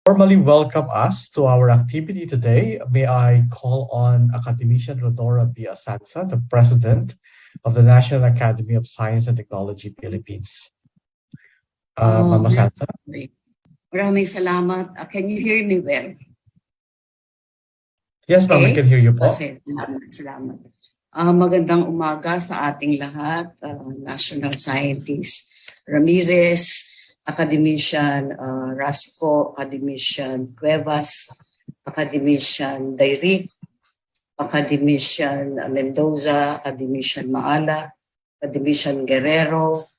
Formally welcome us to our activity today. May I call on Academician Rodora B. Asanza, the President of the National Academy of Science and Technology Philippines. Mama Asanza? Maraming salamat. Can you hear me well? Yes, ma'am, we can hear you po. Okay, salamat. Magandang umaga sa ating lahat, National Scientist Ramirez, Academician Rasco, Academician Cuevas, Academician Dairit, Academician Mendoza, Academician Maala, Academician Guerrero,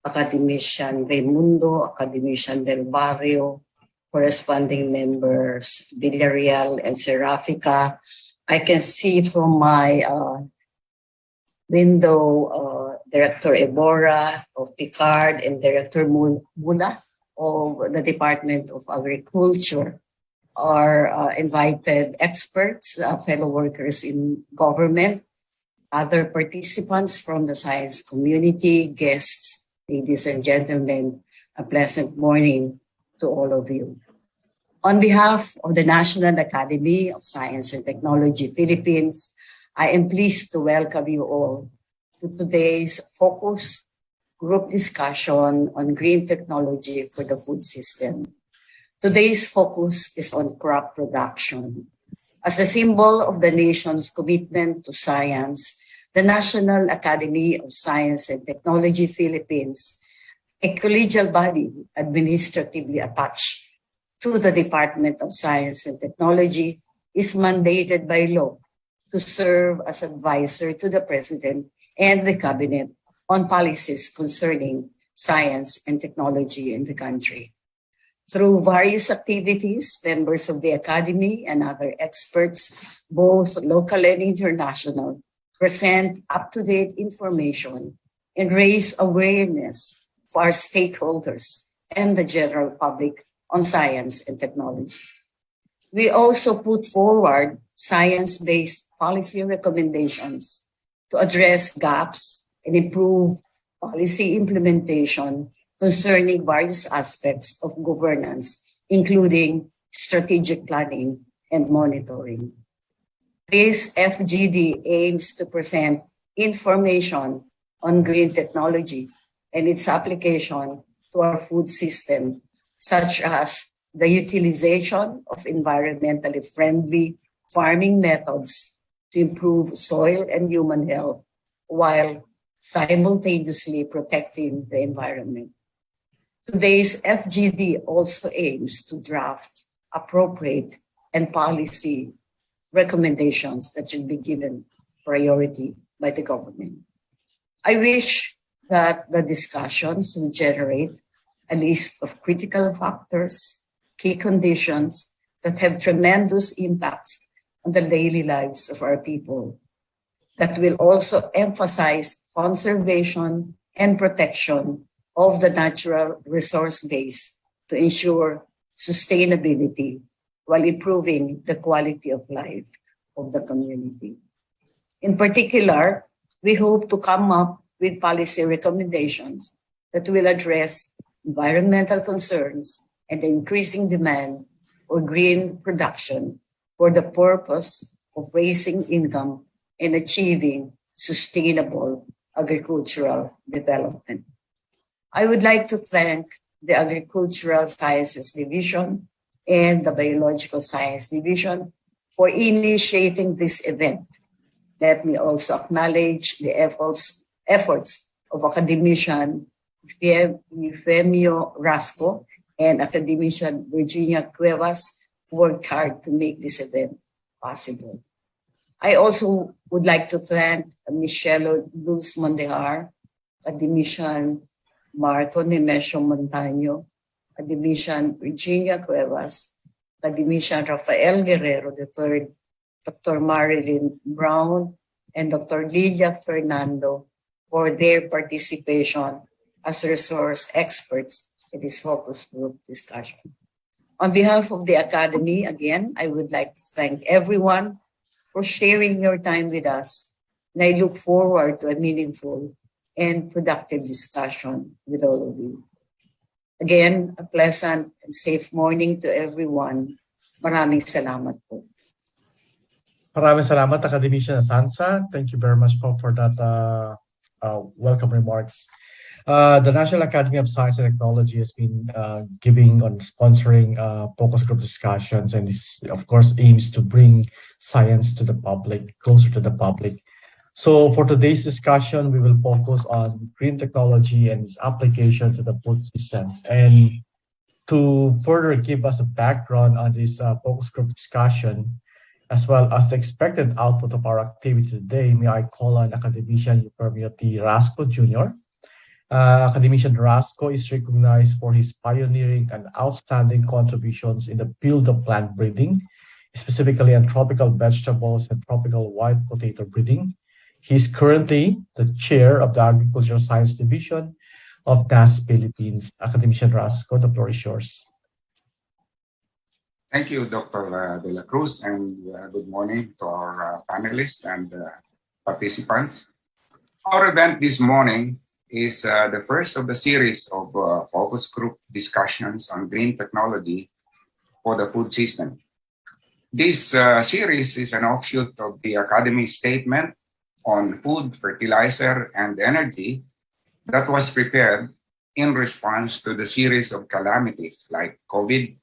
Academician Raimundo, Academician Del Barrio, corresponding members Villarreal and Serafica. I can see from my window Director Ebora of Picard and Director Mula of the Department of Agriculture are invited experts, fellow workers in government, other participants from the science community, guests, ladies and gentlemen, a pleasant morning to all of you. On behalf of the National Academy of Science and Technology Philippines, I am pleased to welcome you all to today's focus group discussion on green technology for the food system. Today's focus is on crop production. As a symbol of the nation's commitment to science, the National Academy of Science and Technology Philippines, a collegial body administratively attached to the Department of Science and Technology, is mandated by law to serve as advisor to the President and the Cabinet on policies concerning science and technology in the country. Through various activities, members of the Academy and other experts, both local and international, present up-to-date information and raise awareness for our stakeholders and the general public on science and technology. We also put forward science-based policy recommendations to address gaps and improve policy implementation concerning various aspects of governance, including strategic planning and monitoring. This FGD aims to present information on green technology and its application to our food system, such as the utilization of environmentally friendly farming methods to improve soil and human health while simultaneously protecting the environment. Today's FGD also aims to draft appropriate and policy recommendations that should be given priority by the government. I wish that the discussions will generate a list of critical factors, key conditions that have tremendous impacts on the daily lives of our people, that will also emphasize conservation and protection of the natural resource base to ensure sustainability while improving the quality of life of the community. In particular, we hope to come up with policy recommendations that will address environmental concerns and the increasing demand for green production for the purpose of raising income and achieving sustainable agricultural development. I would like to thank the Agricultural Sciences Division and the Biological Science Division for initiating this event. Let me also acknowledge the efforts of Academician Eufemio Rasco and Academician Virginia Cuevas, who worked hard to make this event possible. I also would like to thank Michelle Luz Mondejar, Academician Marco Nemesio Montaño, Academician Virginia Cuevas, Academician Rafael Guerrero III, Dr. Marilyn Brown, and Dr. Lilia Fernando for their participation as resource experts in this focus group discussion. On behalf of the Academy, again, I would like to thank everyone for sharing your time with us, and I look forward to a meaningful and productive discussion with all of you. Again, a pleasant and safe morning to everyone. Maraming salamat po. Maraming salamat, Academician Sansa. Thank you very much for that welcome remarks. The National Academy of Science and Technology has been giving on sponsoring focus group discussions, and this, of course, aims to bring science to the public, closer to the public. So for today's discussion, we will focus on green technology and its application to the food system. And to further give us a background on this focus group discussion, as well as the expected output of our activity today, may I call on Academician Eufemio T. Rasco Jr. Academician Rasco is recognized for his pioneering and outstanding contributions in the field of plant breeding, specifically on tropical vegetables and tropical white potato breeding. He is currently the chair of the Agricultural Science Division of NAS Philippines. Academician Rasco, the floor is yours. Thank you, Dr. De La Cruz, and good morning to our panelists and participants. Our event this morning is the first of the series of focus group discussions on green technology for the food system. This series is an offshoot of the Academy's statement on food, fertilizer, and energy that was prepared in response to the series of calamities like COVID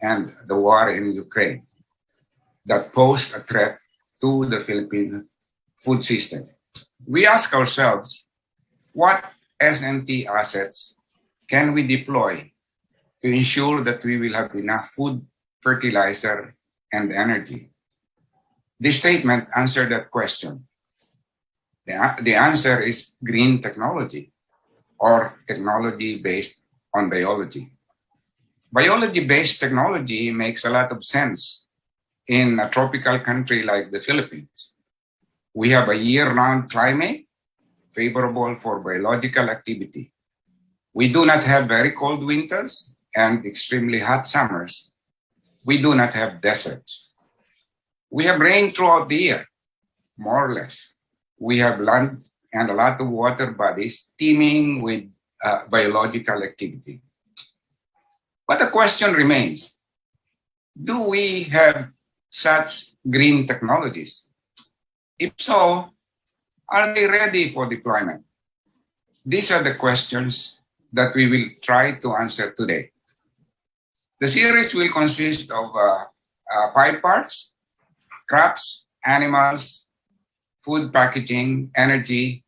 and the war in Ukraine that posed a threat to the Philippine food system. We ask ourselves, what SNT assets can we deploy to ensure that we will have enough food, fertilizer, and energy? This statement answered that question. The answer is green technology, or technology based on biology. Biology-based technology makes a lot of sense in a tropical country like the Philippines. We have a year-round climate favorable for biological activity. We do not have very cold winters and extremely hot summers. We do not have deserts. We have rain throughout the year, more or less. We have land and a lot of water bodies teeming with biological activity. But the question remains, do we have such green technologies? If so, are they ready for deployment? These are the questions that we will try to answer today. The series will consist of 5 parts: crops, animals, food packaging, energy,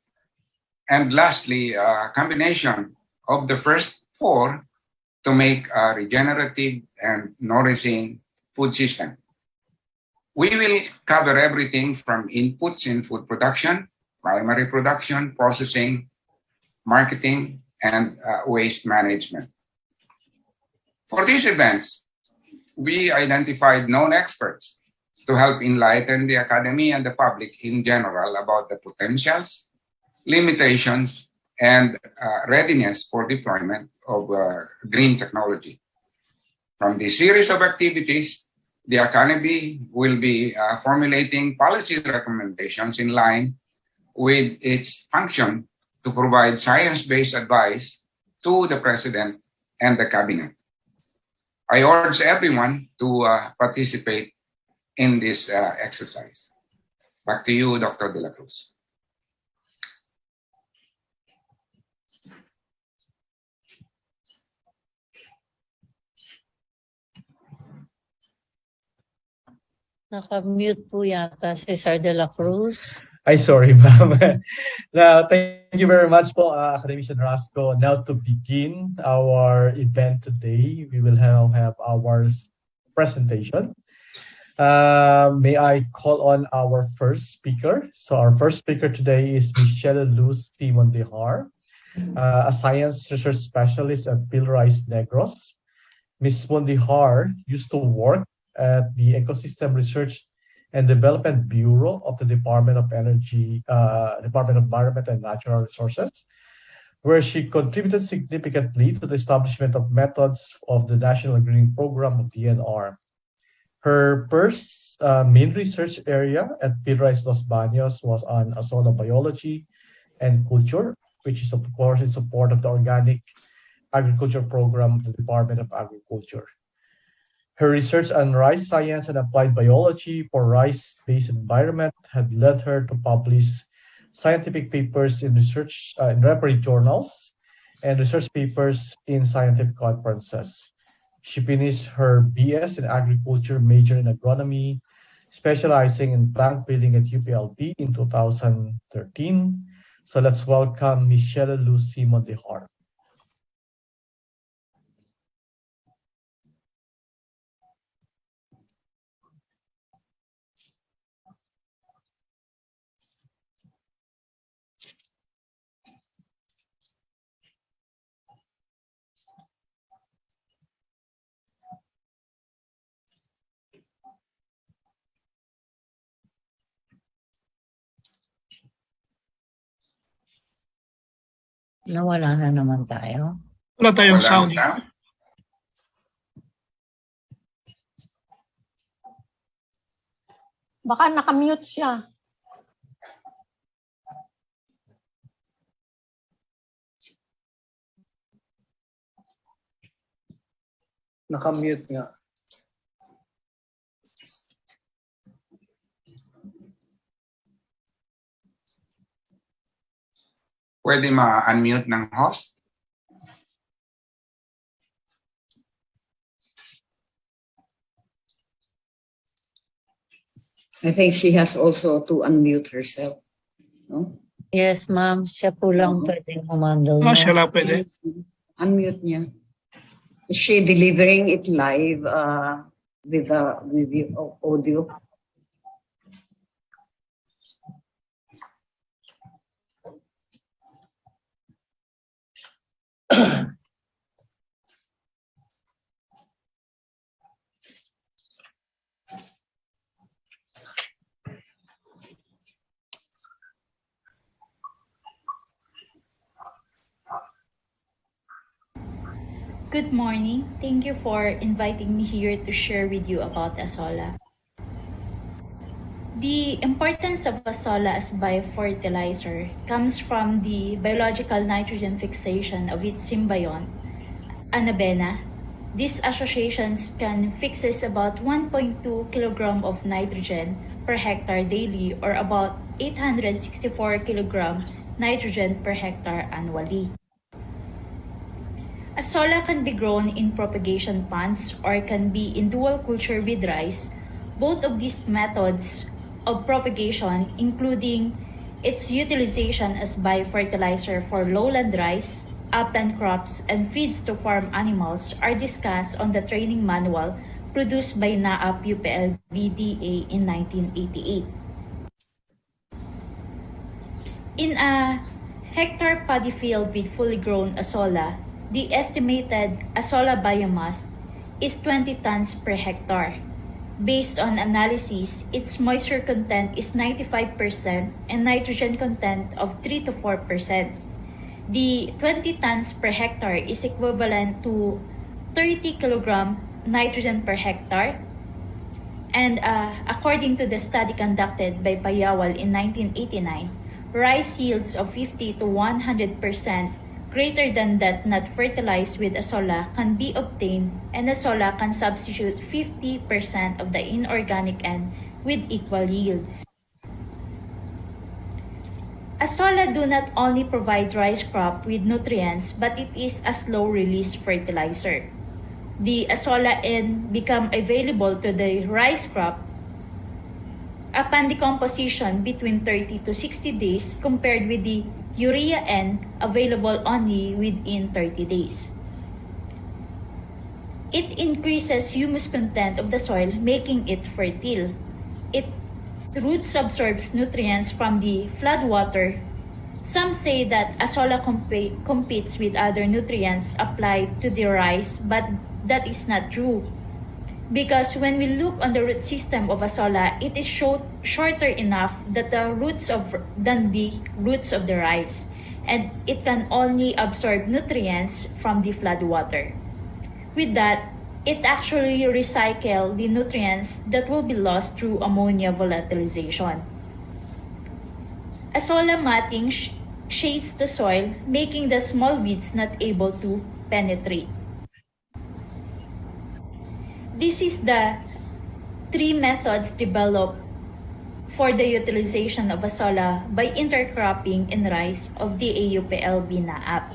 and lastly, a combination of the first 4 to make a regenerative and nourishing food system. We will cover everything from inputs in food production, primary production, processing, marketing, and waste management. For these events, we identified known experts to help enlighten the Academy and the public in general about the potentials, limitations, and readiness for deployment of green technology. From this series of activities, the Academy will be formulating policy recommendations in line with its function to provide science-based advice to the President and the Cabinet. I urge everyone to participate in this exercise. Back to you, Dr. De La Cruz. Naka-mute po yata si Sir De La Cruz. Ay, sorry, ma'am. Now, thank you very much po, Academician Rasco. Now, to begin our event today, we will have our presentation. May I call on our first speaker? So our first speaker today is Michelle Luz T. Mondihar, a science research specialist at Pilrice Negros. Ms. Mondihar used to work at the Ecosystem Research and Development Bureau of the Department of Energy, Department of Environment and Natural Resources, where she contributed significantly to the establishment of methods of the National Greening Program of DNR. Her first main research area at Pilrice Los Baños was on azonobiology and culture, which is of course in support of the organic Agriculture Program of the Department of Agriculture. Her research on rice science and applied biology for rice-based environment had led her to publish scientific papers in reference journals and research papers in scientific conferences. She finished her BS in agriculture, major in agronomy, specializing in plant breeding at UPLB in 2013. So let's welcome Michelle Lucy Mondihar. Nawala na naman tayo. Wala tayong Walang sound. sound. Baka nakamute siya. Nakamute nga. Pwede ma-unmute ng host? I think she has also to unmute herself. No? Yes, ma'am. Siya po lang pwedeng humandle. Siya lang pwede. Unmute niya. Is she delivering it live with the audio? Good morning. Thank you for inviting me here to share with you about Azolla. The importance of Azolla as biofertilizer comes from the biological nitrogen fixation of its symbiont, Anabena. These associations can fixes about 1.2 kg of nitrogen per hectare daily, or about 864 kg nitrogen per hectare annually. Azolla can be grown in propagation ponds or can be in dual culture with rice. Both of these methods of propagation, including its utilization as biofertilizer for lowland rice, upland crops, and feeds to farm animals, are discussed on the training manual produced by NAAP UPLB-DA in 1988. In a hectare paddy field with fully grown Azolla, the estimated Azolla biomass is 20 tons per hectare. Based on analysis, its moisture content is 95% and nitrogen content of 3 to 4%. The 20 tons per hectare is equivalent to 30 kg nitrogen per hectare. And according to the study conducted by Payawal in 1989, rice yields of 50 to 100% greater than that not fertilized with Azolla can be obtained, and Azolla can substitute 50% of the inorganic N with equal yields. Azolla do not only provide rice crop with nutrients, but it is a slow-release fertilizer. The Azolla N become available to the rice crop upon decomposition between 30 to 60 days compared with the urea N available only within 30 days. It increases humus content of the soil, making it fertile. Its roots absorbs nutrients from the floodwater. Some say that Azolla competes with other nutrients applied to the rice, but that is not true. Because when we look on the root system of Azolla, it is shorter enough than the roots of the rice, and it can only absorb nutrients from the floodwater. With that, it actually recycles the nutrients that will be lost through ammonia volatilization. Azolla matting shades the soil, making the small weeds not able to penetrate. This is the three methods developed for the utilization of Azolla by intercropping in rice of the AUPLB NAAP.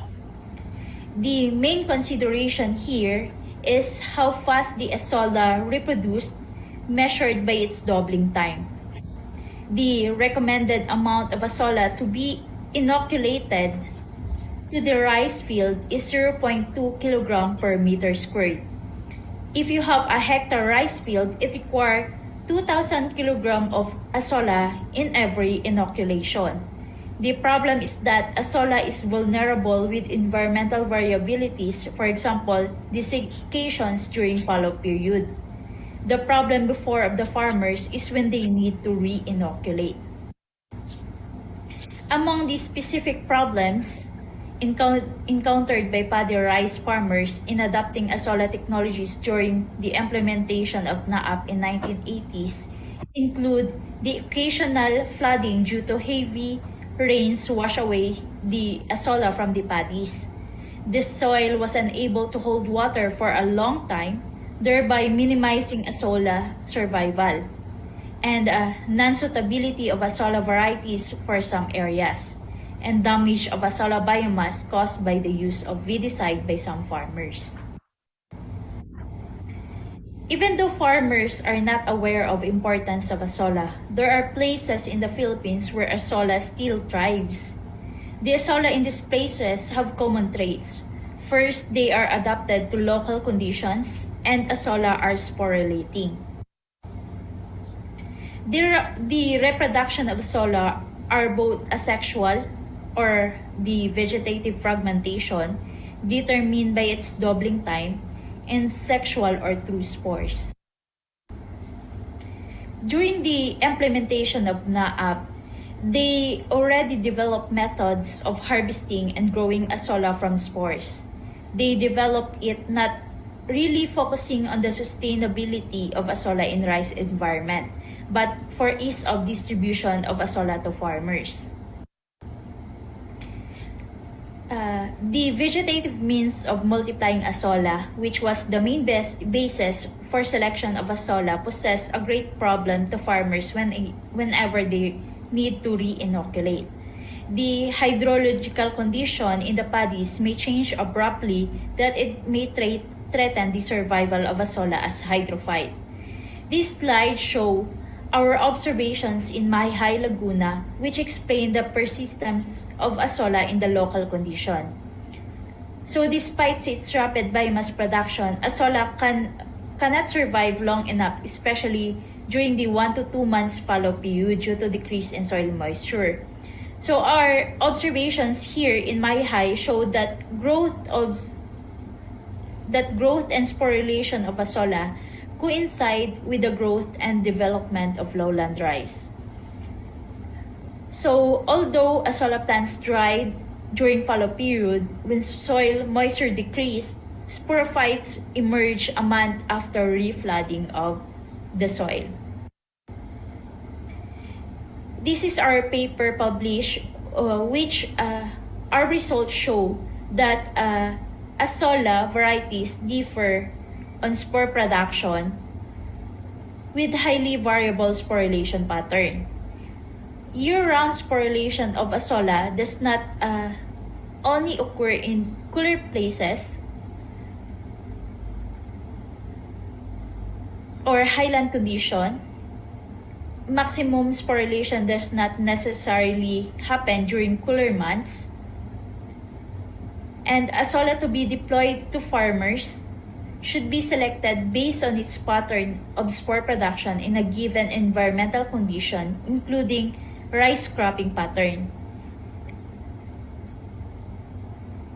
The main consideration here is how fast the Azolla reproduced measured by its doubling time. The recommended amount of Azolla to be inoculated to the rice field is 0.2 kg per meter squared. If you have a hectare rice field, it requires 2,000 kg of Azolla in every inoculation. The problem is that Azolla is vulnerable with environmental variabilities, for example, desiccations during fallow period. The problem before of the farmers is when they need to re-inoculate. Among these specific problems encountered by paddy rice farmers in adopting Azolla technologies during the implementation of NAAP in 1980s include the occasional flooding due to heavy rains wash away the Azolla from the paddies. The soil was unable to hold water for a long time, thereby minimizing Azolla survival, and non-suitability of Azolla varieties for some areas, and damage of Azolla biomass caused by the use of weedicide by some farmers. Even though farmers are not aware of the importance of Azolla, there are places in the Philippines where Azolla still thrives. The Azolla in these places have common traits. First, they are adapted to local conditions, and Azolla are sporulating. The reproduction of Azolla are both asexual, or the vegetative fragmentation, determined by its doubling time, and sexual or through spores. During the implementation of NAAP, they already developed methods of harvesting and growing Azolla from spores. They developed it not really focusing on the sustainability of Azolla in rice environment, but for ease of distribution of Azolla to farmers. The vegetative means of multiplying Azolla, which was the main basis for selection of Azolla, possess a great problem to farmers whenever they need to re-inoculate. The hydrological condition in the paddies may change abruptly that it may threaten the survival of Azolla as hydrophyte. These slides show our observations in Mayhay Laguna, which explain the persistence of Azolla in the local condition. So despite its rapid biomass production, Azolla cannot survive long enough, especially during the 1 to 2 months fallow period due to decrease in soil moisture. So our observations here in Mayhay show that growth and sporulation of Azolla coincide with the growth and development of lowland rice. So although Azolla plants dried during fallow period, when soil moisture decreased, sporophytes emerge a month after reflooding of the soil. This is our paper published, which our results show that Azolla varieties differ on spore production with highly variable sporulation pattern. Year-round sporulation of Azolla does not only occur in cooler places or highland condition. Maximum sporulation does not necessarily happen during cooler months. And Azolla to be deployed to farmers should be selected based on its pattern of spore production in a given environmental condition, including rice cropping pattern.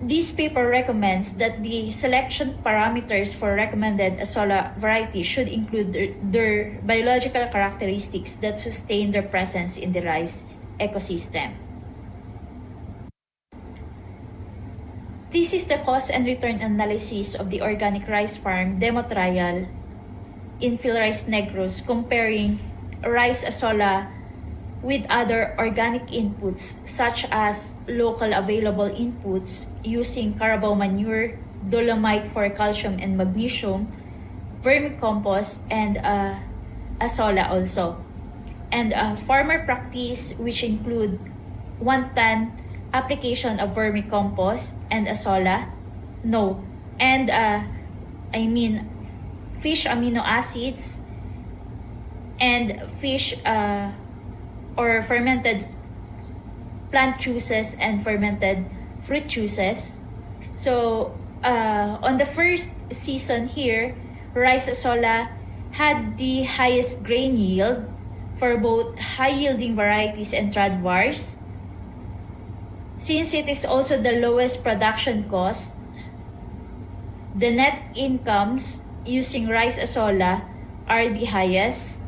This paper recommends that the selection parameters for recommended Azolla varieties should include their biological characteristics that sustain their presence in the rice ecosystem. This is the cost and return analysis of the organic rice farm demo trial in Philrice Negros, comparing rice Azolla with other organic inputs such as local available inputs using carabao manure, dolomite for calcium and magnesium, vermicompost, and azolla also. And farmer practice, which include 1 ton application of vermicompost and azolla, fish amino acids and fish or fermented plant juices and fermented fruit juices. So on the first season here, rice azolla had the highest grain yield for both high-yielding varieties and tradvars. Since it is also the lowest production cost, the net incomes using rice azolla are the highest,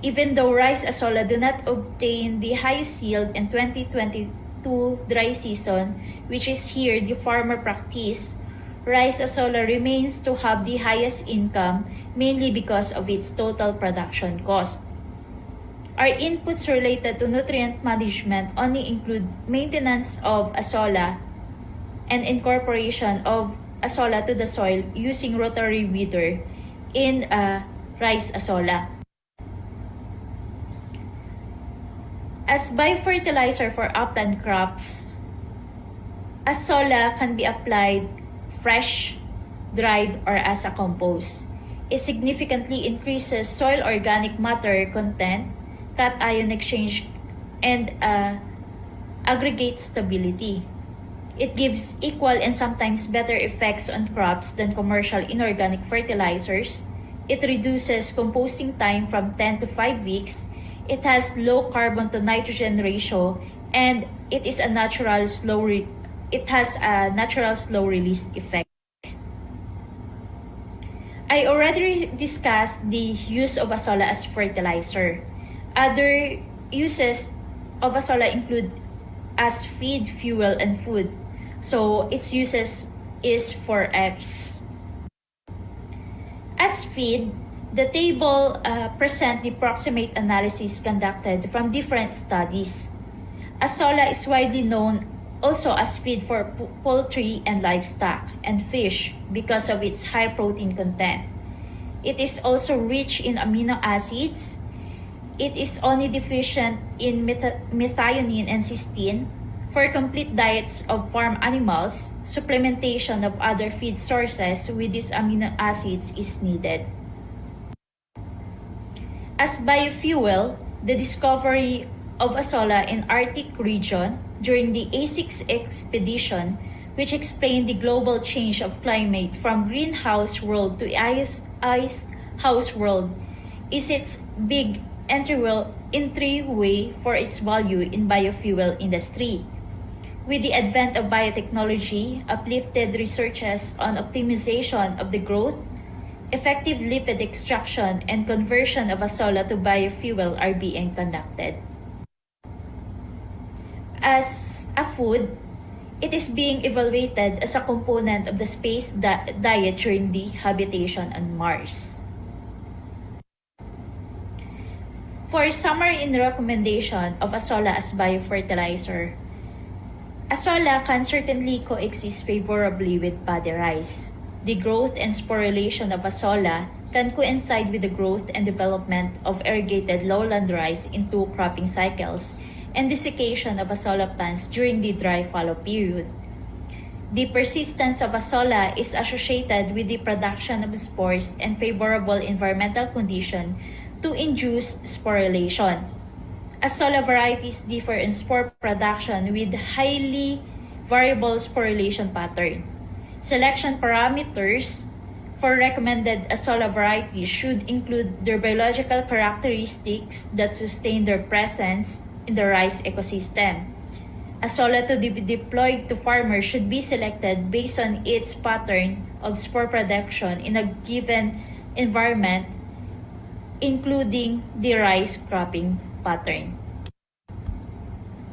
even though rice azolla do not obtain the highest yield in 2022 dry season, which is here the farmer practice. Rice azolla remains to have the highest income mainly because of its total production cost. Our inputs related to nutrient management only include maintenance of azolla and incorporation of azolla to the soil using rotary weeder in rice azolla. As biofertilizer for upland crops, azolla can be applied fresh, dried, or as a compost. It significantly increases soil organic matter content, cation exchange, and aggregate stability. It gives equal and sometimes better effects on crops than commercial inorganic fertilizers. It reduces composting time from 10 to 5 weeks. It has low carbon to nitrogen ratio, and it has a natural slow release effect. I already discussed the use of azolla as fertilizer. Other uses of azolla include as feed, fuel, and food. So its uses is for Fs. As feed, the table present the proximate analysis conducted from different studies. Azolla is widely known also as feed for poultry and livestock and fish because of its high protein content. It is also rich in amino acids. It is only deficient in methionine and cysteine. For complete diets of farm animals, supplementation of other feed sources with these amino acids is needed. As biofuel, the discovery of azolla in Arctic region during the A6 expedition, which explained the global change of climate from greenhouse world to ice house world, is its big entryway for its value in biofuel industry. With the advent of biotechnology, uplifted researches on optimization of the growth, effective lipid extraction, and conversion of azolla to biofuel are being conducted. As a food, it is being evaluated as a component of the space diet during the habitation on Mars. For summary and recommendation of azolla as biofertilizer, azolla can certainly coexist favorably with paddy rice. The growth and sporulation of azolla can coincide with the growth and development of irrigated lowland rice in 2 cropping cycles and desiccation of azolla plants during the dry fallow period. The persistence of azolla is associated with the production of spores and favorable environmental conditions to induce sporulation. Azolla varieties differ in spore production with highly variable sporulation pattern. Selection parameters for recommended azolla varieties should include their biological characteristics that sustain their presence in the rice ecosystem. Azolla to be deployed to farmers should be selected based on its pattern of spore production in a given environment, including the rice cropping pattern.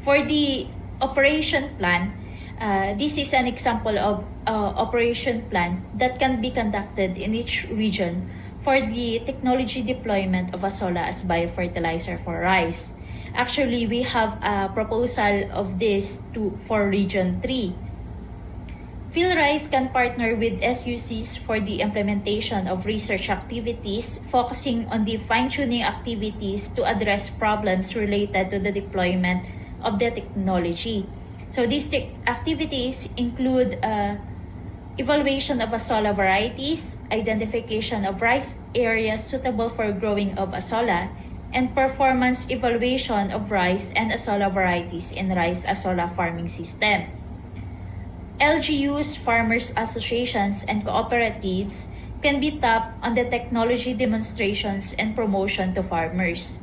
For the operation plan, this is an example of operation plan that can be conducted in each region for the technology deployment of azolla as biofertilizer for rice. Actually, we have a proposal of this for Region 3. PhilRise can partner with SUCs for the implementation of research activities, focusing on the fine-tuning activities to address problems related to the deployment of the technology. So these activities include evaluation of Azolla varieties, identification of rice areas suitable for growing of Azolla, and performance evaluation of rice and Azolla varieties in rice Azolla farming system. LGUs, farmers associations, and cooperatives can be tapped on the technology demonstrations and promotion to farmers.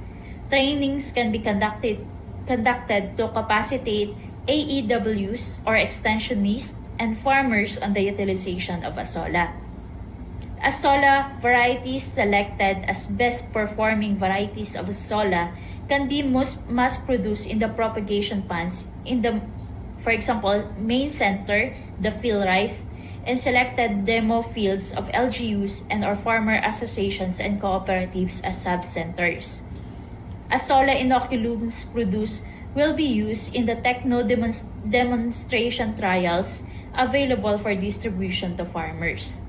Trainings can be conducted to capacitate AEWs or extensionists and farmers on the utilization of Azolla. Azolla varieties selected as best performing varieties of Azolla can be mass produced in the propagation ponds in the, for example, main center, the PhilRise, and selected demo fields of LGUs and or farmer associations and cooperatives as sub-centers. Azolla inoculums produced will be used in the techno demonstration trials available for distribution to farmers.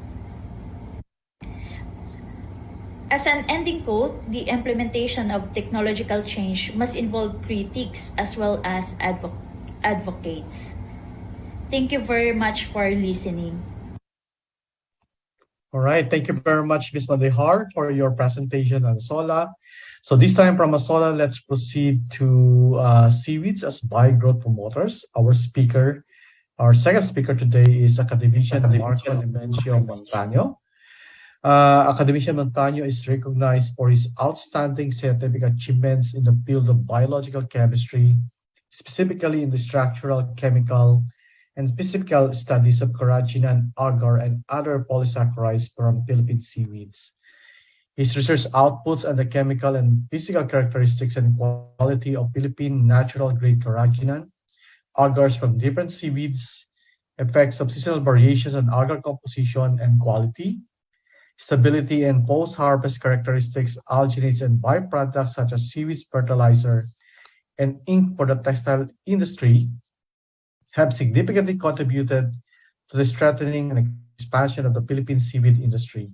As an ending quote, the implementation of technological change must involve critics as well as advocates. Thank you very much for listening. All right, thank you very much, Ms. Mandihar, for your presentation on Azolla. So this time from Azolla, let's proceed to seaweeds as biogrowth promoters. Our second speaker today is academician Marco Nemencio Montaño. Academician Montaño is recognized for his outstanding scientific achievements in the field of biological chemistry, specifically in the structural, chemical, and physical studies of carrageenan, agar, and other polysaccharides from Philippine seaweeds. His research outputs on the chemical and physical characteristics and quality of Philippine natural-grade carrageenan, agars from different seaweeds, effects of seasonal variations on agar composition and quality, stability and post-harvest characteristics, alginates and byproducts such as seaweed fertilizer and ink for the textile industry have significantly contributed to the strengthening and expansion of the Philippine seaweed industry.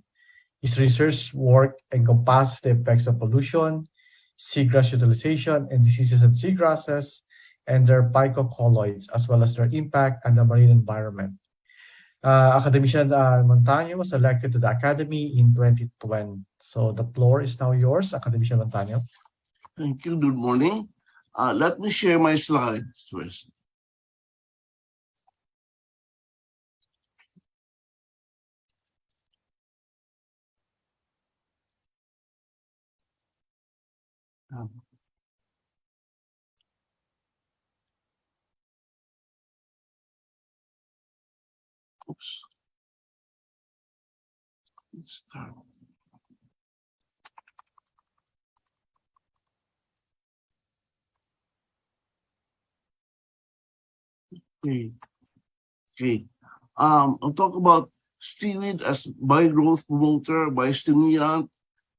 His research work encompasses the effects of pollution, seagrass utilization, and diseases of seagrasses and their phycocolloids, as well as their impact on the marine environment. Academician Montaño was elected to the Academy in 2020. So the floor is now yours, Academician Montaño. Thank you. Good morning. Let me share my slides first. Oops. Let's start. Okay. I'll talk about seaweed as biogrowth promoter, biostimulant.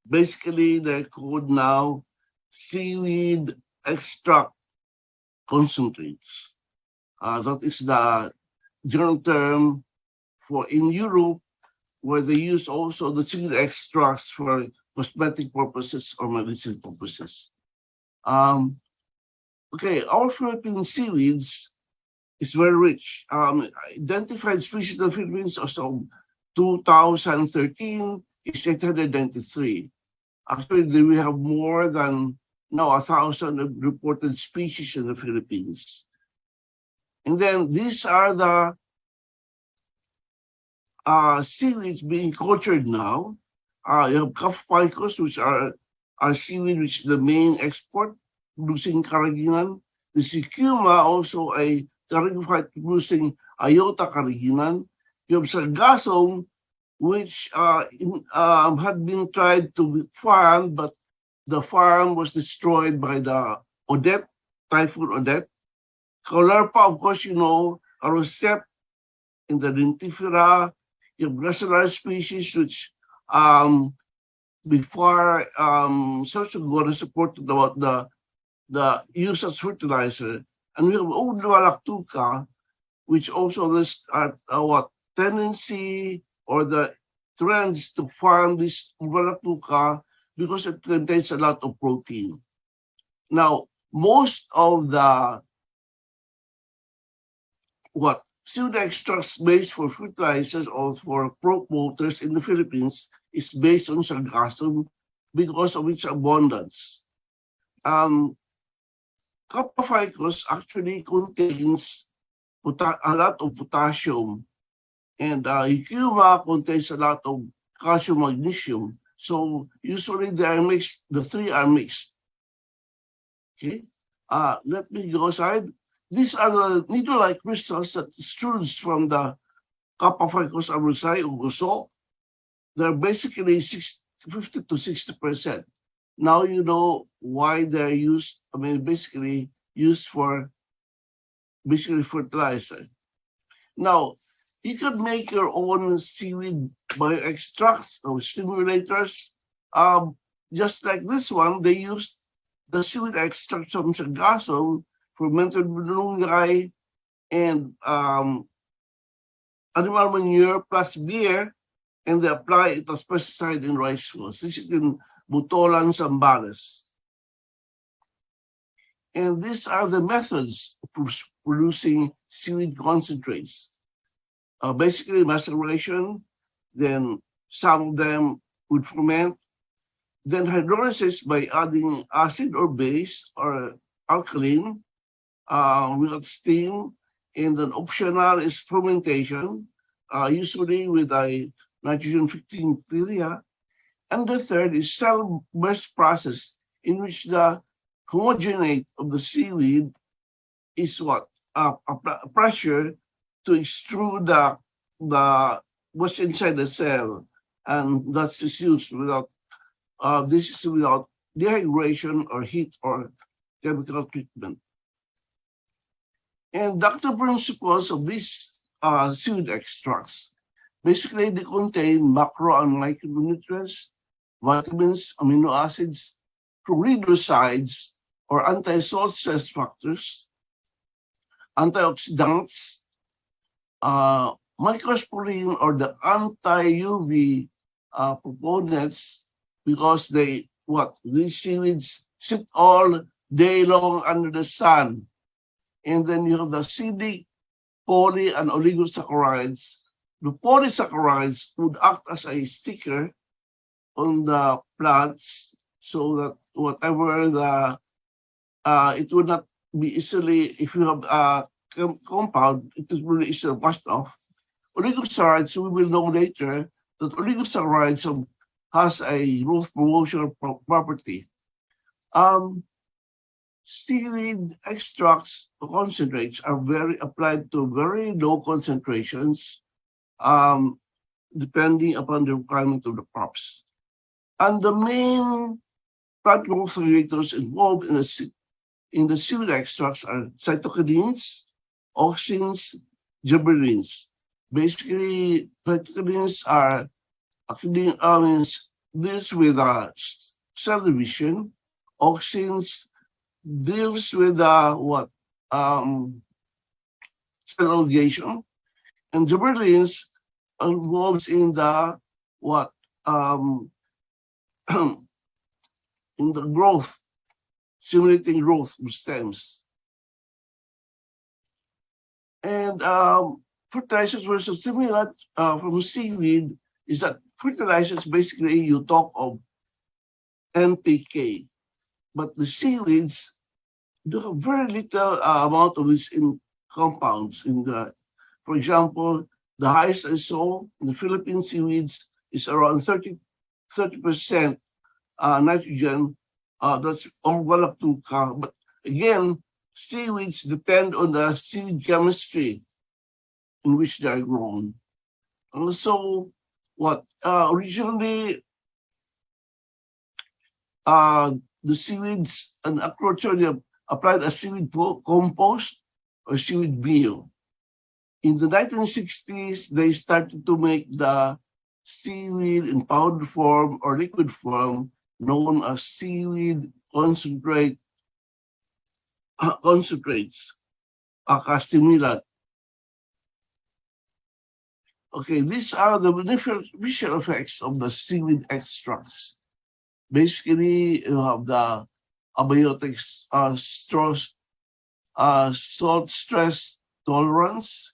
Basically, they're called now seaweed extract concentrates. That is the general term for in Europe, where they use also the seaweed extracts for cosmetic purposes or medicinal purposes. Okay, our Philippine seaweeds is very rich. Identified species in the Philippines as of 2013 is 893. Actually, we have more than now 1,000 reported species in the Philippines. And then these are the seaweeds being cultured now. You have Calf ficus, which are seaweed, which is the main export, producing carrageenan. The Sicuma, also a carrageenan producing iota carrageenan. You have Sargassum, which had been tried to be farmed, but the farm was destroyed by the Odette, Typhoon Odette. Caulerpa, of course, you know, a rosette in the Dentifera. You have gracillary species, which before Sorsogon supported about the use of fertilizer. And we have Odoa lactuca, which also this what tendency or the trends to farm this Baratuka because it contains a lot of protein. Now, most of the seaweed extracts based for fertilizers or for crop waters in the Philippines is based on sargassum because of its abundance. Kappa ficus actually contains a lot of potassium, and Eucuma contains a lot of calcium, magnesium. So usually they are mixed. The three are mixed. Okay. Let me go aside. These are the needle-like crystals that extrudes from the Kappa ficus abruzzii or guso. They're basically 50 to 60%. Now you know why they're used. I mean, basically used for fertilizer. Now, you could make your own seaweed bioextracts or stimulators. Just like this one, they used the seaweed extract from sargassum, fermented malunggay, and animal manure plus beer, and they apply it as pesticide in rice fields. This is in Butolan, Zambales. And these are the methods of producing seaweed concentrates. Basically maceration, then some of them would ferment, then hydrolysis by adding acid or base or alkaline without steam, and then optional is fermentation, usually with a nitrogen-fixing bacteria. And the third is cell burst process, in which the homogenate of the seaweed is a pressure to extrude the what's inside the cell, and that's used without this is without dehydration or heat or chemical treatment. And the active principles of these seaweed extracts, basically they contain macro and micronutrients, vitamins, amino acids, floriducides or anti-salt stress factors, antioxidants, microsporin or the anti-UV proponents, because these seaweeds sit all day long under the sun. And then you have the acidic, poly, and oligosaccharides. The polysaccharides would act as a sticker on the plants so that whatever it would not be easily, if you have a compound, it is really easily washed off. Oligosaccharides, we will know later that oligosaccharides has a growth promotion property. Seaweed extracts concentrates are applied to very low concentrations, depending upon the requirement of the crops. And the main plant growth regulators involved in the seaweed extracts are cytokinins, auxins, gibberellins. Basically, cytokinins are deals with cell division. Auxins deals with cell elongation, and gibberellins involves in the in the growth, stimulating growth of stems. And fertilizers versus stimulant from seaweed is that fertilizers, basically you talk of NPK, but the seaweeds do have very little amount of this in compounds. For example, the highest I saw in the Philippine seaweeds is around 30% nitrogen. That's all Galactuca. But again, seaweeds depend on the seaweed chemistry in which they are grown. Also, originally the seaweeds and aquaculture, they applied a seaweed compost or seaweed meal. In the 1960s, they started to make the seaweed in powder form or liquid form, known as seaweed concentrates, stimulant. Okay, these are the beneficial effects of the seaweed extracts. Basically, you have the abiotics, salt stress tolerance.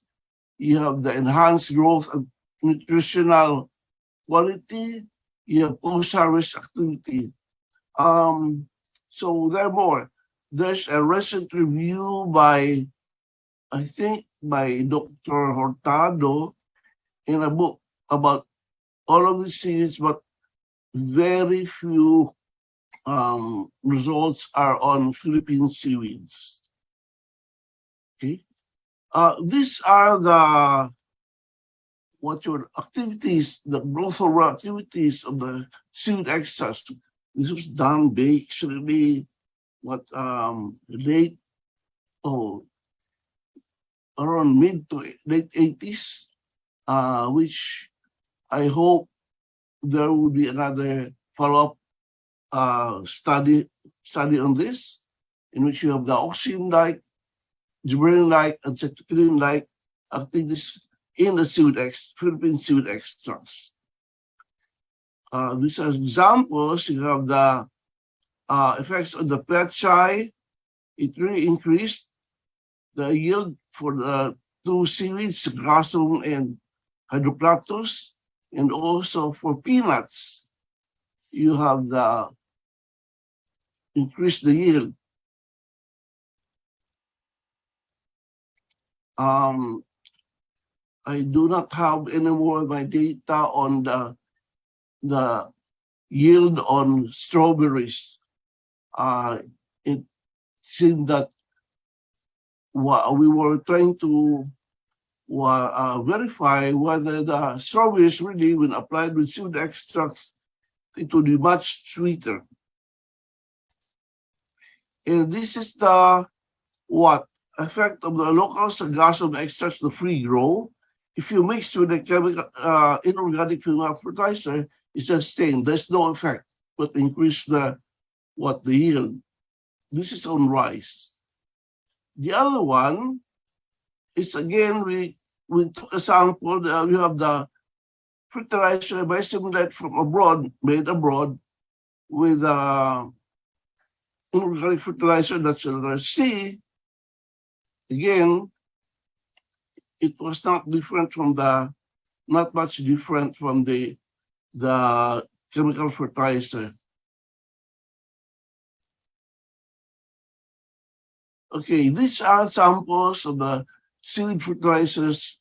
You have the enhanced growth and nutritional quality. You have post-harvest activity. So therefore, there's a recent review by, I think, by Dr. Hurtado in a book about all of these seeds, but very few results are on Philippine seaweeds. Okay, these are the activities, the growth activities of the seaweed extracts. This was done basically late around mid to late 80s, which I hope there will be another follow-up study on this, in which you have the auxin-like, gibberellin-like, and cetirizine-like activities in the Philippine seaweed extracts. These are examples. You have the effects on the petchay. It really increased the yield for the two seaweeds, grassum and hydroplatus, and also for peanuts, you have the increase the yield. I do not have any more of my data on the yield on strawberries. It seemed that we were trying to verify whether the strawberries really, when applied with seaweed extracts, it would be much sweeter. And this is the effect of the local sargassum extracts, the free grow. If you mix with a chemical inorganic fertilizer, it's just staying. There's no effect, but increase the yield. This is on rice. The other one is, again, we took a sample. We have the fertilizer biostimulant from abroad, made abroad, with inorganic fertilizer, that's letter C. Again, it was not much different from the chemical fertilizer. Okay, these are samples of the seaweed fertilizers,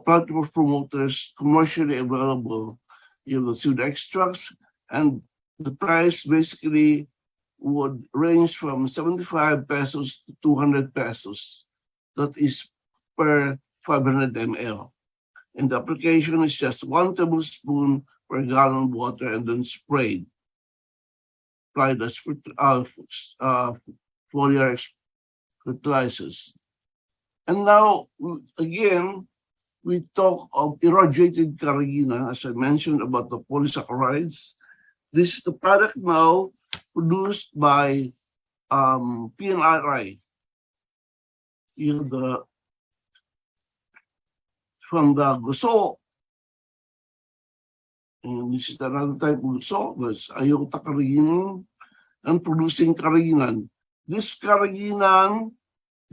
plant growth promoters, commercially available. You have the seaweed extracts, and the price basically would range from 75 pesos to 200 pesos. That is per 500 ml. And the application is just 1 tablespoon per gallon of water and then sprayed. Applied as foliar fertilizers. And now, again, we talk of irradiated carrageenan, as I mentioned about the polysaccharides. This is the product now produced by PNRI. From the guso, and this is another type of guso, there's iota carrageenan and producing carrageenan. This carrageenan,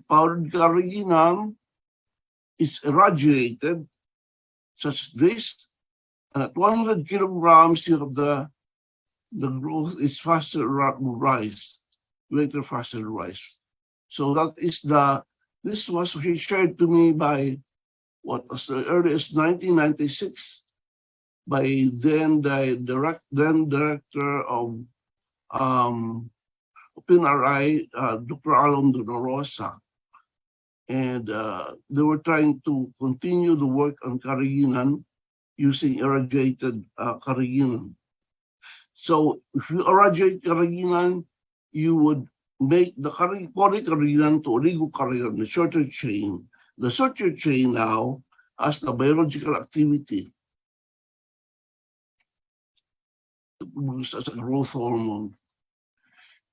powdered carrageenan, is irradiated, such as this, and at 100 kilograms, you have the growth is faster to rise, later faster to rise. So that is this was shared to me by as early as 1996 by then director of PNRI, Dr. Alon Donorosa. And they were trying to continue the work on carrageenan using irradiated carrageenan. So if you irradiate carrageenan, you would make the polycarrageenan to oligocarrageenan, the shorter chain. The shorter chain now has the biological activity used as a growth hormone.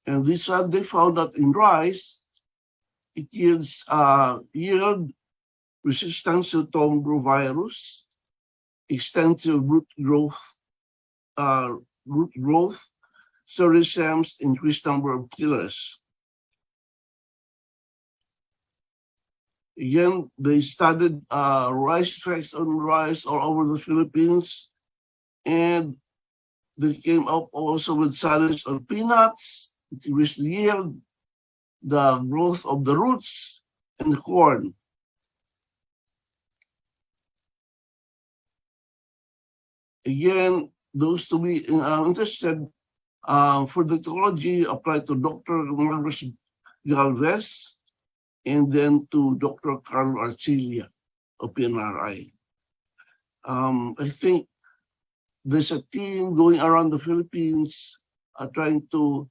And they found that in rice, it yields yield resistance to tomgrovirus extensive root growth, sericiums, increased number of killers. Again, they studied rice effects on rice all over the Philippines, and they came up also with studies on peanuts, increased the yield, the growth of the roots, and the corn. Again, those to be interested for the ecology, apply to Dr. Marcos Galvez, and then to Dr. Carl Arcilia of PNRI. I think there's a team going around the Philippines trying to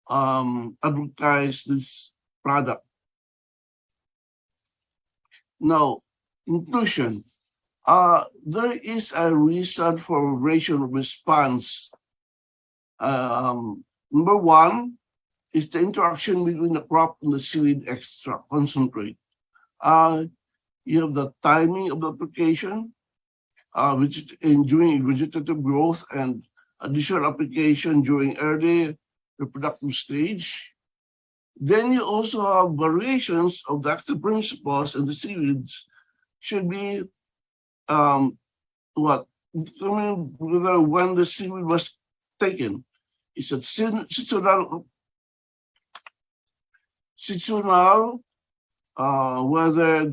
advertise this product. Now, inclusion. There is a reason for variation of response. Number one is the interaction between the crop and the seed extract concentrate. You have the timing of the application, during vegetative growth and additional application during early reproductive stage. Then you also have variations of the active principles and the seeds should be determine whether when the seed was taken. Is it seasonal, whether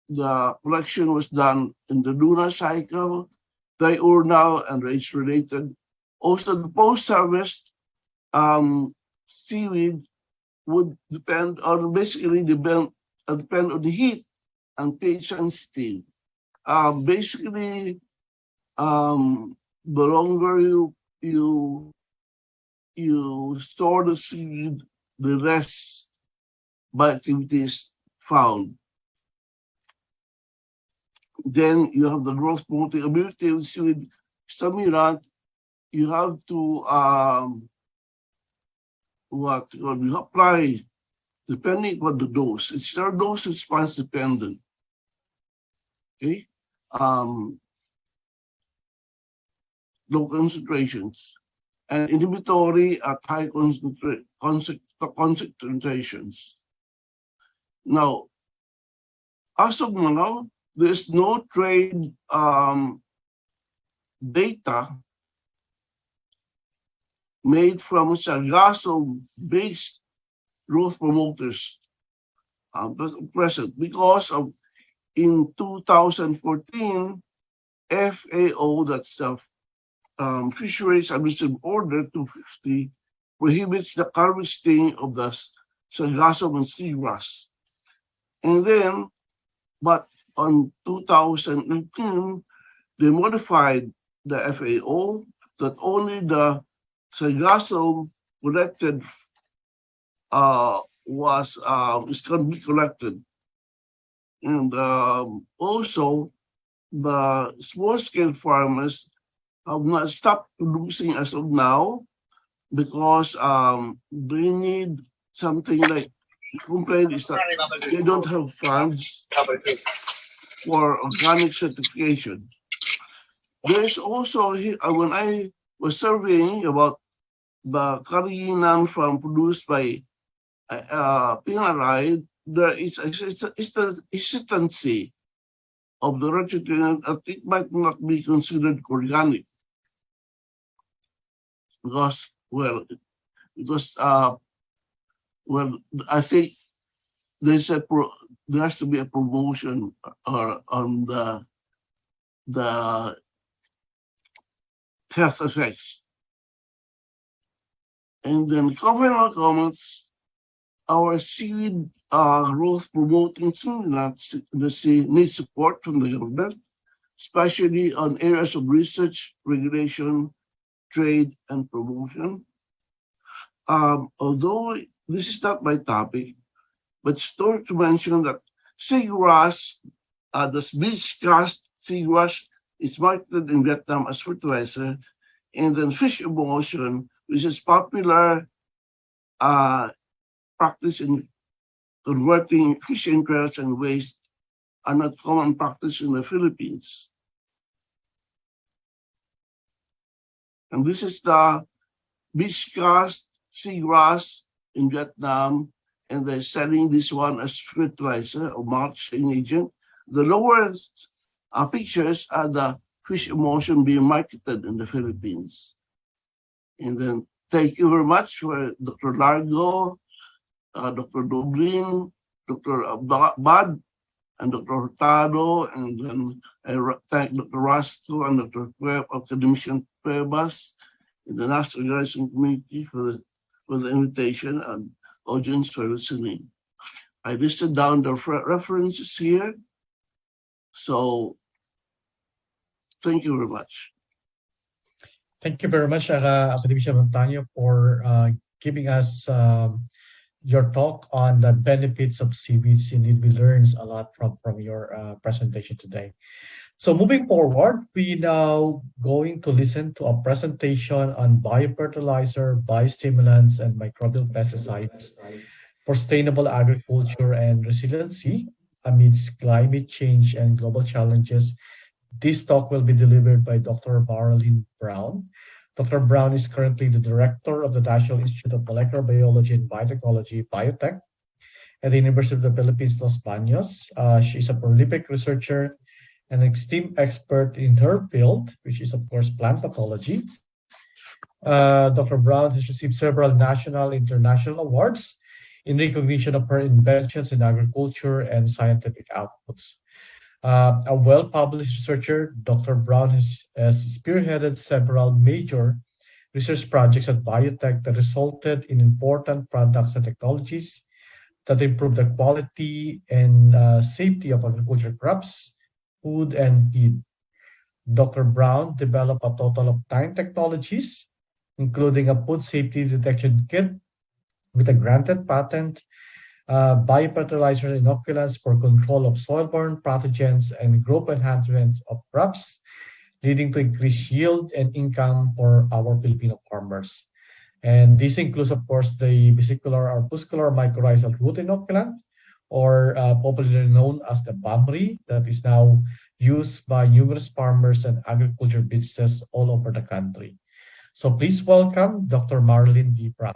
the collection was done in the lunar cycle, diurnal, and race-related. Also, the post-harvest seaweed would depend on on the heat and pH sensitive. Basically, the longer you store the seed, the less bioactivity is found. Then you have the growth promoting ability of the seed stimulant. You have to you apply depending on the dose. It's their dose response dependent. Okay, low concentrations and inhibitory at high concentrations. Now, as of now, there's no trade data made from sargassum-based growth promoters present because of in 2014, FAO, that's the Fisheries Administrative Order 250, prohibits the harvesting of the sargassum and seagrass. And then, but on 2018, they modified the FAO that only the sargassum collected is going to be collected. And also, the small-scale farmers have not stopped producing as of now because they need something like complaint is that they don't have funds for organic certification. There's also, when I was surveying about the carrageenan from produced by PNRI, there is a hesitancy of the reticulin that it might not be considered organic because, I think there has to be a promotion on the health effects. And then final comments, our seed growth promoting stimulants need support from the government, especially on areas of research, regulation, trade, and promotion. Although this is not my topic, but it's worth to mention that seagrass, the bleach grass seagrass, is marketed in Vietnam as fertilizer, and then fish emulsion, which is popular practice in converting fish entrails and waste, are not common practice in the Philippines. And this is the beach grass, seagrass in Vietnam, and they're selling this one as fertilizer or mulching agent. The lower pictures are the fish emulsion being marketed in the Philippines. And then thank you very much for Dr. Largo, Dr. Dublin, Dr. Bad, and Dr. Hurtado, and then I thank Dr. Rastro and Dr. Academician Cuevas in the National Organizing Committee for the invitation and audience for listening. I listed down the references here. So thank you very much. Thank you very much, Academician Montaño, for giving us your talk on the benefits of seaweeds. Indeed, we learned a lot from your presentation today. So moving forward, we now going to listen to a presentation on biofertilizer, biostimulants, and microbial pesticides for sustainable agriculture and resiliency amidst climate change and global challenges. This talk will be delivered by Dr. Marilyn Brown. Dr. Brown is currently the director of the National Institute of Molecular Biology and Biotechnology, Biotech, at the University of the Philippines, Los Baños. She is a prolific researcher and esteemed expert in her field, which is, of course, plant pathology. Dr. Brown has received several national and international awards in recognition of her inventions in agriculture and scientific outputs. A well-published researcher, Dr. Brown has spearheaded several major research projects at biotech that resulted in important products and technologies that improve the quality and safety of agricultural crops, food, and feed. Dr. Brown developed a total of 9 technologies, including a food safety detection kit with a granted patent, biofertilizer inoculants for control of soil-borne pathogens, and growth enhancement of crops, leading to increased yield and income for our Filipino farmers. And this includes, of course, the vesicular or puscular mycorrhizal root inoculant, or popularly known as the BAMRI, that is now used by numerous farmers and agriculture businesses all over the country. So please welcome Dr. Marilyn B. Brown.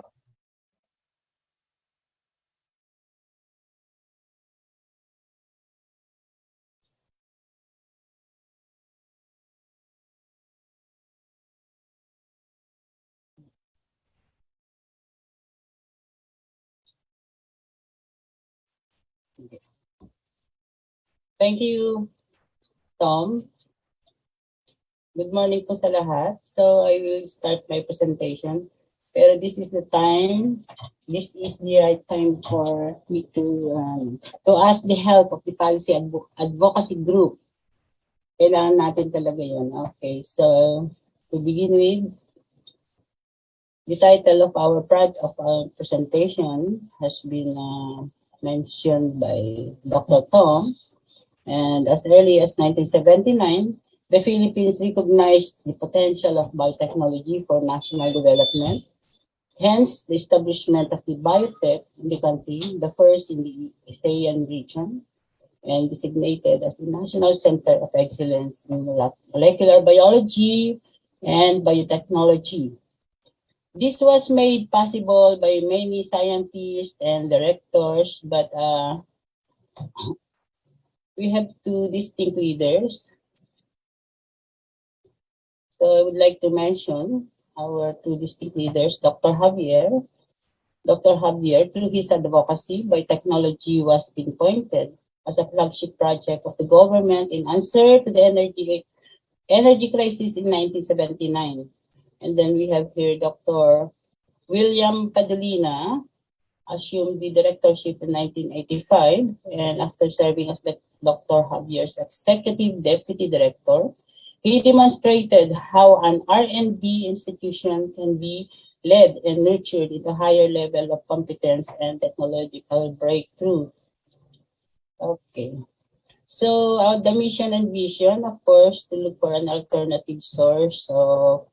Thank you, Tom. Good morning po sa lahat. So I will start my presentation. Pero this is the right time for me to ask the help of the policy advocacy group. Kailangan natin talaga yun. Okay, so to begin with, the title of our presentation has been mentioned by Dr. Tom. And as early as 1979, the Philippines recognized the potential of biotechnology for national development. Hence, the establishment of the biotech in the country, the first in the ASEAN region, and designated as the National Center of Excellence in Molecular Biology and Biotechnology. This was made possible by many scientists and directors, but we have 2 distinct leaders. So I would like to mention our 2 distinct leaders, Dr. Javier. Dr. Javier, through his advocacy, biotechnology was pinpointed as a flagship project of the government in answer to the energy crisis in 1979. And then we have here Dr. William Padolina, assumed the directorship in 1985, and after serving as Dr. Javier's executive deputy director, he demonstrated how an R&D institution can be led and nurtured into a higher level of competence and technological breakthrough. Okay. So the mission and vision, of course, to look for an alternative source of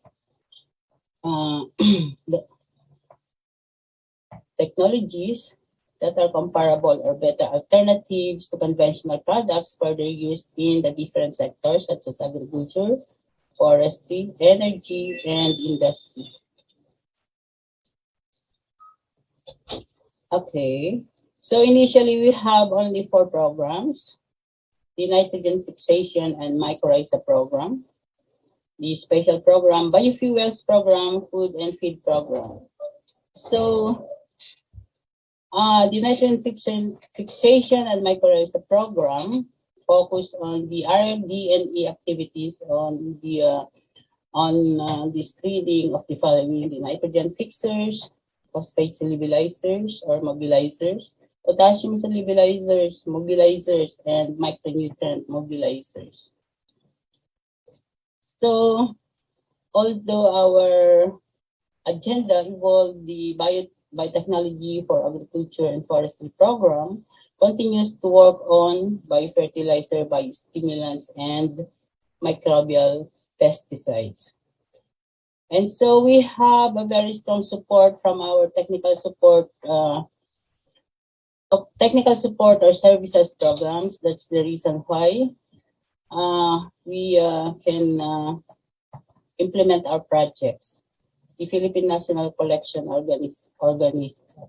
the technologies that are comparable or better alternatives to conventional products for their use in the different sectors such as agriculture, forestry, energy, and industry. Okay, so initially we have only 4 programs: the nitrogen fixation and mycorrhiza program, the special program, biofuels program, food and feed program. So the nitrogen fixation and mycorrhiza program focus on the RD&E activities on the screening of the following: the nitrogen fixers, phosphate solubilizers or mobilizers, potassium solubilizers, mobilizers, and micronutrient mobilizers. So, although our agenda involved the biotechnology for agriculture and forestry program, continues to work on biofertilizer, biostimulants, and microbial pesticides. And so we have a very strong support from our technical support or services programs. That's the reason why we can implement our projects. The Philippine National Collection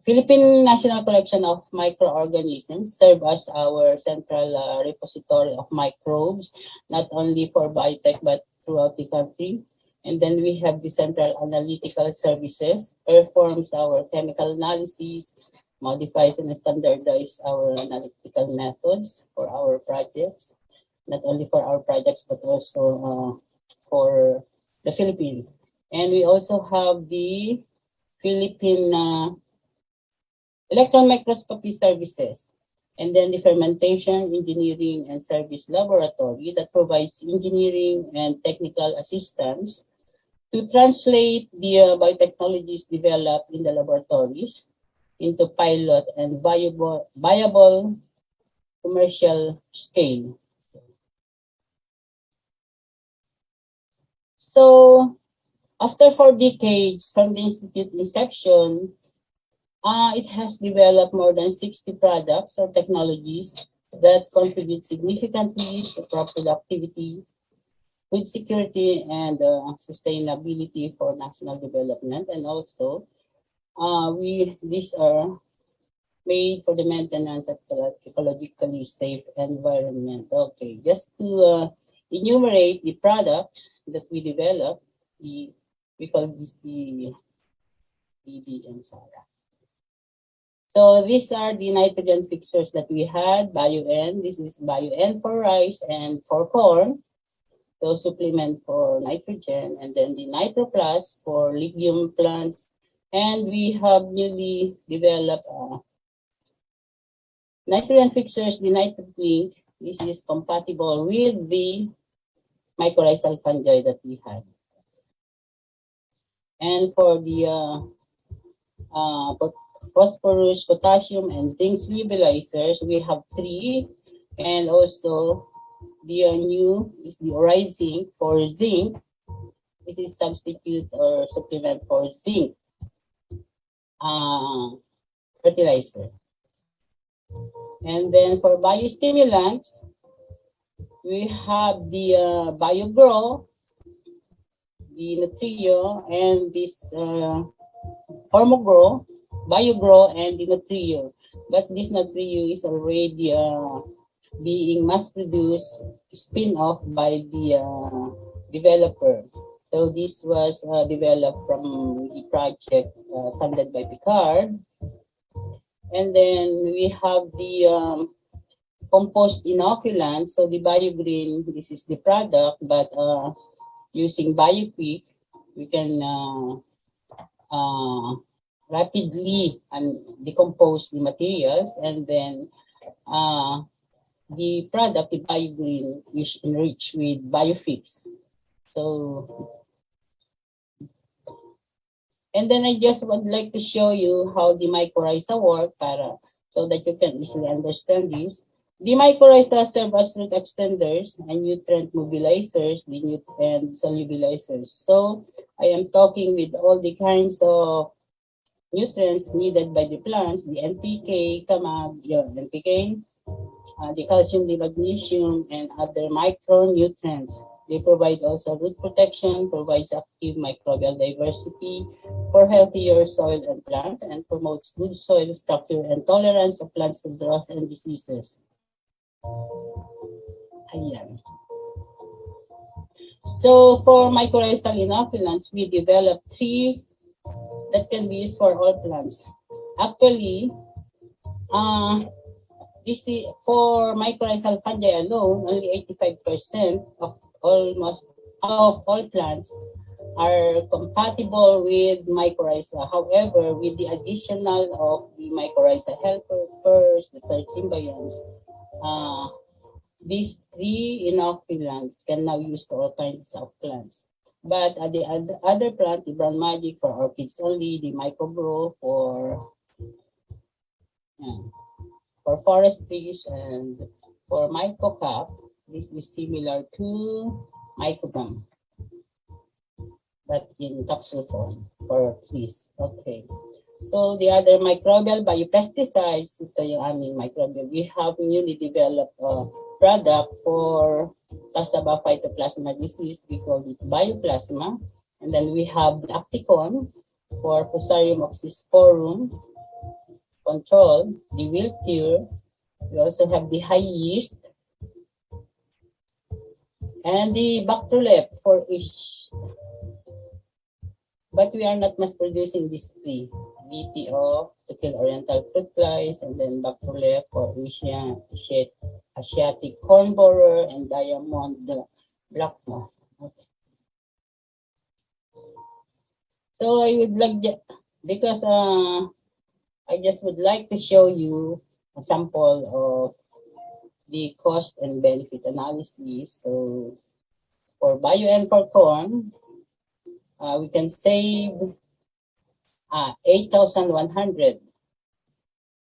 Philippine National Collection of Microorganisms serve as our central repository of microbes, not only for biotech but throughout the country. And then we have the Central Analytical Services, performs our chemical analysis, modifies and standardizes our analytical methods for our projects, not only for our projects but also for the Philippines. And we also have the Philippine Electron Microscopy Services, and then the Fermentation, Engineering, and Service Laboratory that provides engineering and technical assistance to translate the biotechnologies developed in the laboratories into pilot and viable commercial scale. So, after 4 decades from the Institute inception, it has developed more than 60 products or technologies that contribute significantly to crop productivity, food security, and sustainability for national development. And also, these are made for the maintenance of ecologically safe environment. Okay, just to enumerate the products that we develop, we call this the BB and Sara. So these are the nitrogen fixers that we had, BioN. This is BioN for rice and for corn. So supplement for nitrogen, and then the NitroPlus for legume plants. And we have newly developed nitrogen fixers, the NitroLink. This is compatible with the mycorrhizal fungi that we had. And for the phosphorus, potassium, and zinc solubilizers, we have 3. And also, the new is the ORIZINC for zinc. This is substitute or supplement for zinc fertilizer. And then for biostimulants, we have the BioGrow, the Nutrio, and this HormoGrow, BioGrow, and the Nutrio. But this Nutrio is already being mass-produced, spin-off by the developer. So this was developed from the project funded by Picard. And then we have the compost inoculant. So the BioGreen, this is the product, but using BioQuick, we can rapidly decompose the materials, and then the product, the BioGreen, is enriched with BioFix. So, and then I just would like to show you how the mycorrhiza work so that you can easily understand this. The mycorrhiza serve as root extenders and nutrient mobilizers, and solubilizers. So I am talking with all the kinds of nutrients needed by the plants, the NPK, NPK, the calcium, the magnesium, and other micronutrients. They provide also root protection, provides active microbial diversity for healthier soil and plant, and promotes good soil structure and tolerance of plants to drought and diseases. Ayan. So for mycorrhizal inoculants, we developed 3 that can be used for all plants. Actually, this is for mycorrhizal fungi alone, only 85% of all plants are compatible with mycorrhiza. However, with the additional of the mycorrhiza helpers, the third symbionts, these 3 inoculants can now use to all kinds of plants. But the other plant, the brown magic for orchids only, the mycobro for forest trees, and for mycocap, this is similar to mycobum, but in capsule form for trees. Okay. So the other microbial biopesticides, ito yung aming microbial. We have newly developed product for Cassava phytoplasma disease. We call it bioplasma. And then we have the Acticon for Fusarium oxysporum control, the wilt cure. We also have the high yeast and the Bactrolep for ish. But we are not mass producing these 3. BTO to kill oriental fruit flies, and then Bactrolep for Asiatic corn borer, and diamond black moth. Okay. So I would like, because I just would like to show you a sample of the cost and benefit analysis. So for bio-N for corn, we can save 8,100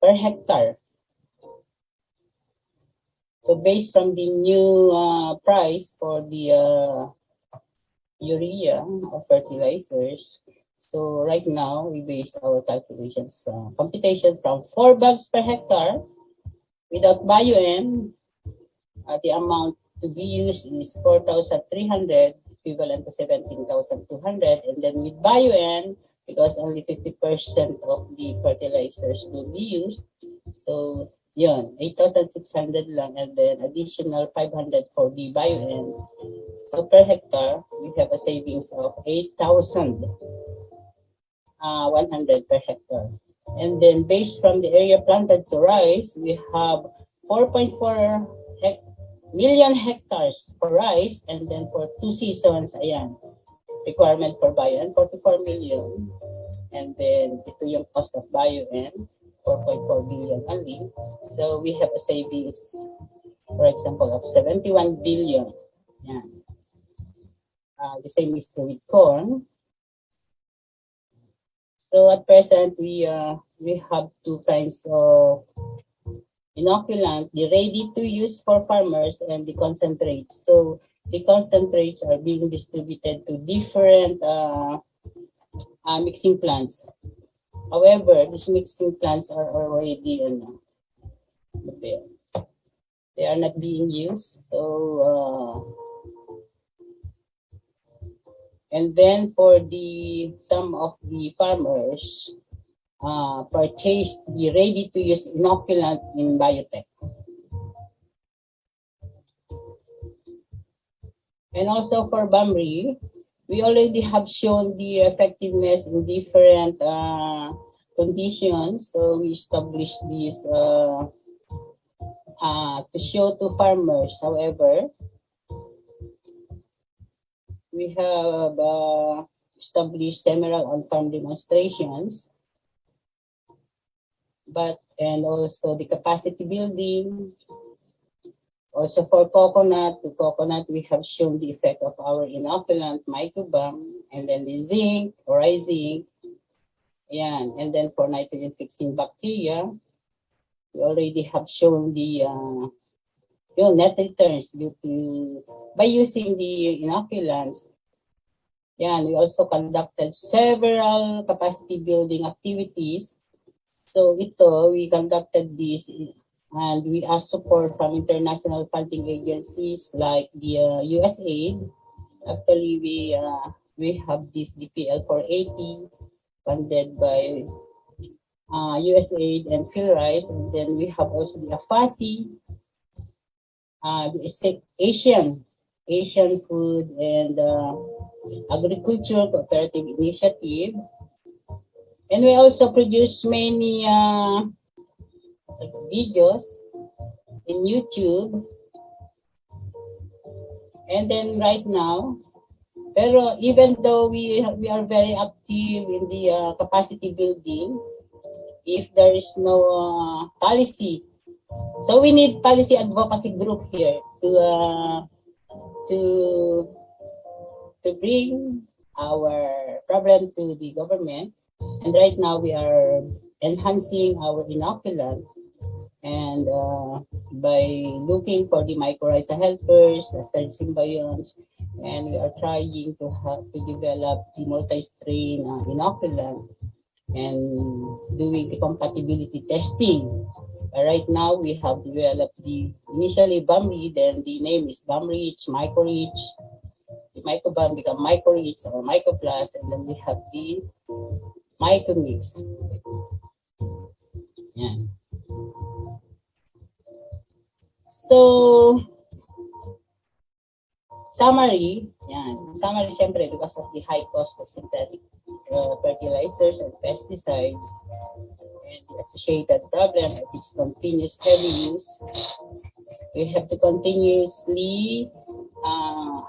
per hectare. So based from the new price for the urea or fertilizers, so right now we base our calculations, computation from 4 bags per hectare. Without bio-N, the amount to be used is 4,300, equivalent to 17,200, and then with bio-N, because only 50% of the fertilizers will be used, so yun, 8,600 lang, and then additional 500 for the bio-N. So per hectare, we have a savings of 8,100 per hectare. And then based from the area planted to rice, we have 4.4 million hectares for rice, and then for 2 seasons, ayan, requirement for bio-N, 44 million. And then ito yung cost of bio-N, 4.4 billion only. So we have a savings, for example, of 71 billion. Yan. The same is true with corn. So at present, we have 2 kinds of inoculant, the ready to use for farmers and the concentrates. So the concentrates are being distributed to different mixing plants. However, these mixing plants are already they are not being used. So and then for some of the farmers purchased the ready to use inoculant in biotech. And also for BAMRI, we already have shown the effectiveness in different conditions. So we established this to show to farmers. However, we have established several on-farm demonstrations, and also the capacity building. Also for coconut, we have shown the effect of our inoculant mycobum, and then the zinc, zinc. Yan. And then for nitrogen fixing bacteria, we already have shown the net returns by using the inoculants. Yan. We also conducted several capacity building activities. So we conducted this And we ask support from international funding agencies like the USAID. Actually, we have this DPL 480 funded by USAID and PhilRise, and then we have also the AFASI, the Asian Food and Agriculture Cooperative Initiative. And we also produce many videos in YouTube. And then right now, pero even though we are very active in the capacity building, if there is no policy, so we need policy advocacy group here to bring our problem to the government. And right now we are enhancing our inoculant and by looking for the mycorrhiza helpers, third symbionts, and we are trying to develop the multi-strain inoculant and doing the compatibility testing. Right now we have developed the initially BAMRI, then the name is BAMRICH, MycoRich, the MycoBAM become MycoRich or MycoPlus, and then we have the MycoMix. Yeah. So, summary, syempre because of the high cost of synthetic fertilizers and pesticides and the associated problem of its continuous heavy use, we have to continuously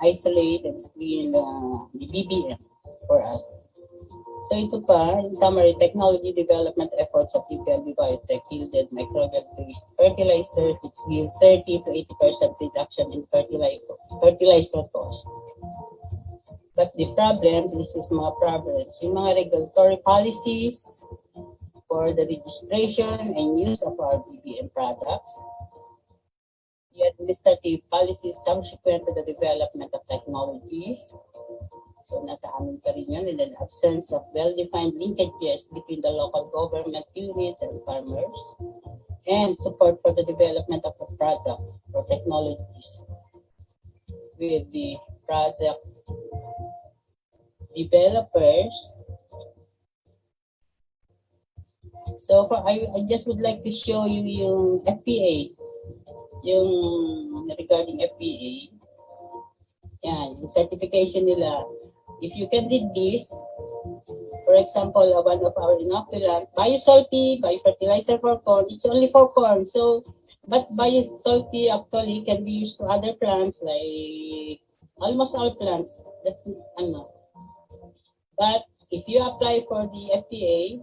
isolate and screen the BBM for us. So ito pa, in summary, technology development efforts of UPLB Biotech yielded microbial-based fertilizer which give 30 to 80% reduction in fertilizer cost. But the problems, this is mga problems, yung mga regulatory policies for the registration and use of our BBM products, the administrative policies subsequent to the development of technologies. So nasa amin pa rin yun, and then absence of well-defined linkages between the local government units and farmers, and support for the development of the product or technologies with the product developers. So I just would like to show you yung FPA, yung regarding FPA. Yan, yung certification nila. If you can read this, for example, one of our inoculant, Biosalty, biofertilizer for corn, it's only for corn. So, but Biosalty actually can be used to other plants like almost all plants. That, but if you apply for the FPA,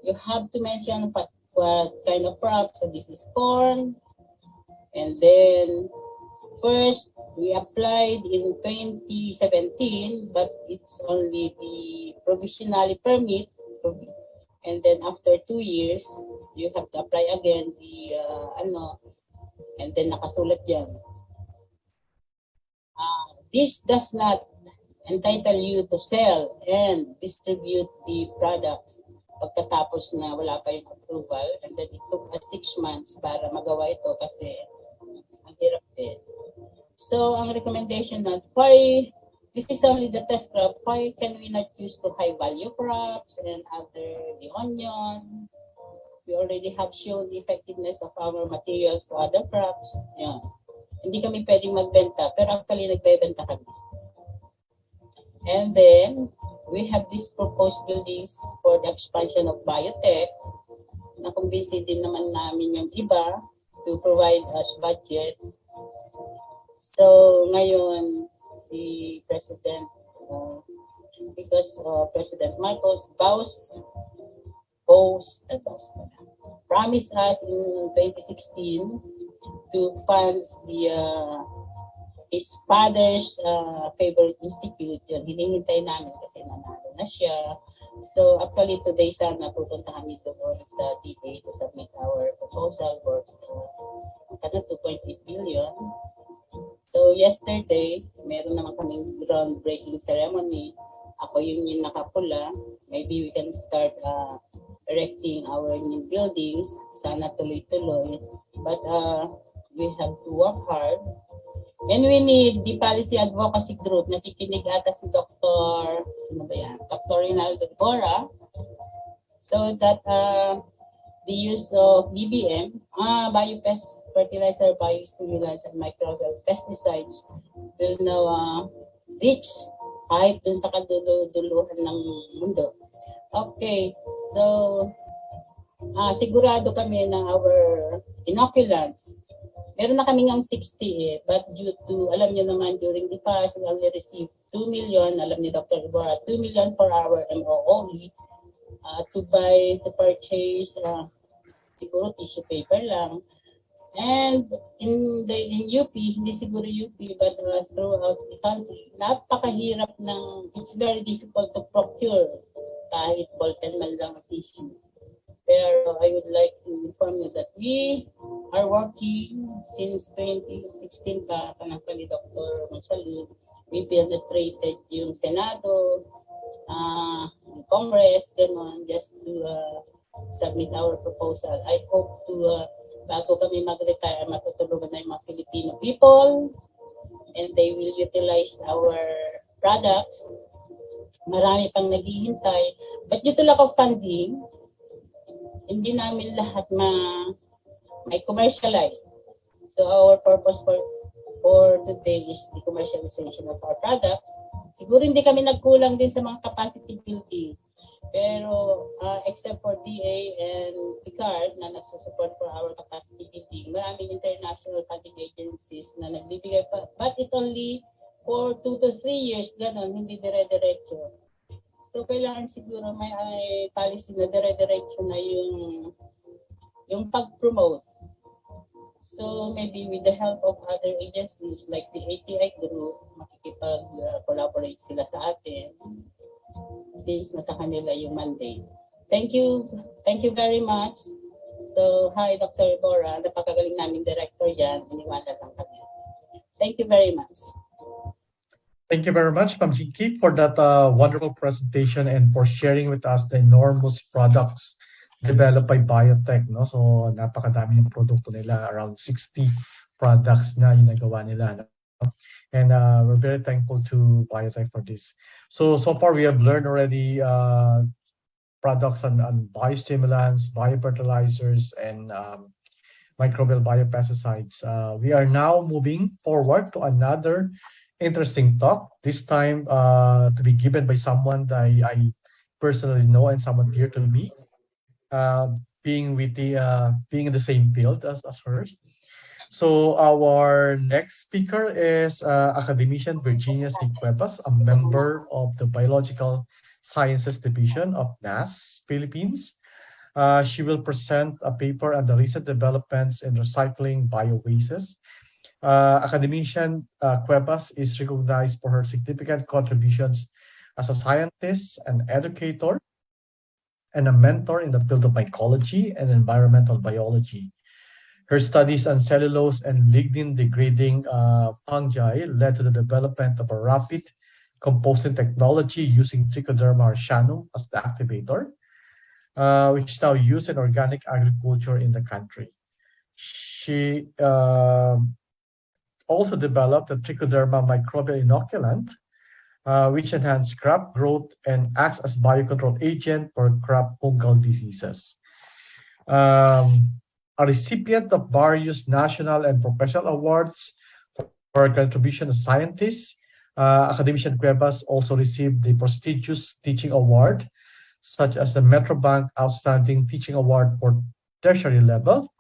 you have to mention what kind of crop. So this is corn. And then first, we applied in 2017, but it's only the provisionally permit. And then after 2 years, you have to apply again the and then nakasulat yan. This does not entitle you to sell and distribute the products pagkatapos na wala pa yung approval. And then it took us 6 months para magawa ito kasi ang hirap din. So, ang recommendation na why this is only the test crop, why can we not use to high value crops and other, the onion? We already have shown the effectiveness of our materials to other crops. Yeah. Hindi kami pwedeng magbenta, pero actually nagbebenta kami. And then, we have these proposed buildings for the expansion of biotech. Na-convince din naman namin yung iba to provide us budget. So, ngayon, si President, because President Marcos promised us in 2016 to fund his father's favorite institute. Yun, hinihintay namin kasi nanalo na siya. So, actually, today sana pupunta kami doon sa DA to submit our proposal worth 2.8 billion. So, yesterday, meron naman kaming groundbreaking ceremony. Ako yung nakapula. Maybe we can start erecting our new buildings. Sana tuloy-tuloy. But we have to work hard. And we need the policy advocacy group. Nakikinig ata si Dr. Sino ba yan? Dr. Rinaldo Bora. So that the use of BBM, biopest fertilizer, biostimulants, and microbial pesticides will now reach kahit dun sa kadululuhan ng mundo. Okay, so sigurado kami na our inoculants, meron na kami ng 60 but due to, alam niyo naman, during the past, we only received 2 million, alam ni Dr. Ibarra, 2 million for our MOOE to purchase siguro tissue paper lang. And in UP, hindi siguro UP, but throughout the country, napakahirap it's very difficult to procure kahit ballpen man lang tissue. Pero I would like to inform you that we are working since 2016 pa ni Dr. Monsalud. We penetrated yung Senado, Congress, ganun, just to submit our proposal. I hope to, bago kami mag-retire, matutulungan na yung mga Filipino people and they will utilize our products. Marami pang naghihintay. But due to lack of funding, hindi namin lahat may commercialized. So our purpose for today is the commercialization of our products. Siguro hindi kami nagkulang din sa mga capacity building. Pero except for DA and PICARD na nagsusupport for our capacity building, maraming international funding agencies na nagbibigay pa. But it only for 2 to 3 years, ganun, hindi dire-diretso. So kailangan siguro may policy na dire-diretso na yung pag-promote. So maybe with the help of other agencies like the ATI group, makikipag-collaborate sila sa atin since nasa kanila yung mandate. Thank you very much. So hi Dr. Bora, napakagaling naming director yan, iniwala lang kami. Thank you very much. Thank you very much, Ma'am Jinky, for that wonderful presentation and for sharing with us the enormous products developed by Biotech. No? So napakadami yung produkto nila, around 60 products na yung nagawa nila. No? And we're very thankful to Biotech for this. So far we have learned already products on biostimulants, biofertilizers, and microbial biopesticides. We are now moving forward to another interesting talk, this time to be given by someone that I personally know and someone dear to me, being in the same field as hers. So our next speaker is academician Virginia C. Cuevas, a member of the Biological Sciences Division of NAS Philippines. She will present a paper on the recent developments in recycling bio-wastes. Academician Cuevas is recognized for her significant contributions as a scientist, an educator, and a mentor in the field of mycology and environmental biology. Her studies on cellulose and lignin-degrading fungi led to the development of a rapid composting technology using Trichoderma oceanum as the activator, which is now used in organic agriculture in the country. She also developed a Trichoderma microbial inoculant, which enhances crop growth and acts as biocontrol agent for crop fungal diseases. A recipient of various national and professional awards for her contribution as scientist, Academician Cuevas also received the prestigious teaching award, such as the Metrobank Outstanding Teaching Award for tertiary level,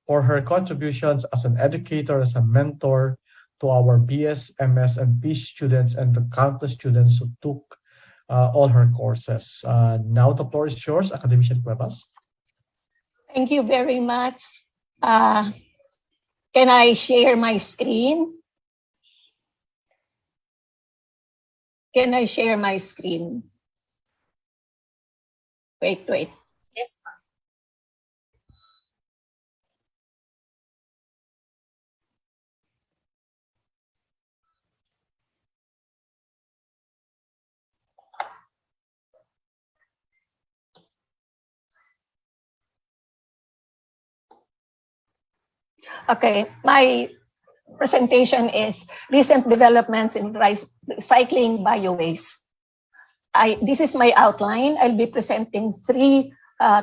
for her contributions as an educator, as a mentor to our BS, MS, and PhD students and the countless students who took all her courses. Now the floor is yours, Academician Cuevas. Thank you very much. Can I share my screen? Can I share my screen? Wait. Yes, ma'am. Okay, my presentation is recent developments in recycling bio-waste. This is my outline. I'll be presenting three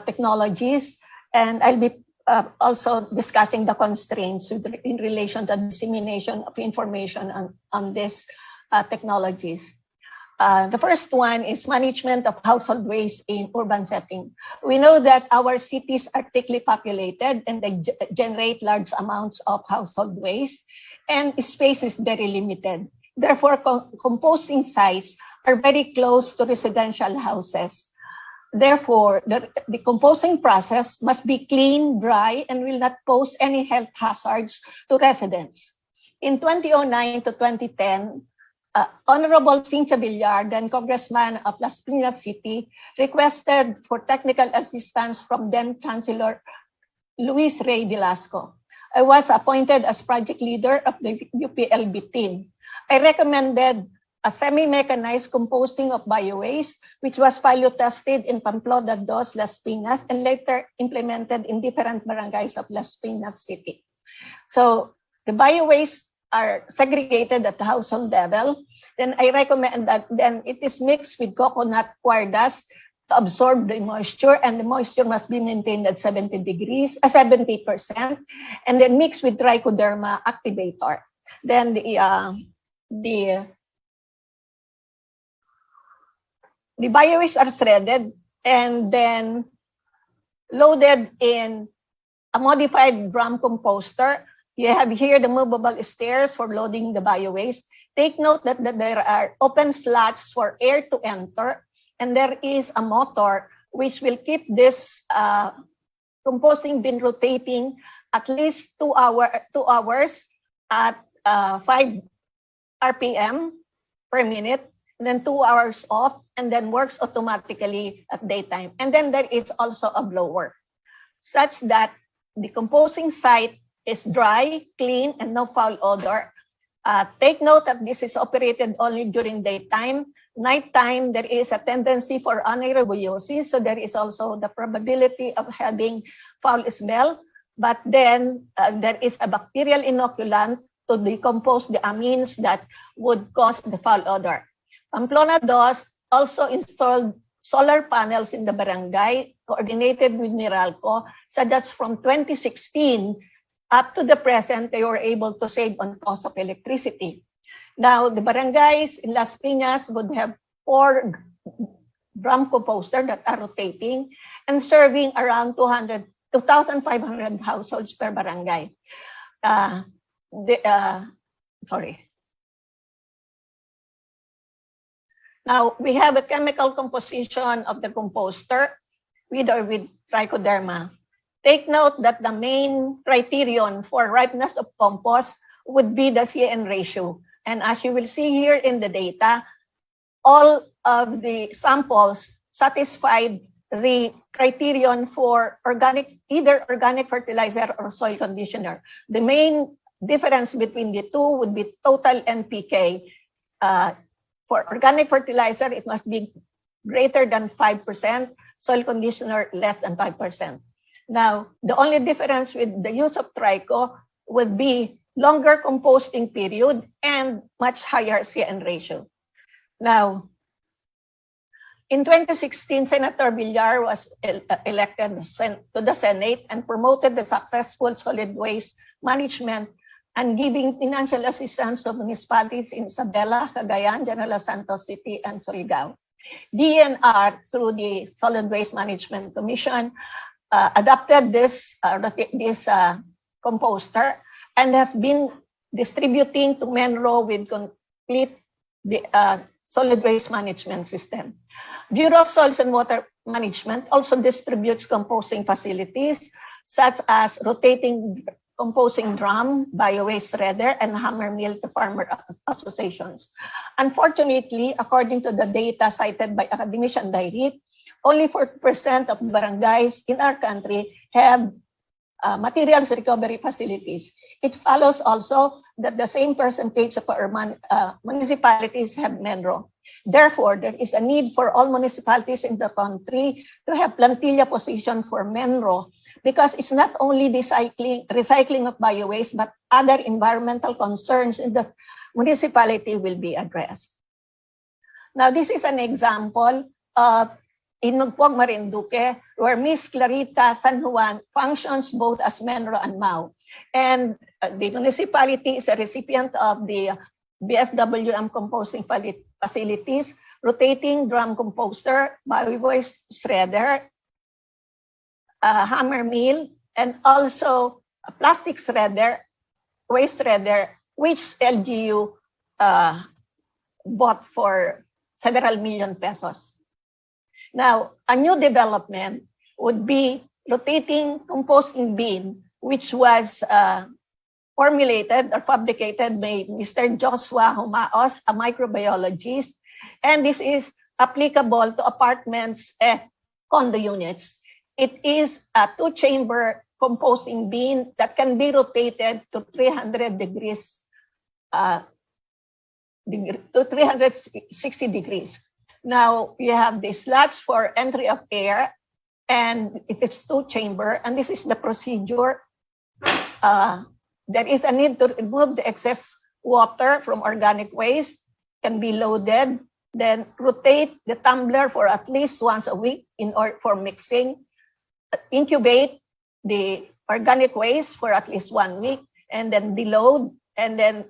technologies, and I'll be also discussing the constraints in relation to dissemination of information on these technologies. The first one is management of household waste in urban setting. We know that our cities are thickly populated and they generate large amounts of household waste, and space is very limited. Therefore, composting sites are very close to residential houses. Therefore, the composting process must be clean, dry, and will not pose any health hazards to residents. In 2009 to 2010, Honorable Cynthia Villar, then Congressman of Las Piñas City, requested for technical assistance from then Chancellor Luis Rey Velasco. I was appointed as project leader of the UPLB team. I recommended a semi-mechanized composting of bio-waste, which was pilot tested in Pamplona dos, Las Piñas, and later implemented in different barangays of Las Piñas City. So the bio-waste are segregated at the household level. Then I recommend that then it is mixed with coconut coir dust to absorb the moisture, and the moisture must be maintained at 70%, and then mixed with trichoderma activator. Then the bio-waste are shredded and then loaded in a modified drum composter. You have here the movable stairs for loading the bio-waste. Take note that there are open slots for air to enter, and there is a motor which will keep this composting bin rotating at least 2 hours at 5 RPM per minute, and then 2 hours off, and then works automatically at daytime. And then there is also a blower, such that the composting site is dry, clean, and no foul odor. Take note that this is operated only during daytime. Nighttime, there is a tendency for anaerobiosis, so there is also the probability of having foul smell. But then there is a bacterial inoculant to decompose the amines that would cause the foul odor. Pamplona DOS also installed solar panels in the barangay, coordinated with Meralco, so that's from 2016 up to the present, they were able to save on cost of electricity. Now, the barangays in Las Piñas would have 4 drum composters that are rotating and serving around 2,500 households per barangay. Now, we have a chemical composition of the composter with or with trichoderma. Take note that the main criterion for ripeness of compost would be the CN ratio. And as you will see here in the data, all of the samples satisfied the criterion for either organic fertilizer or soil conditioner. The main difference between the two would be total NPK. For organic fertilizer, it must be greater than 5%, soil conditioner less than 5%. Now, the only difference with the use of tricho would be longer composting period and much higher CN ratio. Now, in 2016, Senator Villar was elected to the Senate and promoted the successful solid waste management and giving financial assistance to municipalities in Isabela, Cagayan, General Santos City, and Surigao. DNR, through the Solid Waste Management Commission, adopted this composter and has been distributing to Menro with complete solid waste management system. Bureau of Soils and Water Management also distributes composting facilities such as rotating composting drum, bio-waste shredder, and hammer mill to farmer associations. Unfortunately, according to the data cited by Academician Dairit, only 4% of barangays in our country have materials recovery facilities, it follows also that the same percentage of our municipalities have MENRO. Therefore, there is a need for all municipalities in the country to have plantilla position for MENRO, because it's not only the recycling of bio-waste, but other environmental concerns in the municipality will be addressed. Now, this is an example of in Magpog, Marinduque, where Miss Clarita San Juan functions both as MENRO and MAU. And the municipality is a recipient of the BSWM composting facilities, rotating drum composter, bio-waste shredder, hammer mill, and also a plastic shredder, waste shredder, which LGU bought for several million pesos. Now, a new development would be rotating composting bin, which was formulated or fabricated by Mr. Joshua Humaos, a microbiologist, and this is applicable to apartments and condo units. It is a two-chamber composting bin that can be rotated to 300 degrees, to 360 degrees. Now, you have the slots for entry of air, and if it's two-chamber, and this is the procedure. There is a need to remove the excess water from organic waste, can be loaded, then rotate the tumbler for at least once a week for mixing, incubate the organic waste for at least 1 week, and then deload, and then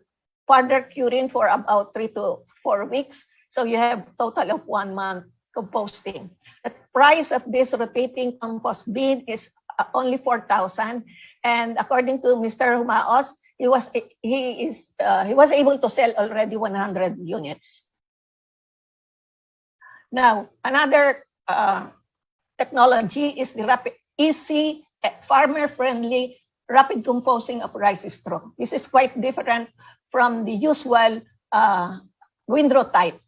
further curing for about 3 to 4 weeks. So you have a total of 1 month composting. The price of this rotating compost bin is only 4,000. And according to Mr. Humaos, he was able to sell already 100 units. Now, another technology is the easy, farmer-friendly rapid composting of rice straw. This is quite different from the usual windrow type.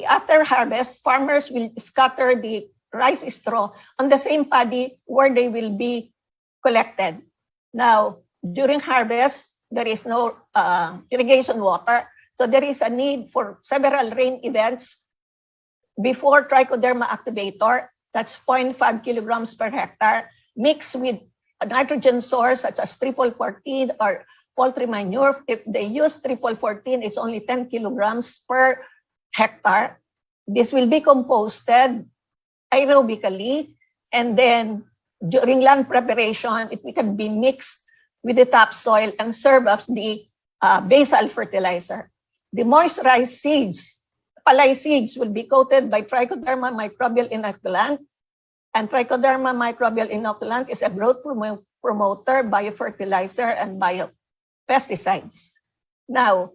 After harvest, farmers will scatter the rice straw on the same paddy where they will be collected. Now, during harvest, there is no irrigation water, so there is a need for several rain events before trichoderma activator, that's 0.5 kilograms per hectare, mixed with a nitrogen source such as triple 14 or poultry manure. If they use triple 14, it's only 10 kilograms per hectare. This will be composted aerobically, and then during land preparation, it can be mixed with the topsoil and serve as the basal fertilizer. The moisturized seeds, palay seeds, will be coated by Trichoderma microbial inoculant, and Trichoderma microbial inoculant is a growth promoter, biofertilizer, and biopesticides. Now,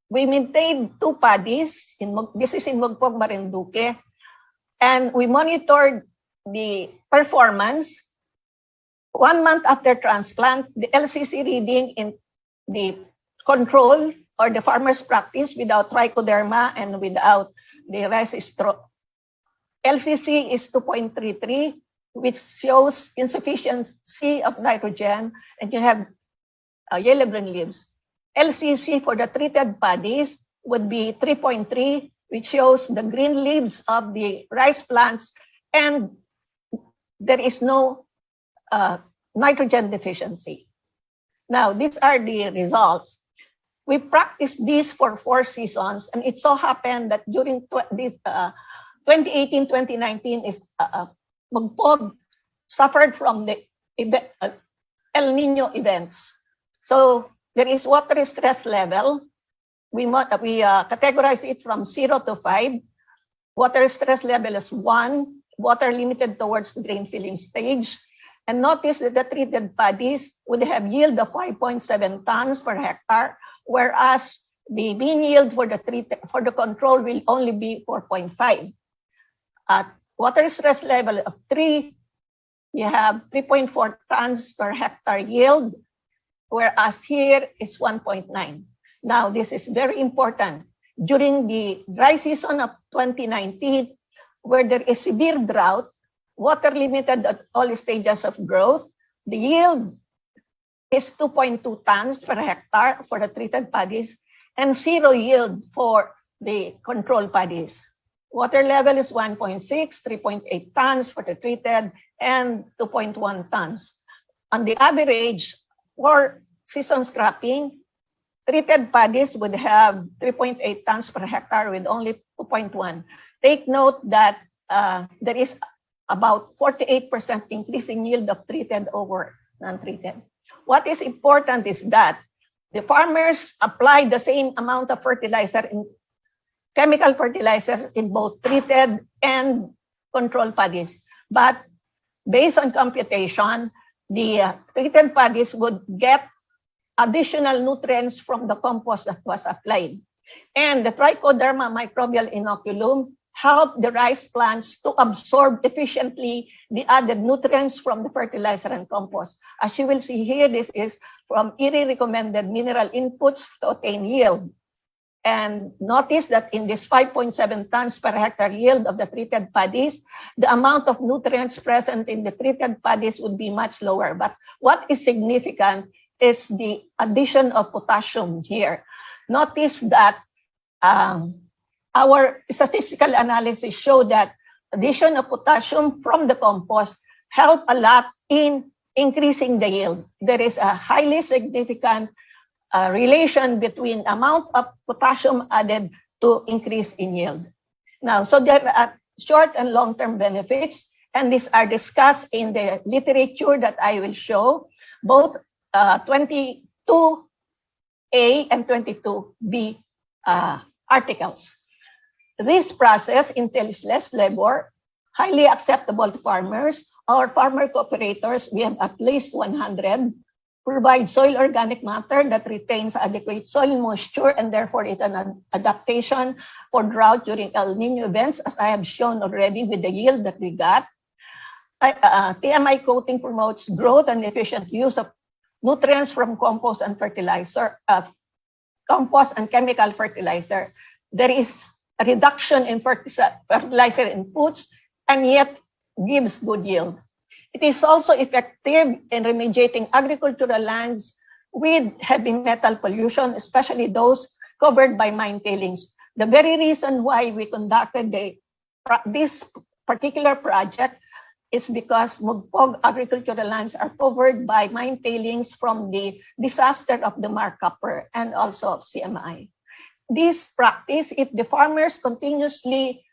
we maintained 2 paddies. This is in Magpog, Marinduque, and we monitored the performance. 1 month after transplant, the LCC reading in the control or the farmer's practice without trichoderma and without the rice straw, LCC is 2.33, which shows insufficiency of nitrogen, and you have yellow-green leaves. LCC for the treated paddies would be 3.3, which shows the green leaves of the rice plants, and there is no nitrogen deficiency. Now, these are the results. We practiced this for 4 seasons, and it so happened that during 2018-2019, Magpog suffered from the El Nino events. So there is water stress level. We categorize it from 0 to 5. Water stress level is 1, water limited towards grain filling stage. And notice that the treated paddies would have yield of 5.7 tons per hectare, whereas the mean yield for the control will only be 4.5. At water stress level of 3, you have 3.4 tons per hectare yield, whereas here is 1.9. Now, this is very important. During the dry season of 2019, where there is severe drought, water limited at all stages of growth, the yield is 2.2 tons per hectare for the treated paddies and 0 yield for the control paddies. Water level is 1.6, 3.8 tons for the treated, and 2.1 tons. On the average, for season cropping, treated paddies would have 3.8 tons per hectare with only 2.1. Take note that there is about 48% increase in yield of treated over non-treated. What is important is that the farmers apply the same amount of fertilizer in chemical fertilizer in both treated and controlled paddies. But based on computation, the treated paddies would get additional nutrients from the compost that was applied. And the Trichoderma microbial inoculum help the rice plants to absorb efficiently the added nutrients from the fertilizer and compost. As you will see here, this is from IRRI recommended mineral inputs to attain yield. And notice that in this 5.7 tons per hectare yield of the treated paddies, the amount of nutrients present in the treated paddies would be much lower. But what is significant is the addition of potassium here. Notice that our statistical analysis show that addition of potassium from the compost help a lot in increasing the yield. There is a highly significant relation between amount of potassium added to increase in yield. Now, so there are short and long-term benefits, and these are discussed in the literature that I will show, both 22A and 22B articles. This process entails less labor, highly acceptable to farmers. Our farmer cooperators, we have at least 100, provide soil organic matter that retains adequate soil moisture, and therefore it's an adaptation for drought during El Nino events, as I have shown already with the yield that we got. TMI coating promotes growth and efficient use of nutrients from compost and fertilizer, compost and chemical fertilizer. There is a reduction in fertilizer inputs and yet gives good yield. It is also effective in remediating agricultural lands with heavy metal pollution, especially those covered by mine tailings. The very reason why we conducted this particular project is because Mugpog agricultural lands are covered by mine tailings from the disaster of the Mar Copper and also of CMI. This practice, if the farmers continuously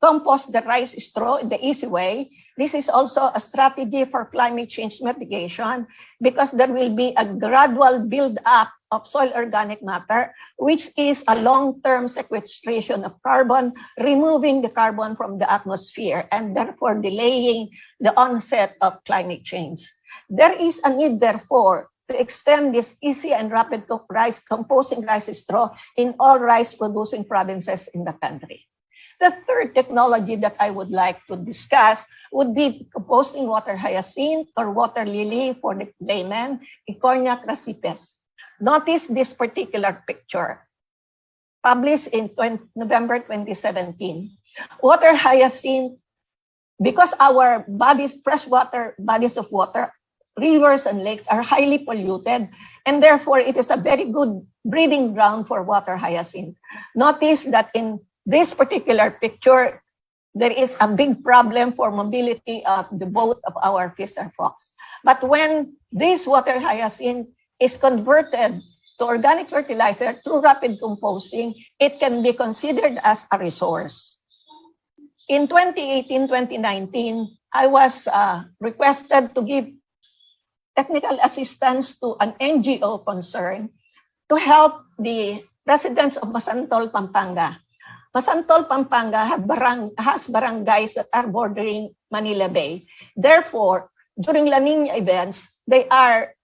compost the rice straw in the easy way, this is also a strategy for climate change mitigation, because there will be a gradual build-up of soil organic matter, which is a long-term sequestration of carbon, removing the carbon from the atmosphere and therefore delaying the onset of climate change. There is a need, therefore, to extend this easy and rapid composting rice straw in all rice-producing provinces in the country. The third technology that I would like to discuss would be composting water hyacinth or water lily for the layman, Eichhornia crassipes. Notice this particular picture, published in November 2017. Water hyacinth, because our bodies, freshwater bodies of water, rivers and lakes are highly polluted, and therefore it is a very good breeding ground for water hyacinth. Notice that in this particular picture, there is a big problem for mobility of the boat of our fisher folks. But when this water hyacinth is converted to organic fertilizer through rapid composting, it can be considered as a resource. In 2018-2019, I was requested to give technical assistance to an NGO concern to help the residents of Masantol, Pampanga. Masantol, Pampanga has barangays that are bordering Manila Bay. Therefore, during La Nina events, their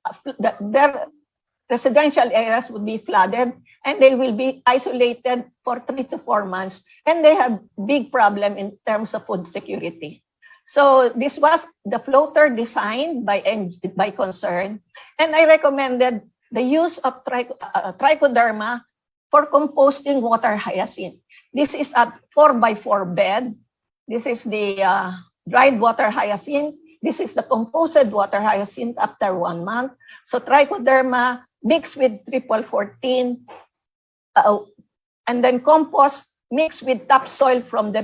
residential areas would be flooded and they will be isolated for 3 to 4 months, and they have big problem in terms of food security. So this was the floater designed by Concern, and I recommended the use of trichoderma for composting water hyacinth. This is a 4x4 bed. This is the dried water hyacinth. This is the composted water hyacinth after 1 month. So trichoderma mixed with triple 14, and then compost mixed with topsoil from the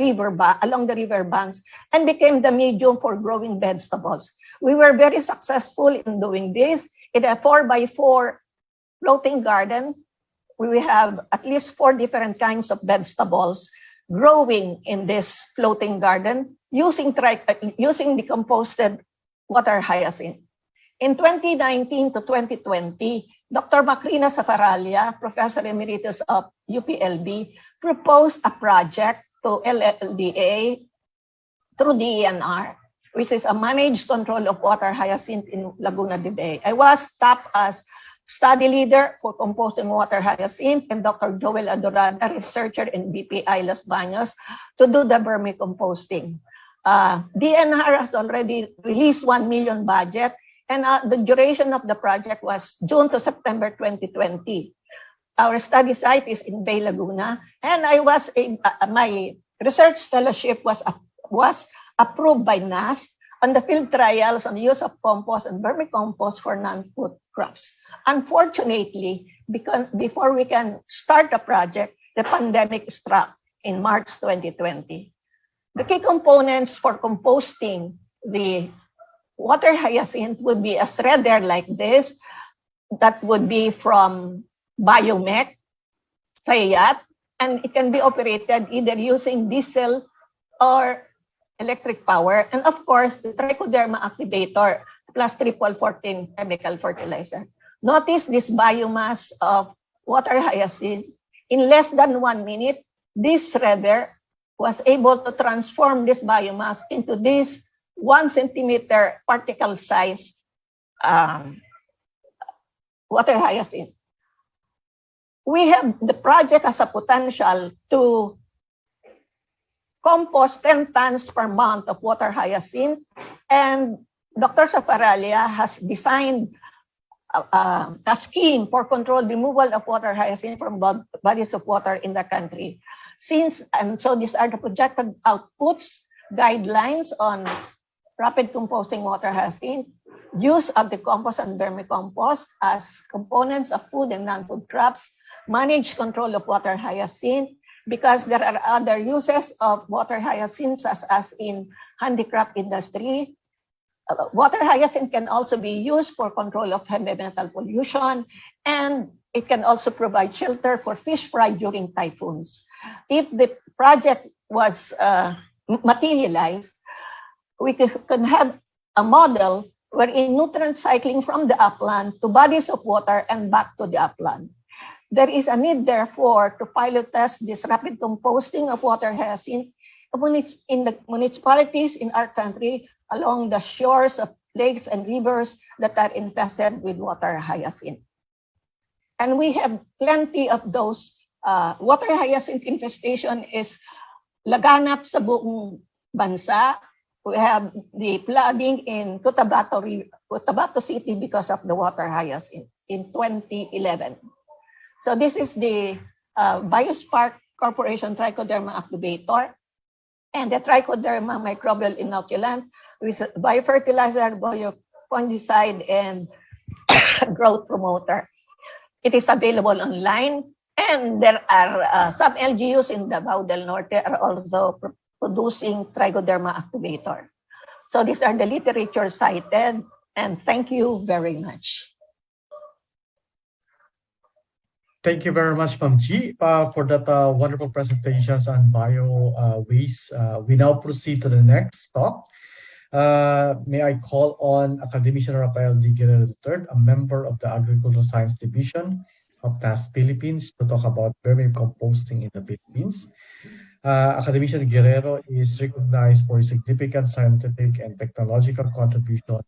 along the river banks, and became the medium for growing vegetables. We were very successful in doing this. In a 4x4 floating garden, we have at least 4 different kinds of vegetables growing in this floating garden using the composted water hyacinth. In 2019 to 2020, Dr. Macrina Safaralia, Professor Emeritus of UPLB, proposed a project to LLDA through DENR, which is a managed control of water hyacinth in Laguna de Bay. I was tapped as study leader for composting water hyacinth, and Dr. Joel Adoran, a researcher in BPI Los Baños, to do the vermicomposting. DNR has already released 1 million budget, and the duration of the project was June to September 2020. Our study site is in Bay Laguna, and my research fellowship was approved by NAST on the field trials on the use of compost and vermicompost for non-food crops. Unfortunately, because before we can start the project, the pandemic struck in March 2020. The key components for composting the water hyacinth would be a shredder like this, that would be from Biomech, Sayat, and it can be operated either using diesel or electric power, and of course, the trichoderma activator plus triple 14 chemical fertilizer. Notice this biomass of water hyacinth. In less than 1 minute, this shredder was able to transform this biomass into this 1 centimeter particle size water hyacinth. We have the project as a potential to compost 10 tons per month of water hyacinth, and Dr. Safaralia has designed a scheme for controlled removal of water hyacinth from bodies of water in the country. So these are the projected outputs, guidelines on rapid composting water hyacinth, use of the compost and vermicompost as components of food and non-food crops, managed control of water hyacinth, because there are other uses of water hyacinths as in handicraft industry. Water hyacinth can also be used for control of heavy metal pollution, and it can also provide shelter for fish fry during typhoons. If the project was materialized, we can have a model wherein nutrient cycling from the upland to bodies of water and back to the upland. There is a need, therefore, to pilot test this rapid composting of water hyacinth in the municipalities in our country along the shores of lakes and rivers that are infested with water hyacinth. And we have plenty of those. Water hyacinth infestation is laganap sa buong bansa. We have the flooding in Cotabato City because of the water hyacinth in 2011. So this is the Biospark Corporation Trichoderma Activator and the Trichoderma Microbial Inoculant with biofertilizer, biofungicide, and growth promoter. It is available online, and there are some LGUs in Davao del Norte are also producing Trichoderma Activator. So these are the literature cited, and thank you very much. Thank you very much, Ma'am G, for that wonderful presentations on bio waste. We now proceed to the next talk. May I call on Academician Rafael D. Guerrero III, a member of the Agricultural Science Division of NAST Philippines, to talk about vermicomposting in the Philippines. Academician Guerrero is recognized for his significant scientific and technological contributions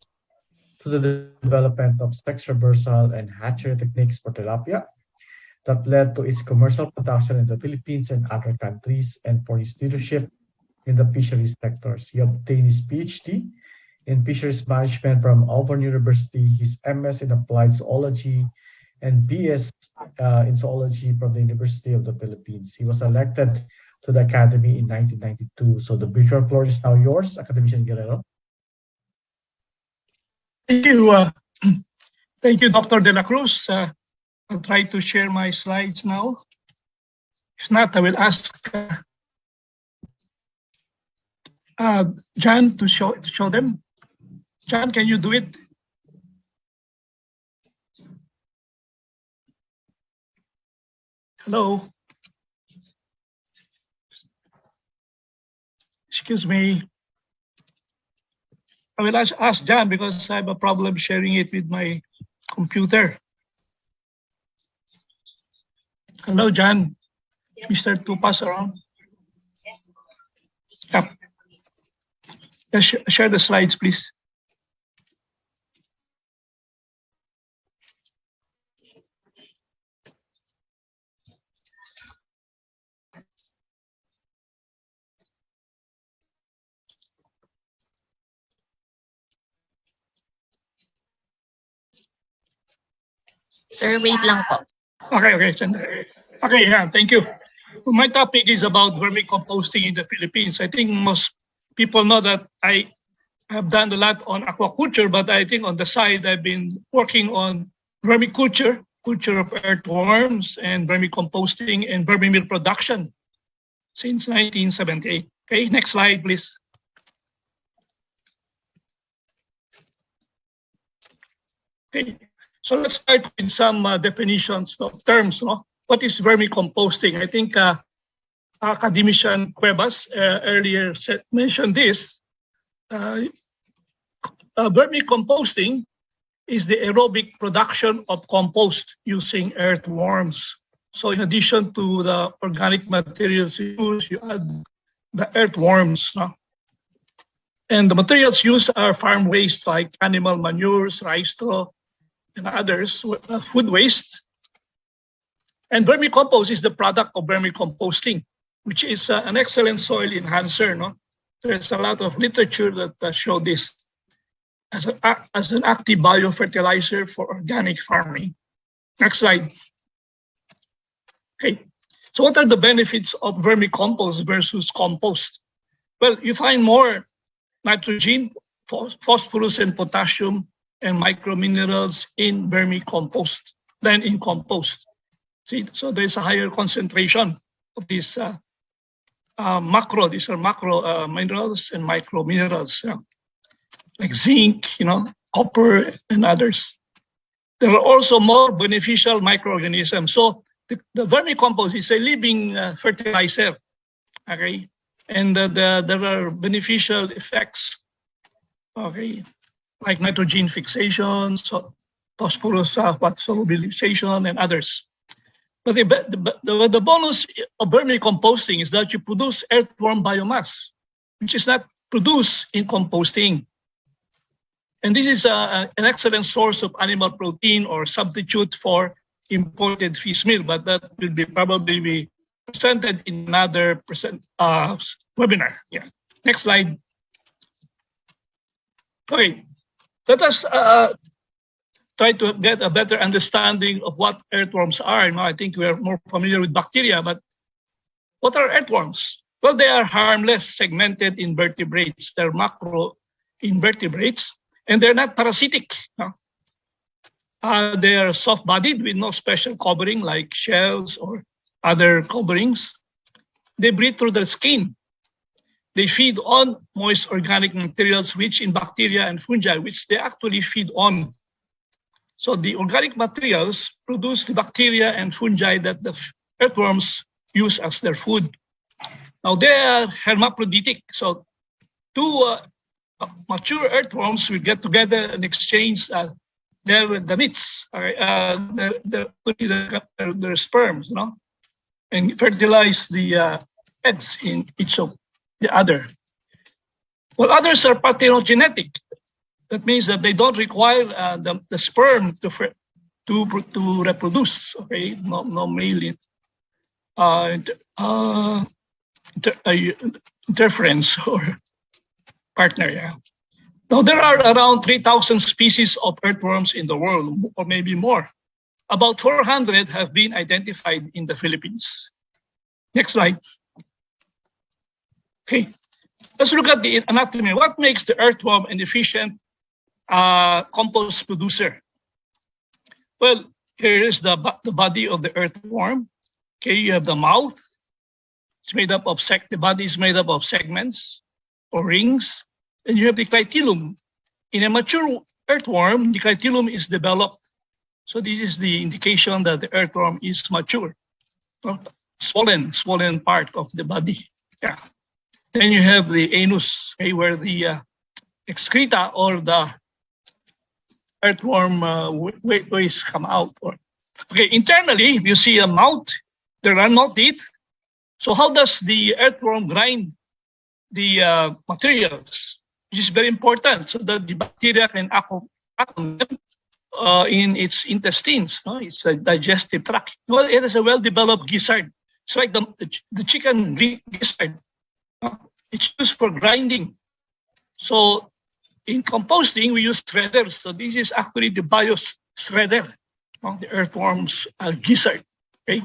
to the development of sex reversal and hatchery techniques for tilapia that led to its commercial production in the Philippines and other countries, and for his leadership in the fisheries sectors. He obtained his PhD in fisheries management from Auburn University, his MS in applied zoology, and BS in zoology from the University of the Philippines. He was elected to the Academy in 1992. So the virtual floor is now yours, Academician Guerrero. Thank you. Thank you, Dr. De La Cruz. I'll try to share my slides now. If not, I will ask John to show them. John, can you do it? Hello. Excuse me. I will ask John because I have a problem sharing it with my computer. Hello, John. Yes. Mr. Tupas around? Yes. Yep. Just share the slides, please. Sir, wait lang po. Okay. Okay, yeah, thank you. My topic is about vermicomposting in the Philippines. I think most people know that I have done a lot on aquaculture, but I think on the side I've been working on vermiculture, culture of earthworms, and vermicomposting and vermimeal production since 1978. Okay, next slide, please. Okay. So let's start with some definitions of terms. No? What is vermicomposting? I think academician Cuevas earlier mentioned this. Vermicomposting is the aerobic production of compost using earthworms. So in addition to the organic materials used, you add the earthworms. No? And the materials used are farm waste like animal manures, rice straw, and others, food waste. And vermicompost is the product of vermicomposting, which is an excellent soil enhancer. No? There's a lot of literature that show this as an active biofertilizer for organic farming. Next slide. Okay, so what are the benefits of vermicompost versus compost? Well, you find more nitrogen, phosphorus, and potassium and microminerals in vermicompost than in compost. See, so there's a higher concentration of these macro. These are macro minerals and microminerals, like zinc, copper, and others. There are also more beneficial microorganisms. So the vermicompost is a living fertilizer, okay, and there are beneficial effects, okay, like nitrogen fixation, so phosphorus solubilization, and others. But the bonus of vermicomposting is that you produce earthworm biomass, which is not produced in composting. And this is an excellent source of animal protein or substitute for imported fish meal, but that will probably be presented in another webinar. Yeah. Next slide. Okay. Let us try to get a better understanding of what earthworms are. I think we are more familiar with bacteria, but what are earthworms? Well, they are harmless segmented invertebrates. They're macroinvertebrates, and they're not parasitic. No? They are soft-bodied with no special covering like shells or other coverings. They breathe through the skin. They feed on moist organic materials, which in bacteria and fungi, which they actually feed on. So the organic materials produce the bacteria and fungi that the earthworms use as their food. Now they are hermaphroditic. So two mature earthworms will get together and exchange their meats, their sperms, and fertilize the eggs in each of the other. Well, others are parthenogenetic. That means that they don't require the sperm to reproduce. Okay, no male interference or partner. Yeah. Now there are around 3,000 species of earthworms in the world, or maybe more. About 400 have been identified in the Philippines. Next slide. Okay, let's look at the anatomy. What makes the earthworm an efficient compost producer. Well, here is the body of the earthworm. Okay, you have the mouth. It's made up of the body is made up of segments or rings. And you have the clitellum. In a mature earthworm, the clitellum is developed. So this is the indication that the earthworm is mature. Swollen part of the body. Yeah. Then you have the anus, okay, where the excreta or the earthworm waste come out. Okay, internally, you see a mouth. There are no teeth. So how does the earthworm grind the materials? Which is very important, so that the bacteria can accumulate in its intestines. No? It's a digestive tract. Well, it is a well-developed gizzard. It's like the chicken gizzard. It's used for grinding. So in composting, we use shredders. So this is actually the bios shredder, the earthworm's gizzard. Okay,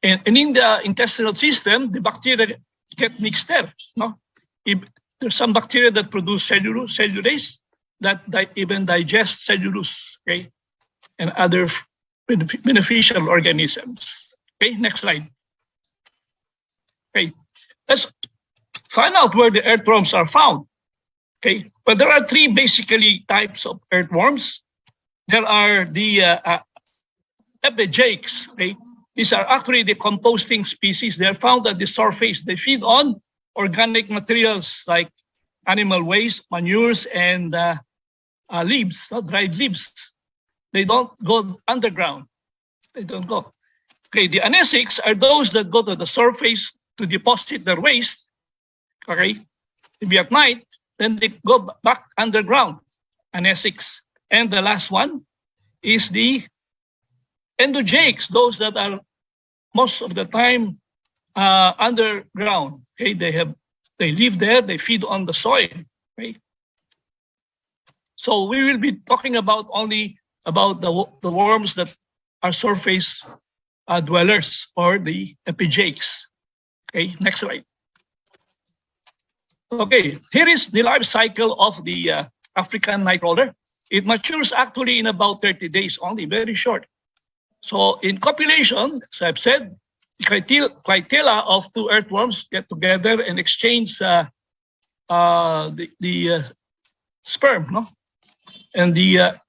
and in the intestinal system, the bacteria get mixed there. No, there's some bacteria that produce cellulase that even digest cellulose. Okay, and other beneficial organisms. Okay, next slide. Okay, let's find out where the earthworms are found. Okay, well, there are three basically types of earthworms. There are the epigeates. Okay, these are actually the composting species. They are found at the surface. They feed on organic materials like animal waste, manures, and leaves, dried leaves. They don't go underground. They don't go. Okay, the anesics are those that go to the surface to deposit their waste. Okay, maybe at night, then they go back underground, anesics. And the last one is the endogeates, those that are most of the time underground. Okay, they live there, they feed on the soil. Okay, so we will be talking about only about the worms that are surface dwellers, or the epigeates. Okay, next slide. Okay, here is the life cycle of the African nightcrawler. It matures actually in about 30 days only, very short. So in copulation, as I've said, the clitella of two earthworms get together and exchange the sperm, no? And the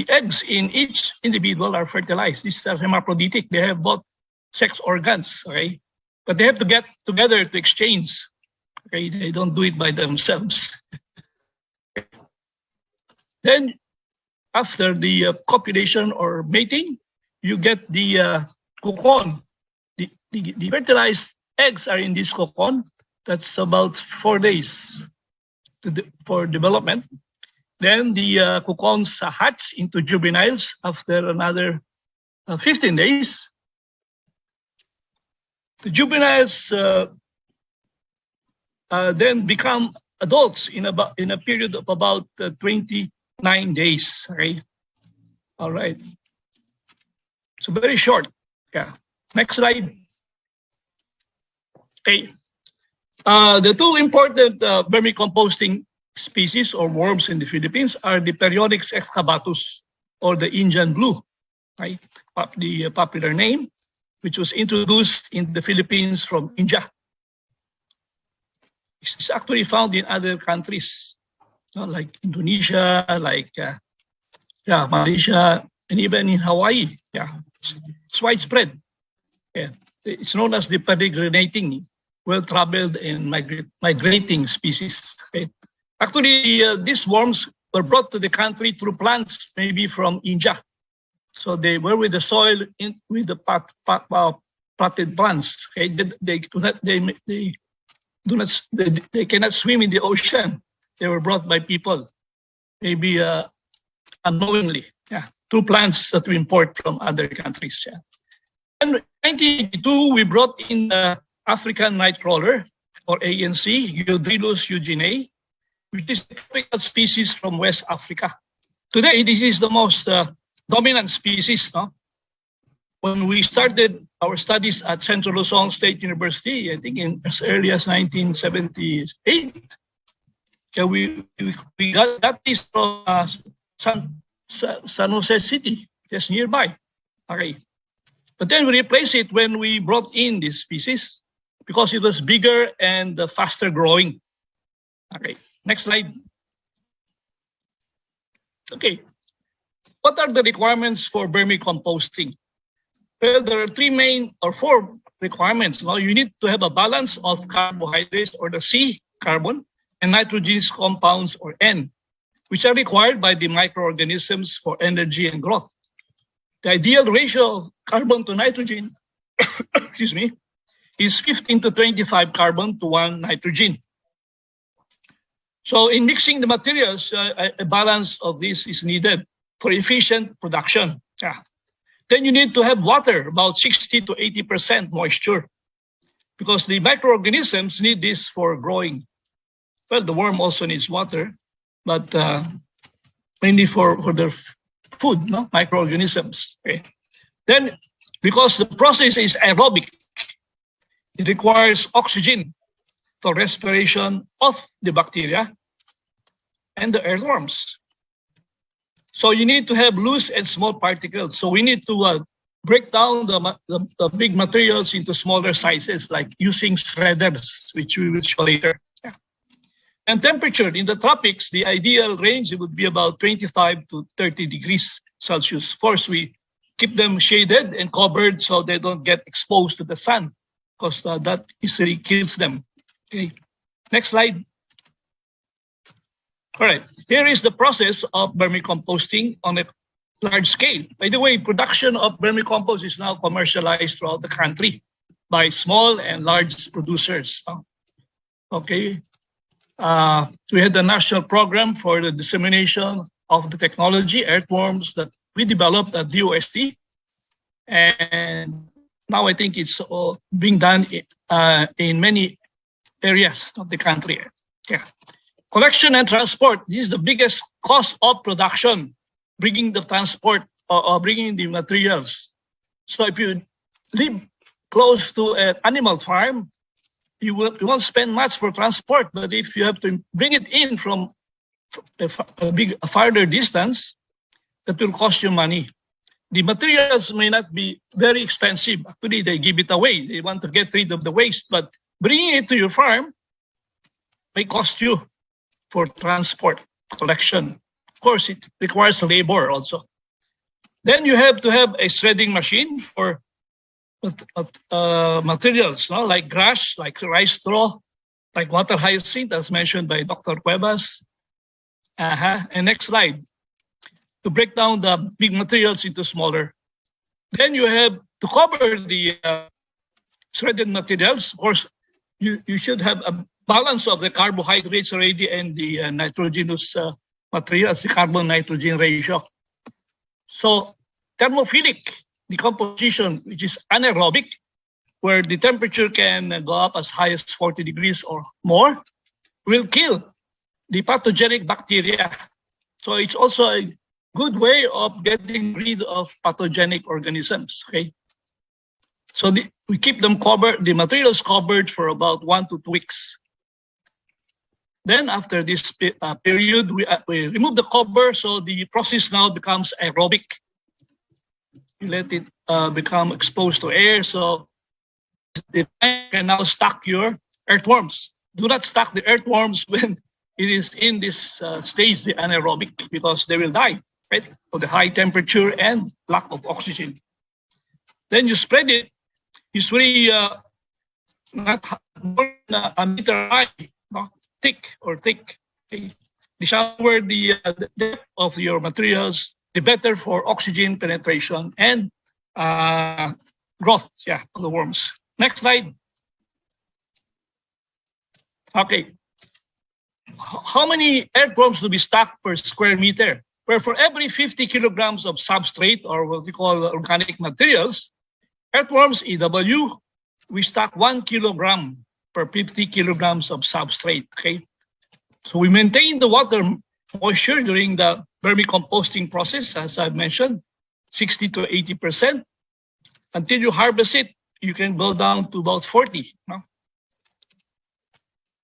eggs in each individual are fertilized. These are hermaphroditic. They have both sex organs, okay? But they have to get together to exchange. Okay, they don't do it by themselves. Then, after the copulation or mating, you get the cocoon. The fertilized eggs are in this cocoon. That's about 4 days for development. Then the cocoons hatch into juveniles after another 15 days. The juveniles then become adults in a period of about 29 days. Okay, all right. So very short. Yeah. Next slide. Okay. The two important vermicomposting species or worms in the Philippines are the Perionyx excavatus, or the Indian blue, right? The popular name, which was introduced in the Philippines from India. It's actually found in other countries, like Indonesia, like Malaysia, and even in Hawaii. Yeah, it's widespread. Yeah, it's known as the peregrinating, well-traveled and migrating species. Okay. Actually, these worms were brought to the country through plants, maybe from India. So they were with the soil, with the potted plants. Okay, they cannot swim in the ocean. They were brought by people, maybe unknowingly. Yeah, through plants that we import from other countries. Yeah. In 1982, we brought in the African nightcrawler, or ANC, Eudrilus eugeniae, which is a tropical species from West Africa. Today, this is the most dominant species. No? When we started our studies at Central Luzon State University, I think as early as 1978, Okay, we got this from San Jose City, just nearby. Okay, but then we replaced it when we brought in this species because it was bigger and faster growing. Okay, next slide. Okay, what are the requirements for vermicomposting? Well, there are four requirements. Now, you need to have a balance of carbohydrates, or the C, carbon, and nitrogenous compounds, or N, which are required by the microorganisms for energy and growth. The ideal ratio of carbon to nitrogen excuse me, is 15 to 25 carbon to 1 nitrogen. So in mixing the materials, a balance of this is needed for efficient production. Yeah. Then you need to have water, about 60 to 80% moisture, because the microorganisms need this for growing. Well, the worm also needs water, but mainly for their food, no? Microorganisms. Okay. Then, because the process is aerobic, it requires oxygen for respiration of the bacteria and the earthworms. So you need to have loose and small particles. So we need to break down the big materials into smaller sizes, like using shredders, which we will show later. Yeah. And temperature in the tropics, the ideal range would be about 25 to 30 degrees Celsius. Of course, we keep them shaded and covered so they don't get exposed to the sun, because that easily kills them. Okay, next slide. All right, here is the process of vermicomposting on a large scale. By the way, production of vermicompost is now commercialized throughout the country by small and large producers. Okay, we had the national program for the dissemination of the technology, earthworms, that we developed at DOST. And now I think it's being done in many areas of the country. Yeah. Collection and transport, this is the biggest cost of production, bringing the transport or bringing the materials. So if you live close to an animal farm, you won't spend much for transport, but if you have to bring it in from a farther distance, that will cost you money. The materials may not be very expensive. Actually, they give it away. They want to get rid of the waste, but bringing it to your farm may cost you for transport, collection. Of course, it requires labor also. Then you have to have a shredding machine for materials, no? Like grass, like rice straw, like water hyacinth, as mentioned by Dr. Cuevas. And next slide. To break down the big materials into smaller. Then you have to cover the shredded materials. Of course, you should have a balance of the carbohydrates already and the nitrogenous materials, the carbon-nitrogen ratio. So thermophilic decomposition, which is anaerobic, where the temperature can go up as high as 40 degrees or more, will kill the pathogenic bacteria. So it's also a good way of getting rid of pathogenic organisms. Okay, so we keep them covered, the materials covered for about 1 to 2 weeks. Then after this period, we remove the cover, so the process now becomes aerobic. You let it become exposed to air, so the tank can now stack your earthworms. Do not stack the earthworms when it is in this stage, the anaerobic, because they will die, right? For the high temperature and lack of oxygen. Then you spread it, usually not more than a meter high, no? Thick. Okay. The shallower the depth of your materials, the better for oxygen penetration and growth, of the worms. Next slide. Okay. How many earthworms do we stack per square meter? Where for every 50 kilograms of substrate, or what we call organic materials, earthworms, EW, we stack 1 kilogram per 50 kilograms of substrate. Okay. So we maintain the water moisture during the vermicomposting process, as I've mentioned, 60 to 80%. Until you harvest it, you can go down to about 40. No?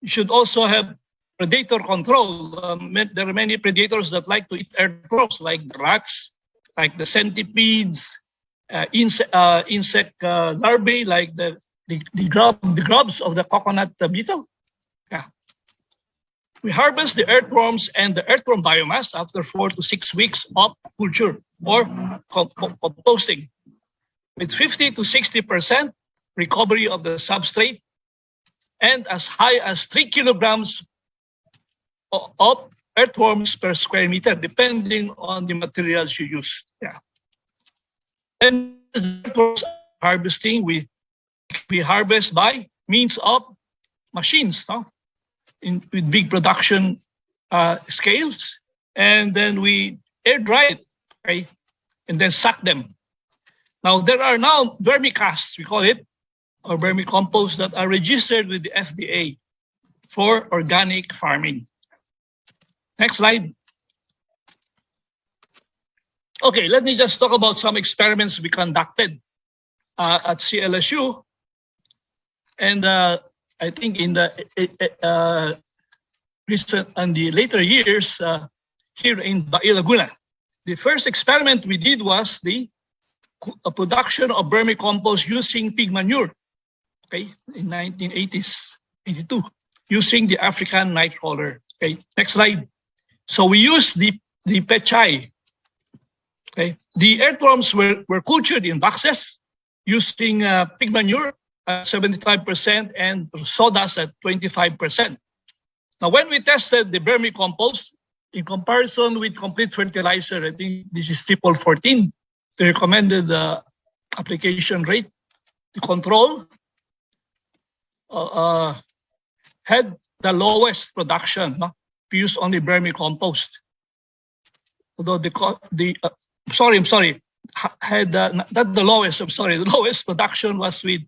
You should also have predator control. There are many predators that like to eat earthworms, like rats, like the centipedes, insect larvae, like the grubs of the coconut beetle. Yeah. We harvest the earthworms and the earthworm biomass after 4 to 6 weeks of culture or composting, with 50 to 60% recovery of the substrate and as high as 3 kilograms of earthworms per square meter, depending on the materials you use. Yeah. And harvesting, we harvest by means of machines, no? With big production scales, and then we air dry it, okay, and then suck them. Now there are now vermicasts, we call it, or vermicompost, that are registered with the FDA for organic farming. Next slide. Okay, let me just talk about some experiments we conducted at CLSU. And I think in the recent and the later years here in Ba'i Laguna, the first experiment we did was the production of vermicompost using pig manure. Okay, in 1980s, 82, using the African night crawler. Okay, next slide. So we used the pechay. Okay, the earthworms were cultured in boxes using pig manure at 75% and sawdust at 25%. Now, when we tested the vermicompost in comparison with complete fertilizer, I think this is 14, the recommended application rate, the control had the lowest production. No? We use only vermicompost. Although had not the lowest. I'm sorry, the lowest production was with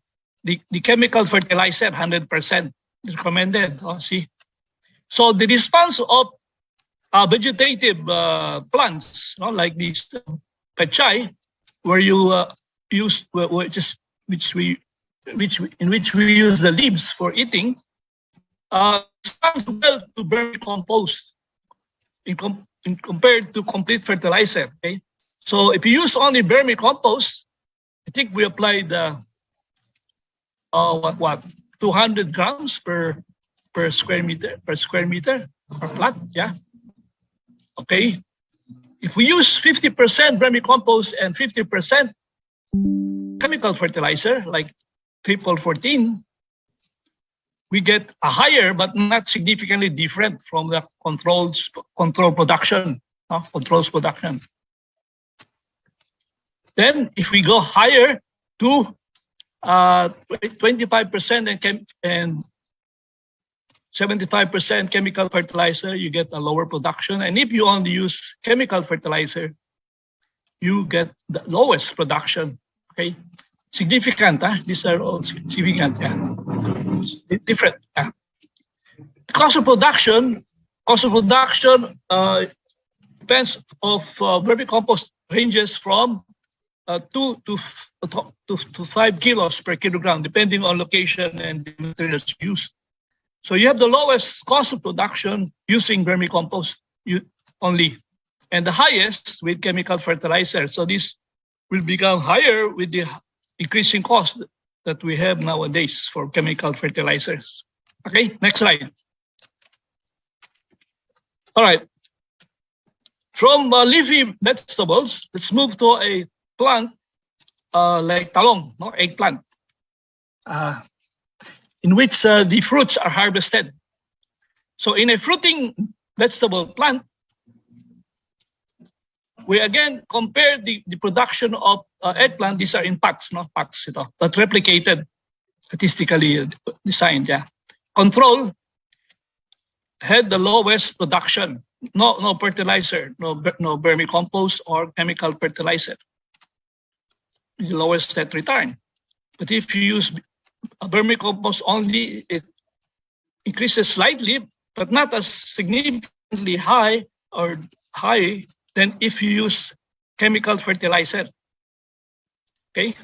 the chemical fertilizer, 100% recommended. See, so the response of vegetative plants, like these pechay, where you use in which we use the leaves for eating, responds well to vermicompost in compared to complete fertilizer. Okay, so if you use only vermicompost, I think we applied 200 grams per square meter per plot. Yeah. Okay. If we use 50% vermicompost and 50% chemical fertilizer, like 14, we get a higher but not significantly different from the controls production. Then, if we go higher to 25% and 75% chemical fertilizer, you get a lower production. And if you only use chemical fertilizer, you get the lowest production. Okay, significant. These are all significant. Yeah, different. Yeah. The cost of production depends of vermicompost ranges from 2 to 5 kilos per kilogram, depending on location and the materials used. So you have the lowest cost of production using vermicompost only, and the highest with chemical fertilizer. So this will become higher with the increasing cost that we have nowadays for chemical fertilizers. Okay, next slide. All right. From leafy vegetables, let's move to a plant like talong, eggplant, in which the fruits are harvested. So in a fruiting vegetable plant, we again compare the production of eggplant. These are in packs, but replicated, statistically designed. Yeah. Control had the lowest production. No fertilizer, no vermicompost or chemical fertilizer. The lowest net return. But if you use a vermicompost only, it increases slightly, but not as significantly high than if you use chemical fertilizer. Okay.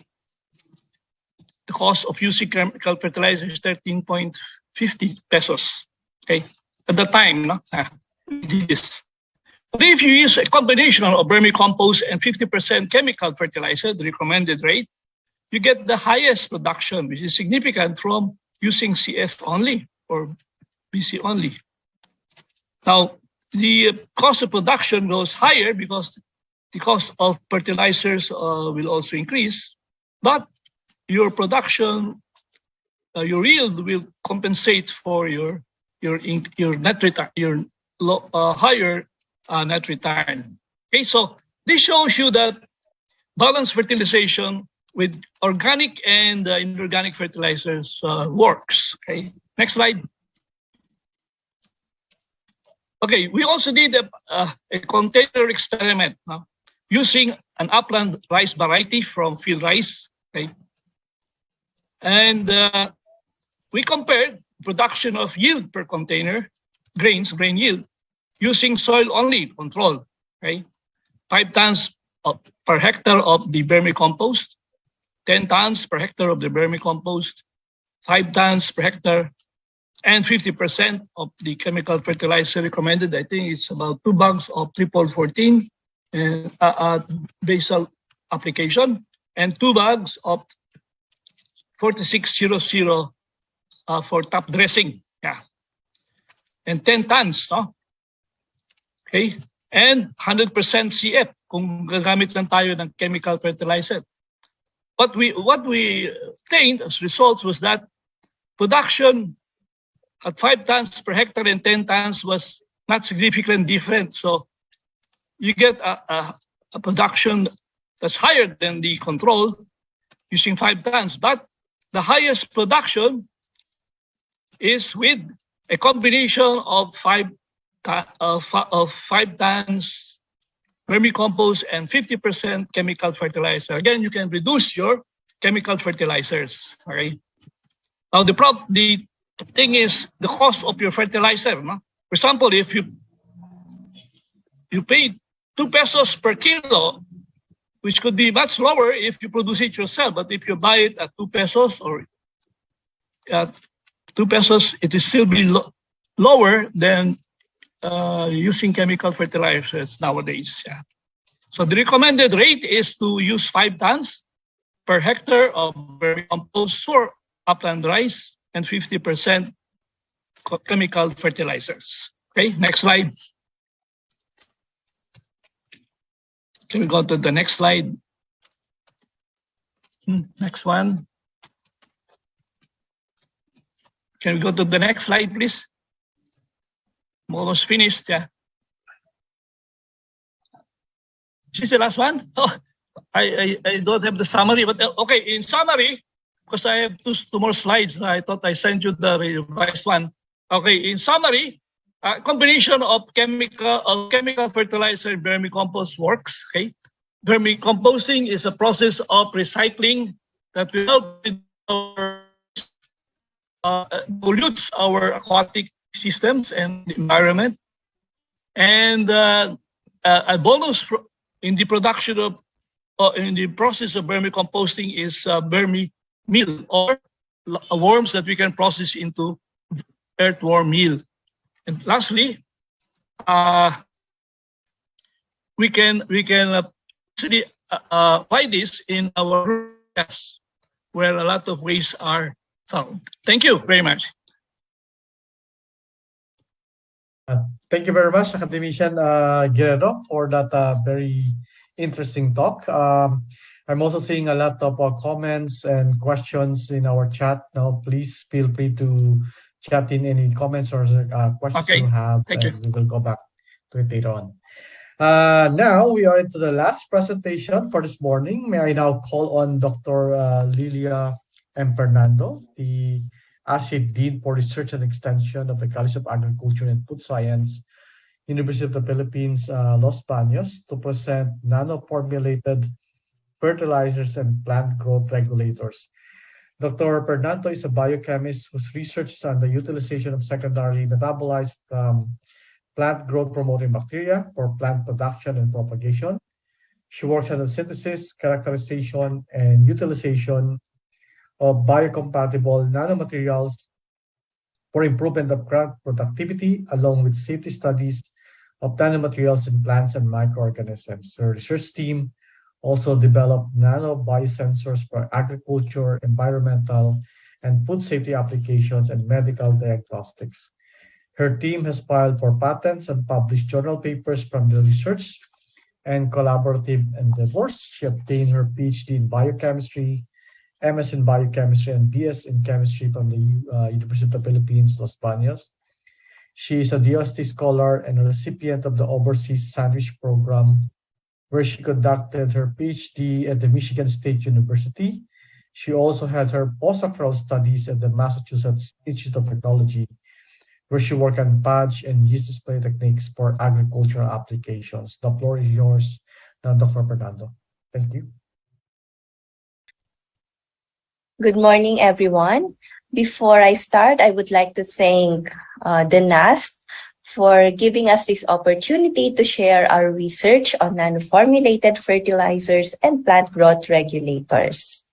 The cost of using chemical fertilizer is 13.50 pesos. Okay. at the time, no? We did this. But if you use a combination of vermicompost and 50% chemical fertilizer, the recommended rate, you get the highest production, which is significant from using CF only or BC only. Now, the cost of production goes higher because the cost of fertilizers will also increase, but your production, your yield will compensate for your net return, your higher net return. Okay, so this shows you that balanced fertilization with organic and inorganic fertilizers works. Okay, next slide. Okay, we also did a container experiment using an upland rice variety from field rice. Okay, and we compared production of yield per container, grain yield, using soil-only control. Okay, 5 tons per hectare of the vermicompost, 10 tons per hectare of the vermicompost, 5 tons per hectare, and 50% of the chemical fertilizer recommended. I think it's about 2 bags of triple 14 basal application, and 2 bags of 4600 for top dressing. Yeah, and 10 tons, no? Okay, and 100% CF kung gagamit lang tayo ng chemical fertilizer. What we obtained as results was that production at 5 tons per hectare and 10 tons was not significantly different. So you get a production that's higher than the control using 5 tons, but the highest production is with a combination of 5 tons vermicompost and 50% chemical fertilizer. Again, you can reduce your chemical fertilizers. Okay. Now the thing is the cost of your fertilizer. No? For example, if you pay 2 pesos per kilo, which could be much lower if you produce it yourself. But if you buy it at 2 pesos or at 2 pesos, it will still be lower than using chemical fertilizers nowadays. Yeah. So the recommended rate is to use 5 tons per hectare of vermicompost for upland rice and 50% chemical fertilizers. Okay, next slide. Can we go to the next slide? Next one. Can we go to the next slide, please? I'm almost finished, yeah. Is this the last one? Oh, I don't have the summary, but okay, in summary, because I have two more slides, I thought I sent you the revised one. Okay, in summary, combination of chemical fertilizer and vermicompost works. Okay, vermicomposting is a process of recycling that will help pollutes our aquatic systems and the environment. And a bonus in the production of in the process of vermicomposting is vermi-meal, or worms that we can process into earthworm meal. And lastly, we can actually apply this in our areas where a lot of waste are found. Thank you very much. Thank you very much, Academician Guerrero, for that very interesting talk. I'm also seeing a lot of comments and questions in our chat. Now, please feel free to chat in any comments or questions you have. Thank you. We will go back to it later on. Now we are into the last presentation for this morning. May I now call on Dr. Lilia M. Fernando, the Associate Dean for Research and Extension of the College of Agriculture and Food Science, University of the Philippines, Los Baños, to present nano-formulated fertilizers and plant growth regulators. Dr. Fernando is a biochemist whose research is on the utilization of secondary metabolized plant growth promoting bacteria for plant production and propagation. She works on the synthesis, characterization, and utilization of biocompatible nanomaterials for improvement of crop productivity, along with safety studies of nanomaterials in plants and microorganisms. Her research team also developed nano biosensors for agriculture, environmental, and food safety applications and medical diagnostics. Her team has filed for patents and published journal papers from the research and collaborative endeavors. She obtained her PhD in biochemistry, MS in biochemistry, and BS in chemistry from the University of the Philippines, Los Baños. She is a DOST scholar and a recipient of the Overseas Sandwich Program, where she conducted her PhD at the Michigan State University. She also had her postdoctoral studies at the Massachusetts Institute of Technology, where she worked on patch and yeast display techniques for agricultural applications. The floor is yours, Dr. Fernando. Thank you. Good morning, everyone. Before I start, I would like to thank the NAST for giving us this opportunity to share our research on nanoformulated fertilizers and plant growth regulators.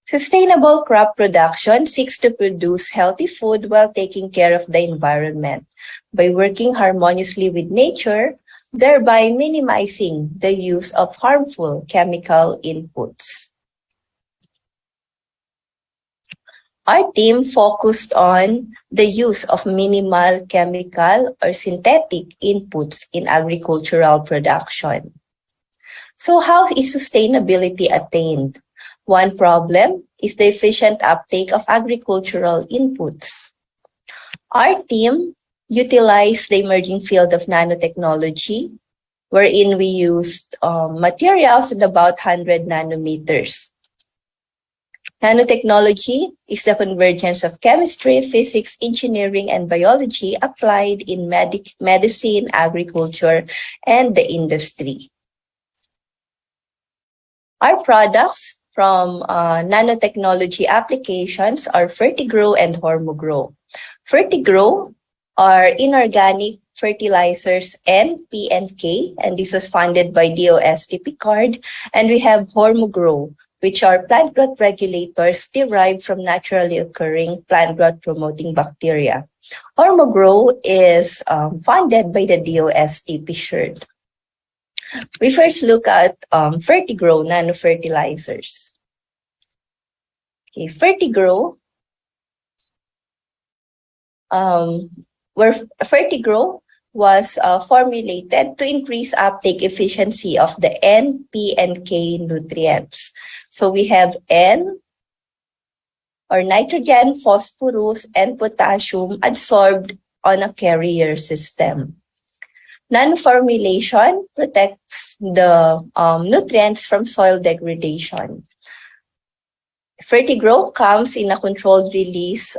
Sustainable crop production seeks to produce healthy food while taking care of the environment by working harmoniously with nature, thereby minimizing the use of harmful chemical inputs. Our team focused on the use of minimal chemical or synthetic inputs in agricultural production. So how is sustainability attained? One problem is the efficient uptake of agricultural inputs. Our team utilized the emerging field of nanotechnology, wherein we used materials at about 100 nanometers. Nanotechnology is the convergence of chemistry, physics, engineering, and biology applied in medicine, agriculture, and the industry. Our products from nanotechnology applications are Fertigro and Hormogrow. Fertigro are inorganic fertilizers N, P, and K, and this was funded by DOST Picard. And we have Hormogrow, which are plant growth regulators derived from naturally occurring plant growth promoting bacteria. Hormogrow is funded by the DOST Picard. We first look at Fertigro nanofertilizers. Okay, Fertigro, where Fertigro was formulated to increase uptake efficiency of the N, P, and K nutrients. So we have N, or nitrogen, phosphorus, and potassium adsorbed on a carrier system. Nanoformulation protects the nutrients from soil degradation. Fertigro comes in a controlled release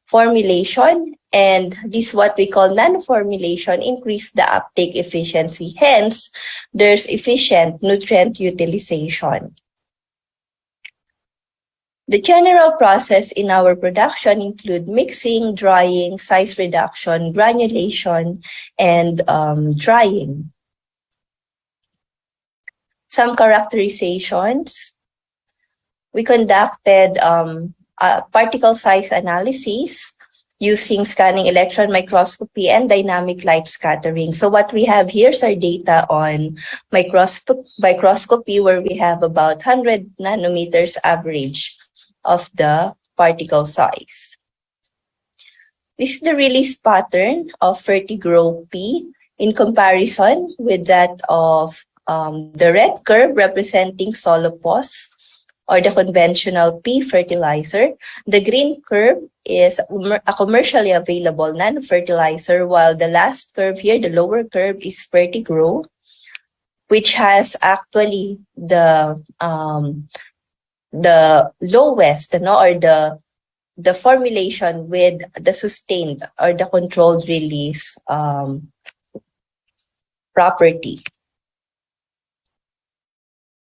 formulation, and this what we call nanoformulation increase the uptake efficiency. Hence, there's efficient nutrient utilization. The general process in our production include mixing, drying, size reduction, granulation, and drying. Some characterizations. We conducted particle size analysis using scanning electron microscopy and dynamic light scattering. So what we have here is our data on microscopy, where we have about 100 nanometers average of the particle size. This is the release pattern of Fertigro P in comparison with that of the red curve representing Solopos, or the conventional P fertilizer. The green curve is a commercially available nanofertilizer, while the last curve here, the lower curve, is Fertigro, which has actually the lowest, or the formulation with the sustained or the controlled release property.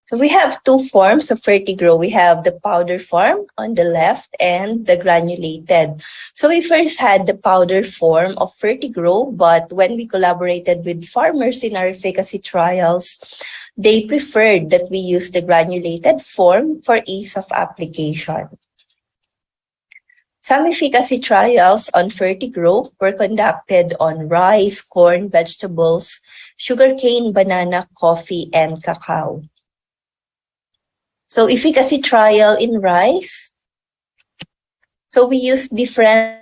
So we have two forms of Fertigro. We have the powder form on the left and the granulated. So we first had the powder form of Fertigro, but when we collaborated with farmers in our efficacy trials, they preferred that we use the granulated form for ease of application. Some efficacy trials on Fertigro were conducted on rice, corn, vegetables, sugarcane, banana, coffee, and cacao. So efficacy trial in rice. So we use different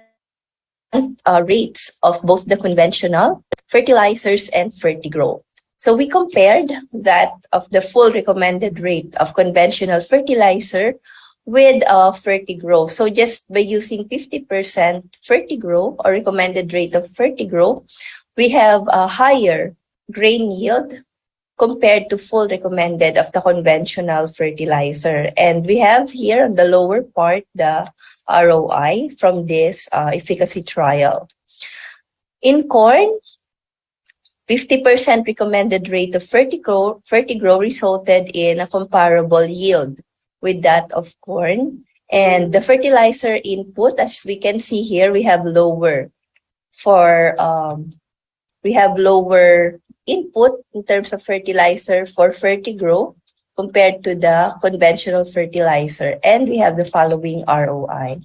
rates of both the conventional fertilizers and Fertigro. So we compared that of the full recommended rate of conventional fertilizer with Fertigro. So just by using 50% Fertigro or recommended rate of Fertigro, we have a higher grain yield compared to full recommended of the conventional fertilizer. And we have here on the lower part the ROI from this efficacy trial. In corn, 50% recommended rate of Fertigro resulted in a comparable yield with that of corn. And the fertilizer input, as we can see here, we have lower input in terms of fertilizer for Fertigro compared to the conventional fertilizer. And we have the following ROI.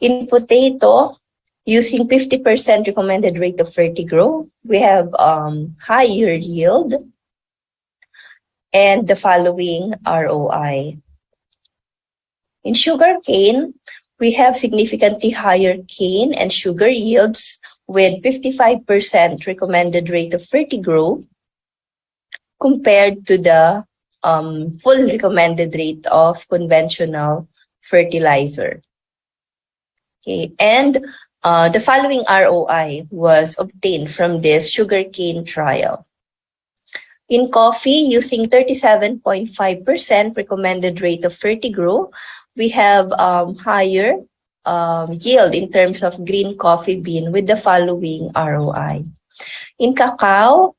In potato, using 50% recommended rate of Fertigro, we have higher yield and the following ROI. In sugarcane, we have significantly higher cane and sugar yields with 55% recommended rate of Fertigro compared to the full recommended rate of conventional fertilizer. Okay, and the following ROI was obtained from this sugarcane trial. In coffee, using 37.5% recommended rate of Fertigro, we have higher yield in terms of green coffee bean with the following ROI. In cacao,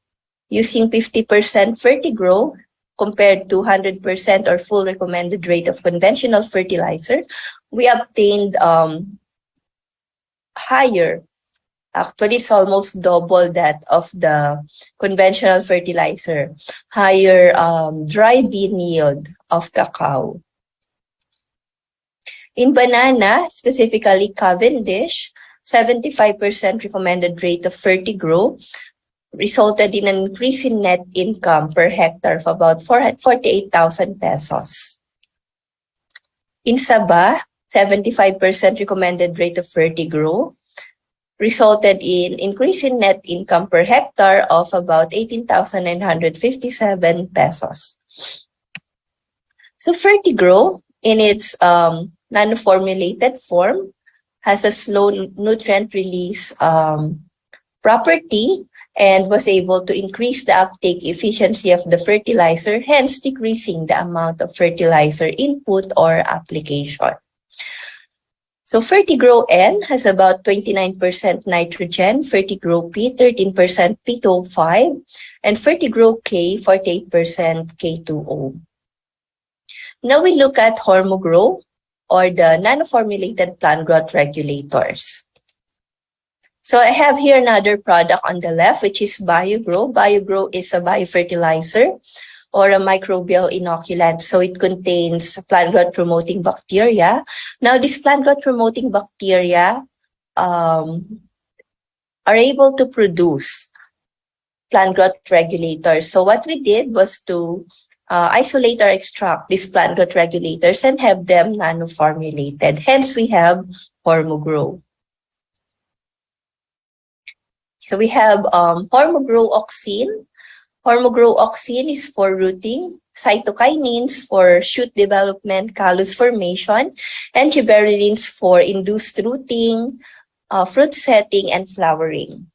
using 50% Fertigro compared to 100% or full recommended rate of conventional fertilizer, we obtained higher. Actually, it's almost double that of the conventional fertilizer. Higher dry bean yield of cacao. In banana, specifically Cavendish, 75% recommended rate of Fertigro resulted in an increase in net income per hectare of about 48,000 pesos. In Saba, 75% recommended rate of Fertigro resulted in increase in net income per hectare of about 18,957 pesos. So Fertigro, in its nanoformulated form, has a slow nutrient release property and was able to increase the uptake efficiency of the fertilizer, hence decreasing the amount of fertilizer input or application. So Fertigro N has about 29% nitrogen, Fertigro P 13% P2O5, and Fertigro K 48% K2O. Now we look at Hormogro, or the nanoformulated plant growth regulators. So I have here another product on the left, which is BioGrow. BioGrow is a biofertilizer or a microbial inoculant. So it contains plant growth promoting bacteria. Now these plant growth promoting bacteria are able to produce plant growth regulators. So what we did was to isolate or extract these plant growth regulators and have them nanoformulated. Hence, we have Hormogro. So we have Hormogro Oxine. Hormogro Oxine is for rooting, cytokinins for shoot development, callus formation, and gibberellins for induced rooting, fruit setting, and flowering.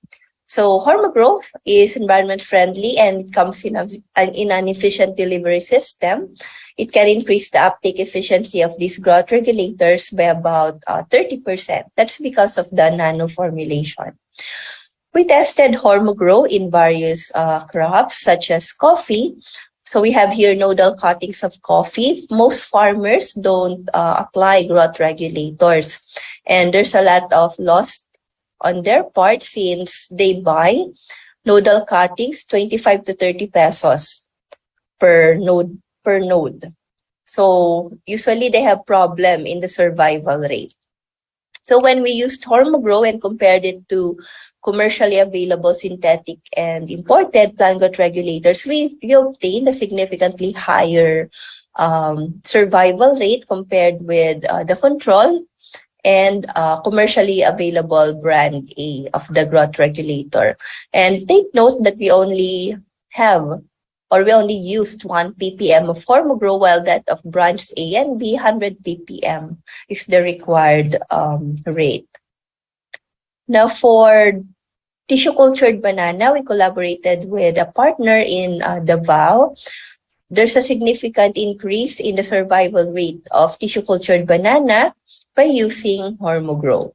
So Hormogro is environment friendly and it comes in an efficient delivery system. It can increase the uptake efficiency of these growth regulators by about 30%. That's because of the nano formulation. We tested Hormogro in various crops such as coffee. So we have here nodal cuttings of coffee. Most farmers don't apply growth regulators, and there's a lot of loss on their part since they buy nodal cuttings 25 to 30 pesos per node. So usually they have problem in the survival rate. So when we used Hormogrow and compared it to commercially available synthetic and imported plant growth regulators, we obtained a significantly higher survival rate compared with the control and commercially available brand A of the growth regulator. And take note that we only used 1 ppm of Hormogrow, while that of brands A and B, 100 ppm is the required rate. Now for tissue cultured banana, we collaborated with a partner in Davao. There's a significant increase in the survival rate of tissue cultured banana by using Hormogrow.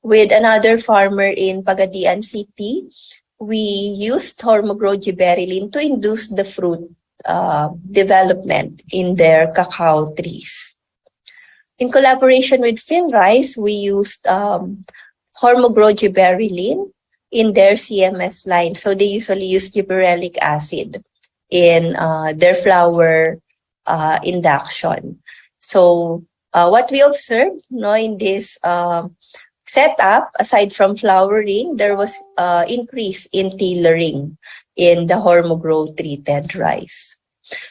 With another farmer in Pagadian City, we used Hormogrow gibberellin to induce the fruit development in their cacao trees. In collaboration with Philrice, we used Hormogrow gibberellin in their CMS line. So they usually use gibberellic acid in their flower induction. So what we observed in this setup, aside from flowering, there was increase in tillering in the Hormogrow treated rice.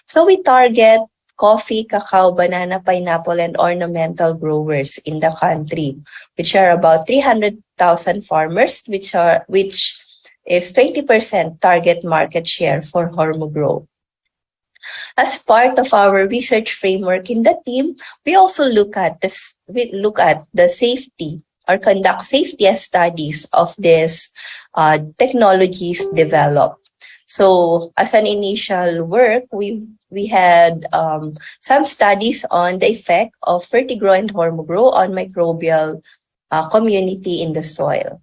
So we target coffee, cacao, banana, pineapple, and ornamental growers in the country, which are about 300,000 farmers, which is 20% target market share for Hormogrow. As part of our research framework in the team, we also look at the safety or conduct safety studies of these technologies developed. So as an initial work, we had some studies on the effect of Fertigrow and Hormogrow on microbial community in the soil.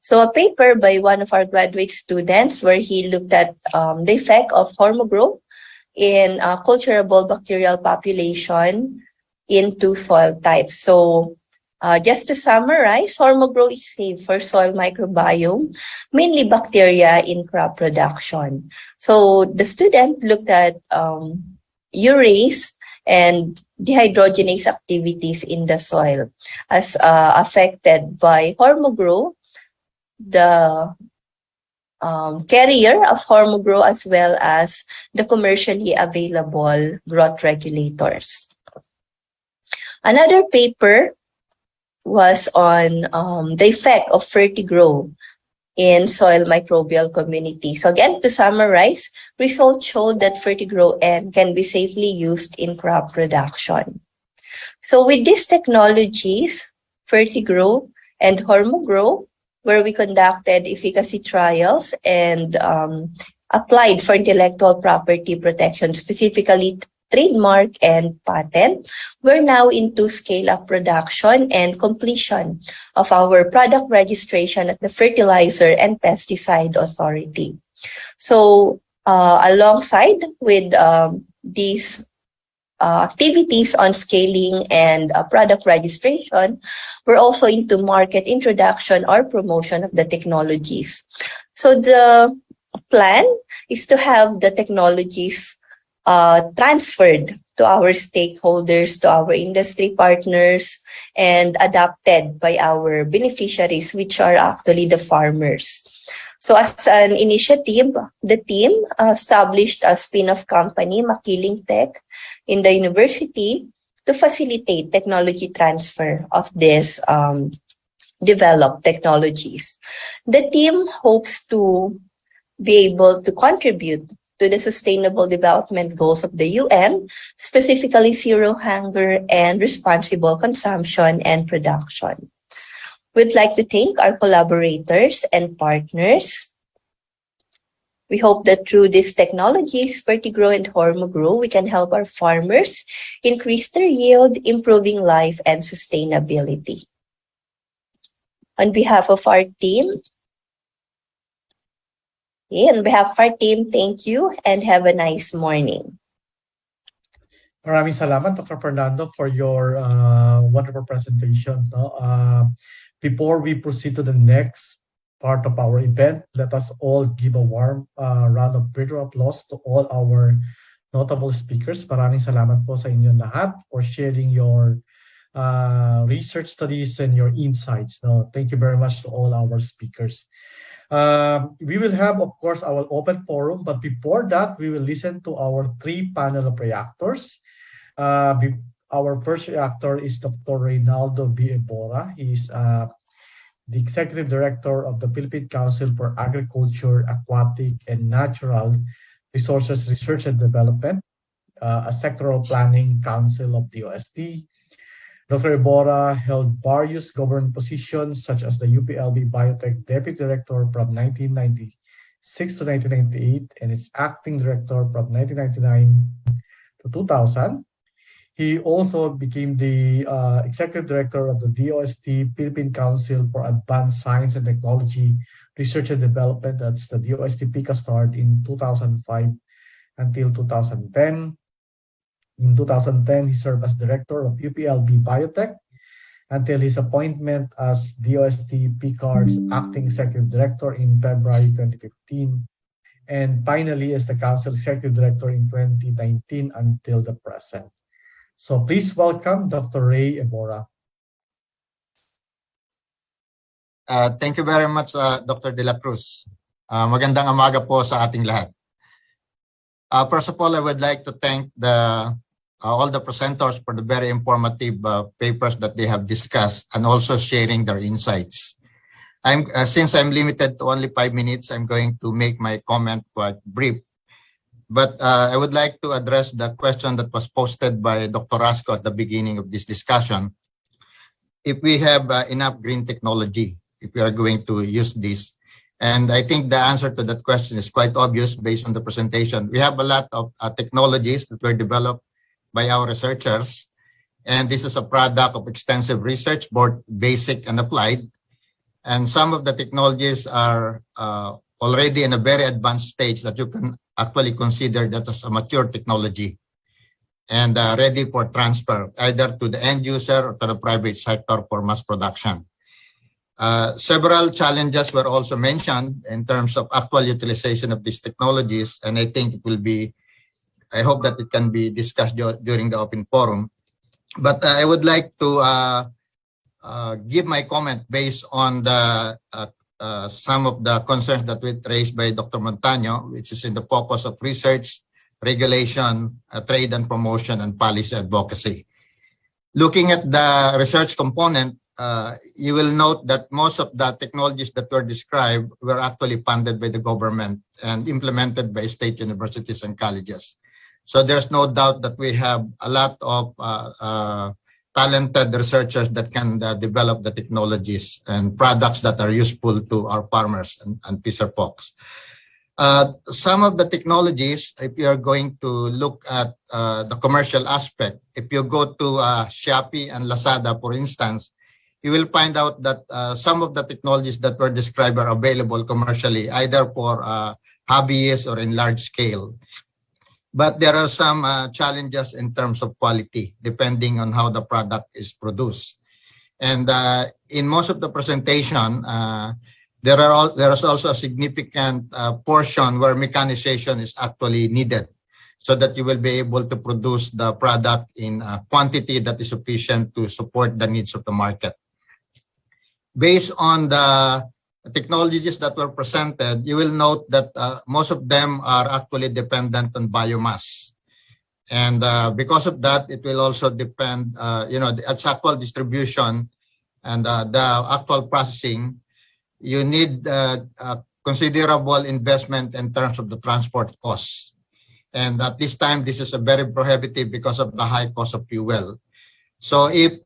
So a paper by one of our graduate students where he looked at the effect of Hormogrow in culturable bacterial population into soil types. So just to summarize, Hormogrow is safe for soil microbiome, mainly bacteria in crop production. So the student looked at urease and dehydrogenase activities in the soil as affected by Hormogrow, the carrier of Hormogrow, as well as the commercially available growth regulators. Another paper was on the effect of Fertigrow in soil microbial community. So again, to summarize, results showed that Fertigrow N can be safely used in crop production. So with these technologies, Fertigrow and Hormogrow, where we conducted efficacy trials and applied for intellectual property protection, specifically trademark and patent, we're now into scale-up production and completion of our product registration at the Fertilizer and Pesticide Authority. So alongside with these activities on scaling and product registration, we're also into market introduction or promotion of the technologies. So the plan is to have the technologies transferred to our stakeholders, to our industry partners, and adopted by our beneficiaries, which are actually the farmers. So as an initiative, the team established a spin-off company, Makiling Tech, in the university to facilitate technology transfer of these developed technologies. The team hopes to be able to contribute to the Sustainable Development Goals of the UN, specifically zero hunger and responsible consumption and production. We'd like to thank our collaborators and partners. We hope that through these technologies, Fertigrow and Hormogrow, we can help our farmers increase their yield, improving life and sustainability. On behalf of our team, thank you and have a nice morning. Maraming salamat, Dr. Fernando, for your wonderful presentation. Before we proceed to the next part of our event, let us all give a warm round of virtual applause to all our notable speakers. Maraming salamat po sa inyong lahat for sharing your research studies and your insights. No, thank you very much to all our speakers. We will have, of course, our open forum, but before that, we will listen to our 3 panel of reactors. Our first reactor is Dr. Reynaldo B. Ebora. He is the Executive Director of the Philippine Council for Agriculture, Aquatic, and Natural Resources Research and Development, a sectoral planning council of the OST. Dr. Ebora held various government positions such as the UPLB Biotech Deputy Director from 1996 to 1998 and its Acting Director from 1999 to 2000. He also became the Executive Director of the DOST Philippine Council for Advanced Science and Technology Research and Development. That's the DOST PICA in 2005 until 2010. In 2010, he served as Director of UPLB Biotech until his appointment as DOST PCARD's Acting Executive Director in February 2015, and finally as the Council Executive Director in 2019 until the present. So please welcome Dr. Ray Ebora. Thank you very much, Dr. De La Cruz. Magandang umaga po sa ating lahat. First of all, I would like to thank all the presenters for the very informative papers that they have discussed and also sharing their insights. Since I'm limited to only 5 minutes, I'm going to make my comment quite brief. But I would like to address the question that was posted by Dr. Rasco at the beginning of this discussion. If we have enough green technology, if we are going to use this. And I think the answer to that question is quite obvious based on the presentation. We have a lot of technologies that were developed by our researchers. And this is a product of extensive research, both basic and applied. And some of the technologies are already in a very advanced stage that you can actually consider that as a mature technology and ready for transfer either to the end user or to the private sector for mass production. Several challenges were also mentioned in terms of actual utilization of these technologies, and I think I hope that it can be discussed during the open forum. But I would like to give my comment based on some of the concerns that were raised by Dr. Montaño, which is in the focus of research, regulation, trade and promotion, and policy advocacy. Looking at the research component, you will note that most of the technologies that were described were actually funded by the government and implemented by state universities and colleges. So there's no doubt that we have a lot of talented researchers that can develop the technologies and products that are useful to our farmers and fisher folks. Some of the technologies, if you are going to look at the commercial aspect, if you go to Shopee and Lazada, for instance, you will find out that some of the technologies that were described are available commercially, either for hobbyists or in large scale. But there are some challenges in terms of quality, depending on how the product is produced. And in most of the presentation, there is also a significant portion where mechanization is actually needed so that you will be able to produce the product in a quantity that is sufficient to support the needs of the market. Based on the technologies that were presented, you will note that most of them are actually dependent on biomass. And because of that, it will also depend, its actual distribution and the actual processing. You need considerable investment in terms of the transport costs. And at this time, this is a very prohibitive because of the high cost of fuel. So if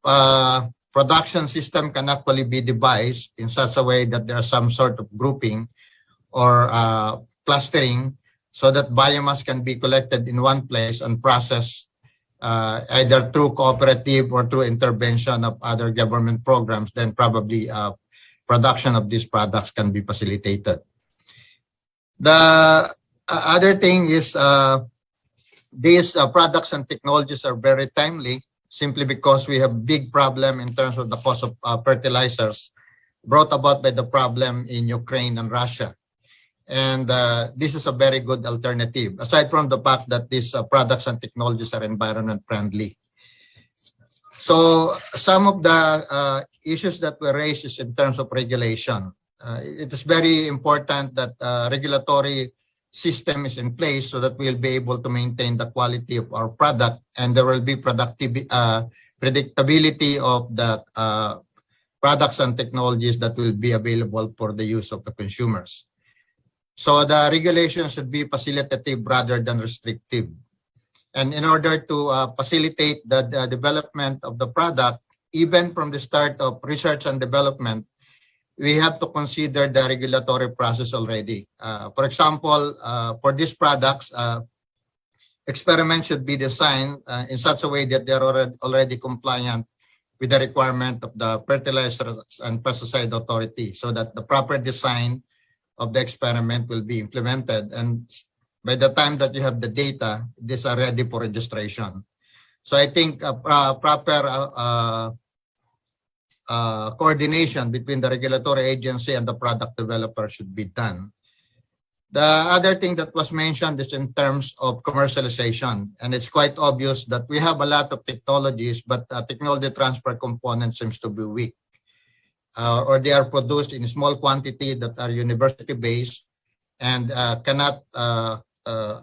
production system can actually be devised in such a way that there's some sort of grouping or clustering so that biomass can be collected in one place and processed either through cooperative or through intervention of other government programs, then probably production of these products can be facilitated. The other thing is these products and technologies are very timely, simply because we have big problem in terms of the cost of fertilizers brought about by the problem in Ukraine and Russia. And this is a very good alternative, aside from the fact that these products and technologies are environment friendly. So some of the issues that were raised is in terms of regulation. It is very important that regulatory system is in place so that we'll be able to maintain the quality of our product, and there will be predictability of the products and technologies that will be available for the use of the consumers. So the regulation should be facilitative rather than restrictive. And in order to facilitate the development of the product, even from the start of research and development, we have to consider the regulatory process already. For example, for these products, experiments should be designed in such a way that they are already compliant with the requirement of the Fertilizers and Pesticide Authority, so that the proper design of the experiment will be implemented. And by the time that you have the data, these are ready for registration. So I think proper coordination between the regulatory agency and the product developer should be done. The other thing that was mentioned is in terms of commercialization, and it's quite obvious that we have a lot of technologies, but technology transfer component seems to be weak, or they are produced in small quantity that are university-based and cannot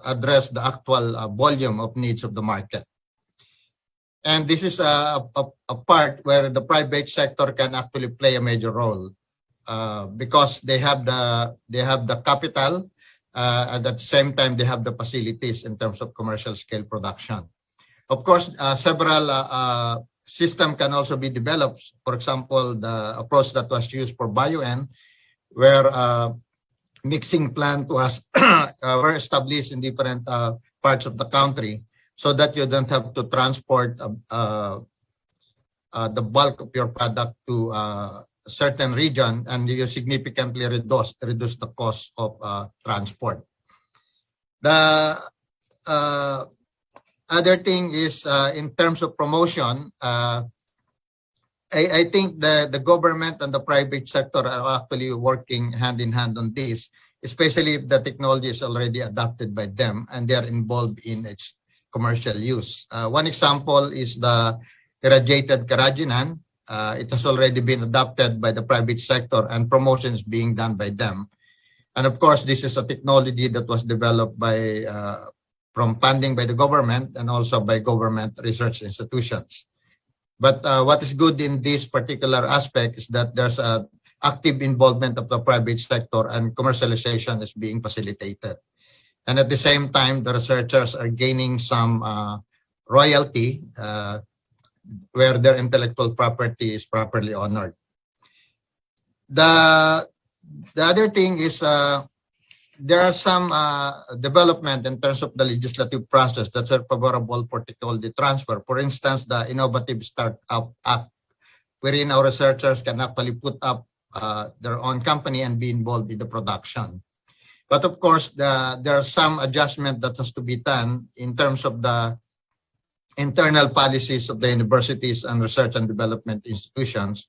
address the actual volume of needs of the market. And this is a part where the private sector can actually play a major role because they have the capital. At the same time, they have the facilities in terms of commercial scale production. Of course, several systems can also be developed. For example, the approach that was used for BioN, where mixing plant was were established in different parts of the country, so that you don't have to transport the bulk of your product to a certain region, and you significantly reduce the cost of transport. The other thing is in terms of promotion, I think the government and the private sector are actually working hand in hand on this, especially if the technology is already adopted by them and they are involved in its commercial use. One example is the irradiated carrageenan. It has already been adopted by the private sector and promotion is being done by them. And of course, this is a technology that was developed by from funding by the government and also by government research institutions. But what is good in this particular aspect is that there's an active involvement of the private sector and commercialization is being facilitated. And at the same time, the researchers are gaining some royalty where their intellectual property is properly honored. The other thing is there are some development in terms of the legislative process that's favorable for technology transfer. For instance, the Innovative Startup Act, wherein our researchers can actually put up their own company and be involved in the production. But of course, there are some adjustment that has to be done in terms of the internal policies of the universities and research and development institutions.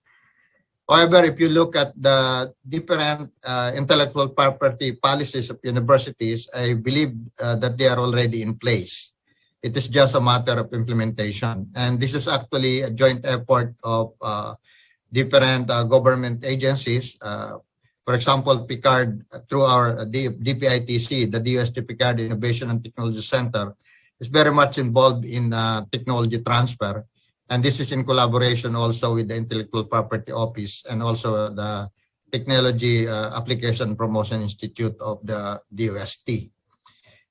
However, if you look at the different intellectual property policies of universities, I believe that they are already in place. It is just a matter of implementation. And this is actually a joint effort of different government agencies. For example, PICARD, through our DPITC, the DOST PICARD Innovation and Technology Center, is very much involved in technology transfer. And this is in collaboration also with the Intellectual Property Office and also the Technology Application Promotion Institute of the DOST.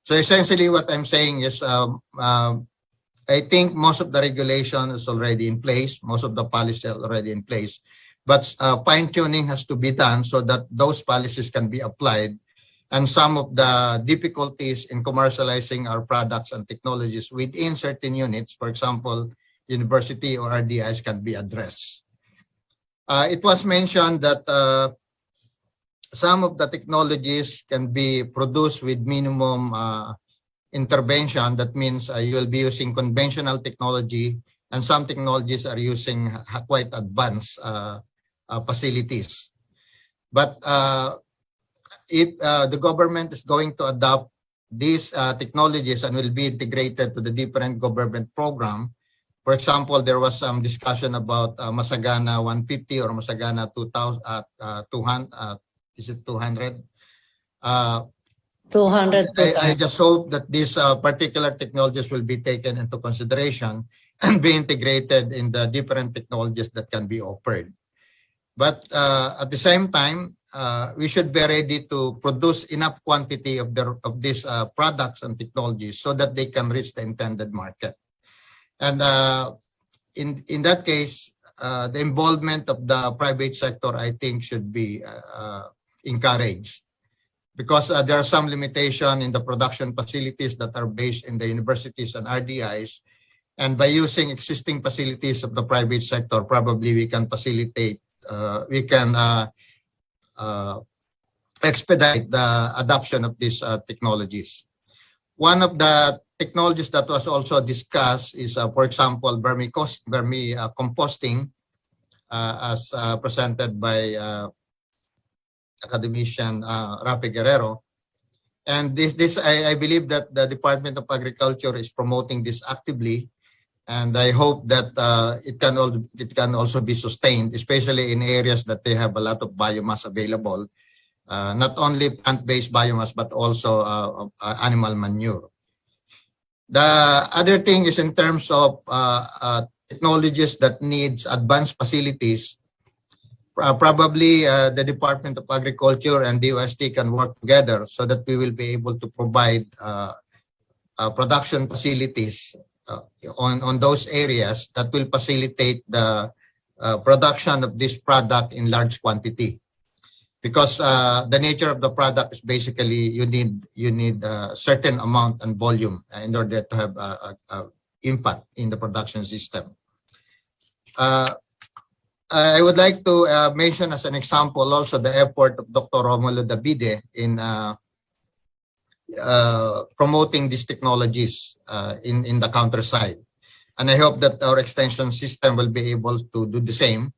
So essentially what I'm saying is I think most of the regulation is already in place, most of the policy is already in place, but fine-tuning has to be done so that those policies can be applied. And some of the difficulties in commercializing our products and technologies within certain units, for example, university or RDIs, can be addressed. It was mentioned that some of the technologies can be produced with minimum intervention. That means you will be using conventional technology, and some technologies are using quite advanced facilities. But if the government is going to adopt these technologies and will be integrated to the different government program, For example, there was some discussion about Masagana 150 or Masagana 200. Is it 200? 200%. I just hope that these particular technologies will be taken into consideration and be integrated in the different technologies that can be offered. But at the same time, we should be ready to produce enough quantity of these products and technologies so that they can reach the intended market. And in that case, the involvement of the private sector, I think, should be encouraged, because there are some limitation in the production facilities that are based in the universities and RDIs. And by using existing facilities of the private sector, probably we can facilitate, expedite the adoption of these technologies. One of the technologies that was also discussed is, for example, vermicomposting, as presented by academician Rafi Guerrero. And this I believe that the Department of Agriculture is promoting this actively, and I hope that it can also be sustained, especially in areas that they have a lot of biomass available, not only plant-based biomass but also animal manure. The other thing is in terms of technologies that needs advanced facilities. Probably the Department of Agriculture and DOST can work together so that we will be able to provide production facilities on those areas that will facilitate the production of this product in large quantity. Because the nature of the product is basically you need a certain amount and volume in order to have impact in the production system. I would like to mention as an example also the effort of Dr. Romulo Davide in promoting these technologies in the countryside. And I hope that our extension system will be able to do the same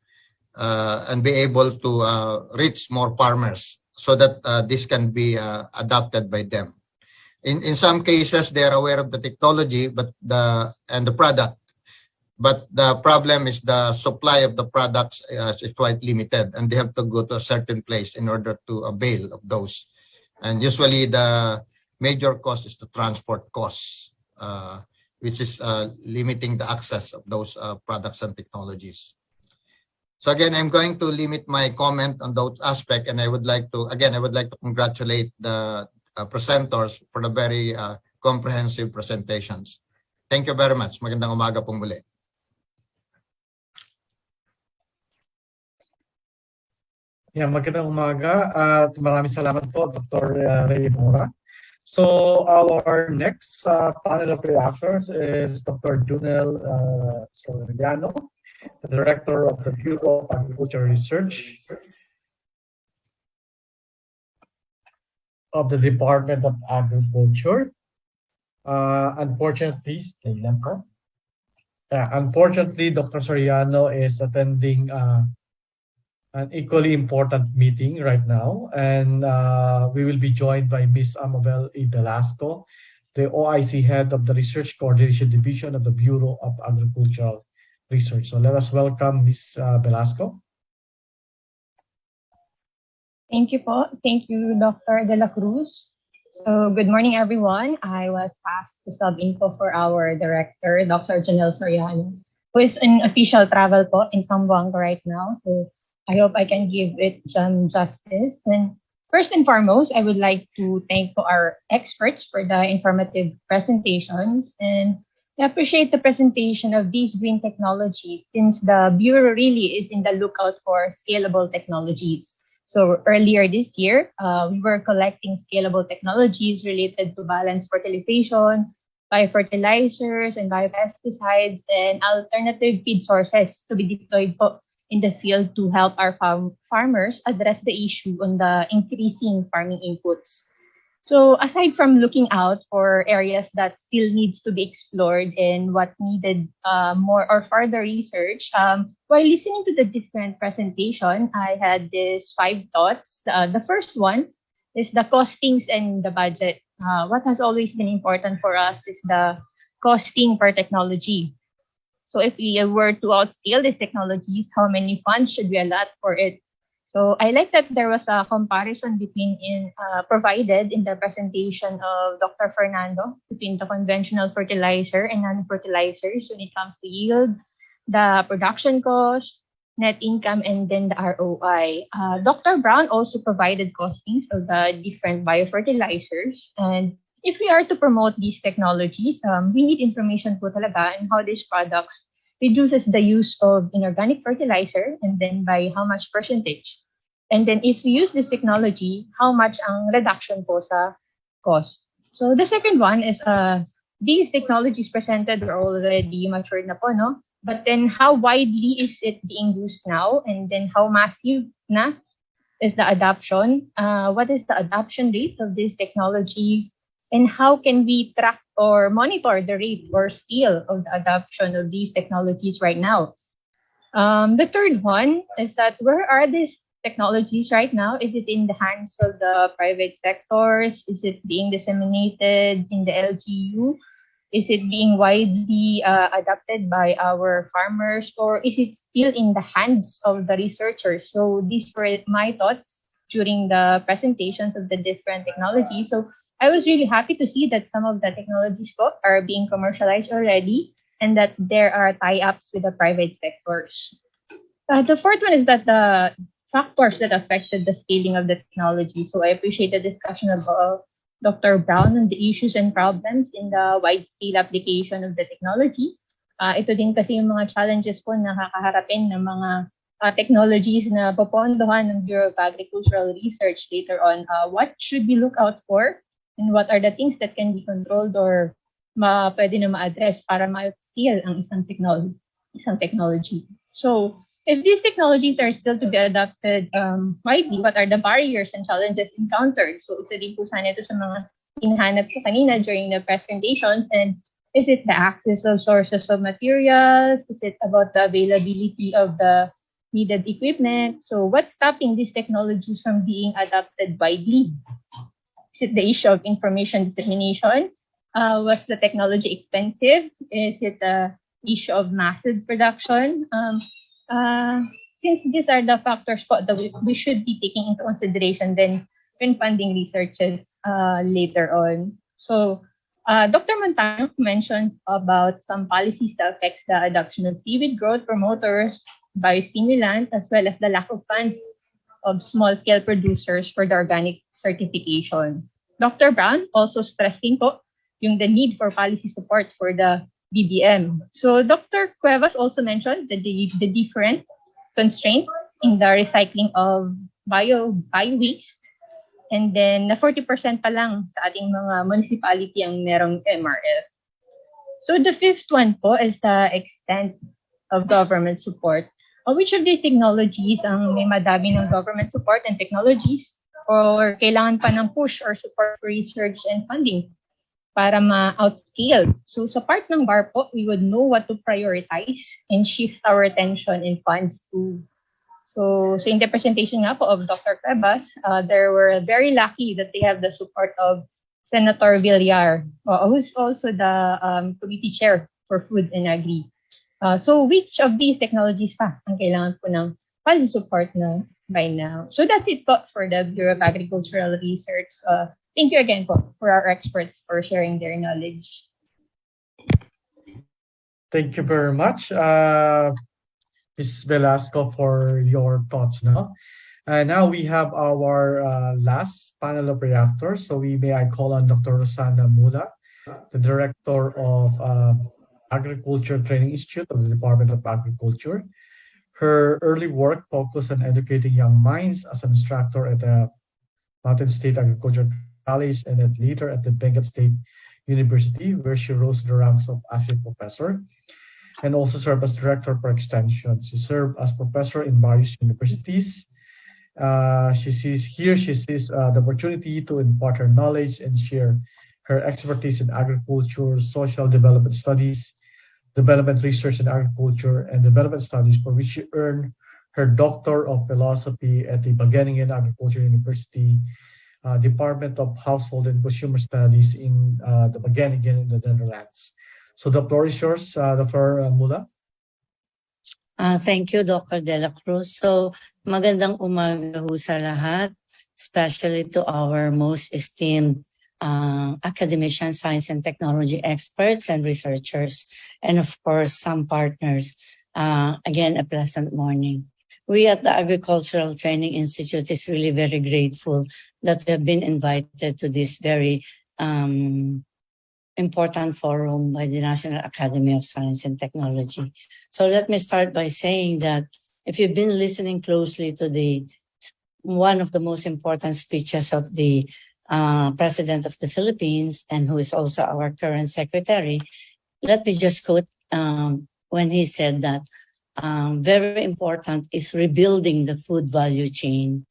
and be able to reach more farmers so that this can be adopted by them. In some cases, they are aware of the technology and the product, but the problem is the supply of the products is quite limited, and they have to go to a certain place in order to avail of those. And usually the major cost is the transport costs, which is limiting the access of those products and technologies. So again, I'm going to limit my comment on those aspects, and I would like to congratulate the presenters for the very comprehensive presentations. Thank you very much. Magandang umaga pong muli. Yeah, magandang umaga at maraming salamat po, Dr. Rey Mora. So our next panel of reactors is Dr. Junel Soriano, the Director of the Bureau of Agricultural Research of the Department of Agriculture. Unfortunately, Dr. Soriano is attending an equally important meeting right now, and we will be joined by Ms. Amabel E. Velasco, the OIC Head of the Research Coordination Division of the Bureau of Agricultural Research. So let us welcome Ms. Velasco. Thank you po. Thank you, Dr. De La Cruz. So good morning, everyone. I was asked to sub-info for our director, Dr. Junel Soriano, who is in official travel po in Zamboanga right now. So I hope I can give it some justice. And first and foremost, I would like to thank our experts for the informative presentations. And I appreciate the presentation of these green technologies, since the Bureau really is in the lookout for scalable technologies. So earlier this year, we were collecting scalable technologies related to balanced fertilization, biofertilizers, and biopesticides, and alternative feed sources to be deployed in the field to help our farmers address the issue on the increasing farming inputs. So aside from looking out for areas that still needs to be explored and what needed more or further research, while listening to the different presentation, I had these 5 thoughts. The first one is the costings and the budget. What has always been important for us is the costing per technology. So if we were to outscale these technologies, how many funds should we allot for it? So I like that there was a comparison provided in the presentation of Dr. Fernando between the conventional fertilizer and nano-fertilizers when it comes to yield, the production cost, net income, and then the ROI. Dr. Brown also provided costings of the different biofertilizers. And if we are to promote these technologies, we need information po talaga on how these products reduces the use of inorganic fertilizer and then by how much percentage. And then if we use this technology, how much ang reduction po sa cost. So the second one is these technologies presented are already matured na po, no? But then how widely is it being used now? And then how massive na is the adoption? What is the adoption rate of these technologies? And how can we track or monitor the rate or scale of the adoption of these technologies right now? The third one is that where are these technologies right now? Is it in the hands of the private sectors? Is it being disseminated in the LGU? Is it being widely adopted by our farmers? Or is it still in the hands of the researchers? So these were my thoughts during the presentations of the different technologies. So I was really happy to see that some of the technologies are being commercialized already and that there are tie-ups with the private sectors. The fourth one is that the factors that affected the scaling of the technology. So I appreciate the discussion of Dr. Brown on the issues and problems in the wide-scale application of the technology. Ito din kasi yung mga challenges po na kakaharapin ng mga technologies na popondohan ng Bureau of Agricultural Research later on. What should we look out for? And what are the things that can be controlled or pwede na ma-address para ma-scale ang isang technology. So, if these technologies are still to be adopted widely, what are the barriers and challenges encountered? So, isa din po sana ito sa mga hinahanap ko kanina during the presentations. And is it the access of sources of materials? Is it about the availability of the needed equipment? So, what's stopping these technologies from being adopted widely? Is it the issue of information dissemination? Was the technology expensive? Is it the issue of massive production? Since these are the factors that we should be taking into consideration then when funding researches later on. So, Dr. Montano mentioned about some policies that affects the adoption of seaweed growth promoters, biostimulants, as well as the lack of funds of small-scale producers for the organic certification. Dr. Brown also stressing po the need for policy support for the BBM. So Dr. Cuevas also mentioned the different constraints in the recycling of bio-waste. And then, na 40% pa lang sa ating mga municipality ang merong MRF. So the fifth one po is the extent of government support. Which of these technologies ang may madami ng government support and technologies or kailangan pa ng push or support for research and funding para ma-outscale? So sa part ng BAR po, we would know what to prioritize and shift our attention and funds to. So in the presentation nga po of Dr. Cuevas, they were very lucky that they have the support of Senator Villar, who's also the committee chair for Food and Agri. So which of these technologies pa ang kailangan po ng policy support na by now? So that's it po for the Bureau of Agricultural Research. Thank you again po for our experts for sharing their knowledge. Thank you very much, Ms. Velasco, for your thoughts now. And now we have our last panel of reactors. So I call on Dr. Rosana Mula, the Director of Agriculture Training Institute of the Department of Agriculture. Her early work focused on educating young minds as an instructor at the Mountain State Agricultural College and then later at the Benguet State University, where she rose to the ranks of associate professor and also served as director for extension. She served as professor in various universities. She sees the opportunity to impart her knowledge and share her expertise in agriculture, social development studies, development research in agriculture, and development studies, for which she earned her Doctor of Philosophy at the Wageningen Agriculture University, Department of Household and Consumer Studies in the Wageningen in the Netherlands. So the floor is yours, Dr. Mula. Thank you, Dr. De La Cruz. So, magandang umaga ho sa lahat, especially to our most esteemed academicians, science and technology experts and researchers, and of course, some partners. Again, a pleasant morning. We at the Agricultural Training Institute is really very grateful that we have been invited to this very important forum by the National Academy of Science and Technology. So let me start by saying that if you've been listening closely to one of the most important speeches of the President of the Philippines, and who is also our current secretary, let me just quote when he said that very important is rebuilding the food value chain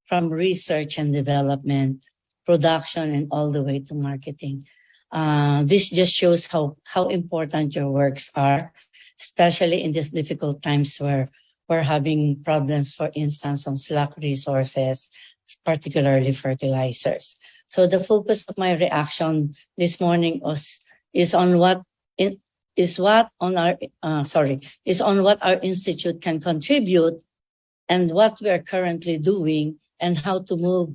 from research and development, production, and all the way to marketing. This just shows how important your works are, especially in these difficult times where we're having problems, for instance, on slack resources, particularly fertilizers. So the focus of my reaction this morning is on what our institute can contribute and what we are currently doing and how to move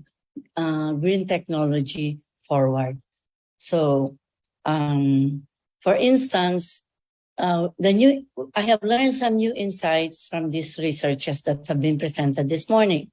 green technology forward. So, for instance, I have learned some new insights from these researches that have been presented this morning.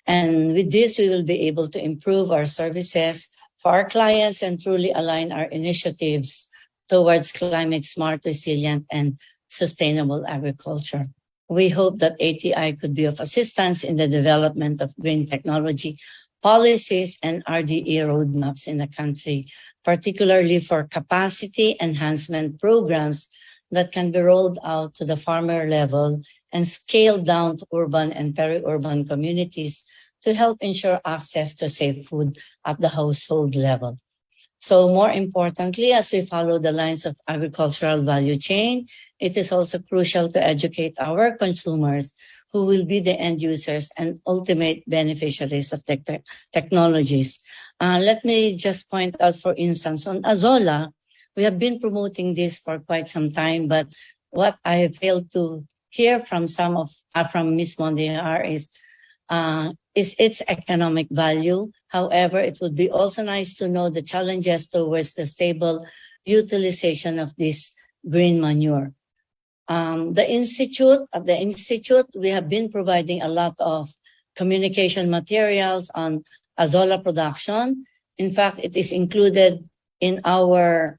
And with this, we will be able to improve our services for our clients and truly align our initiatives towards climate smart, resilient, and sustainable agriculture. We hope that ATI could be of assistance in the development of green technology policies and RDE roadmaps in the country, particularly for capacity enhancement programs that can be rolled out to the farmer level and scaled down to urban and peri-urban communities to help ensure access to safe food at the household level. So more importantly, as we follow the lines of agricultural value chain, it is also crucial to educate our consumers who will be the end users and ultimate beneficiaries of technologies. Let me just point out, for instance, on Azola, we have been promoting this for quite some time, but what I failed to hear from from Ms. Mondejar is its economic value. However, it would be also nice to know the challenges towards the stable utilization of this green manure. At the institute, we have been providing a lot of communication materials on Azola production. In fact, it is included in our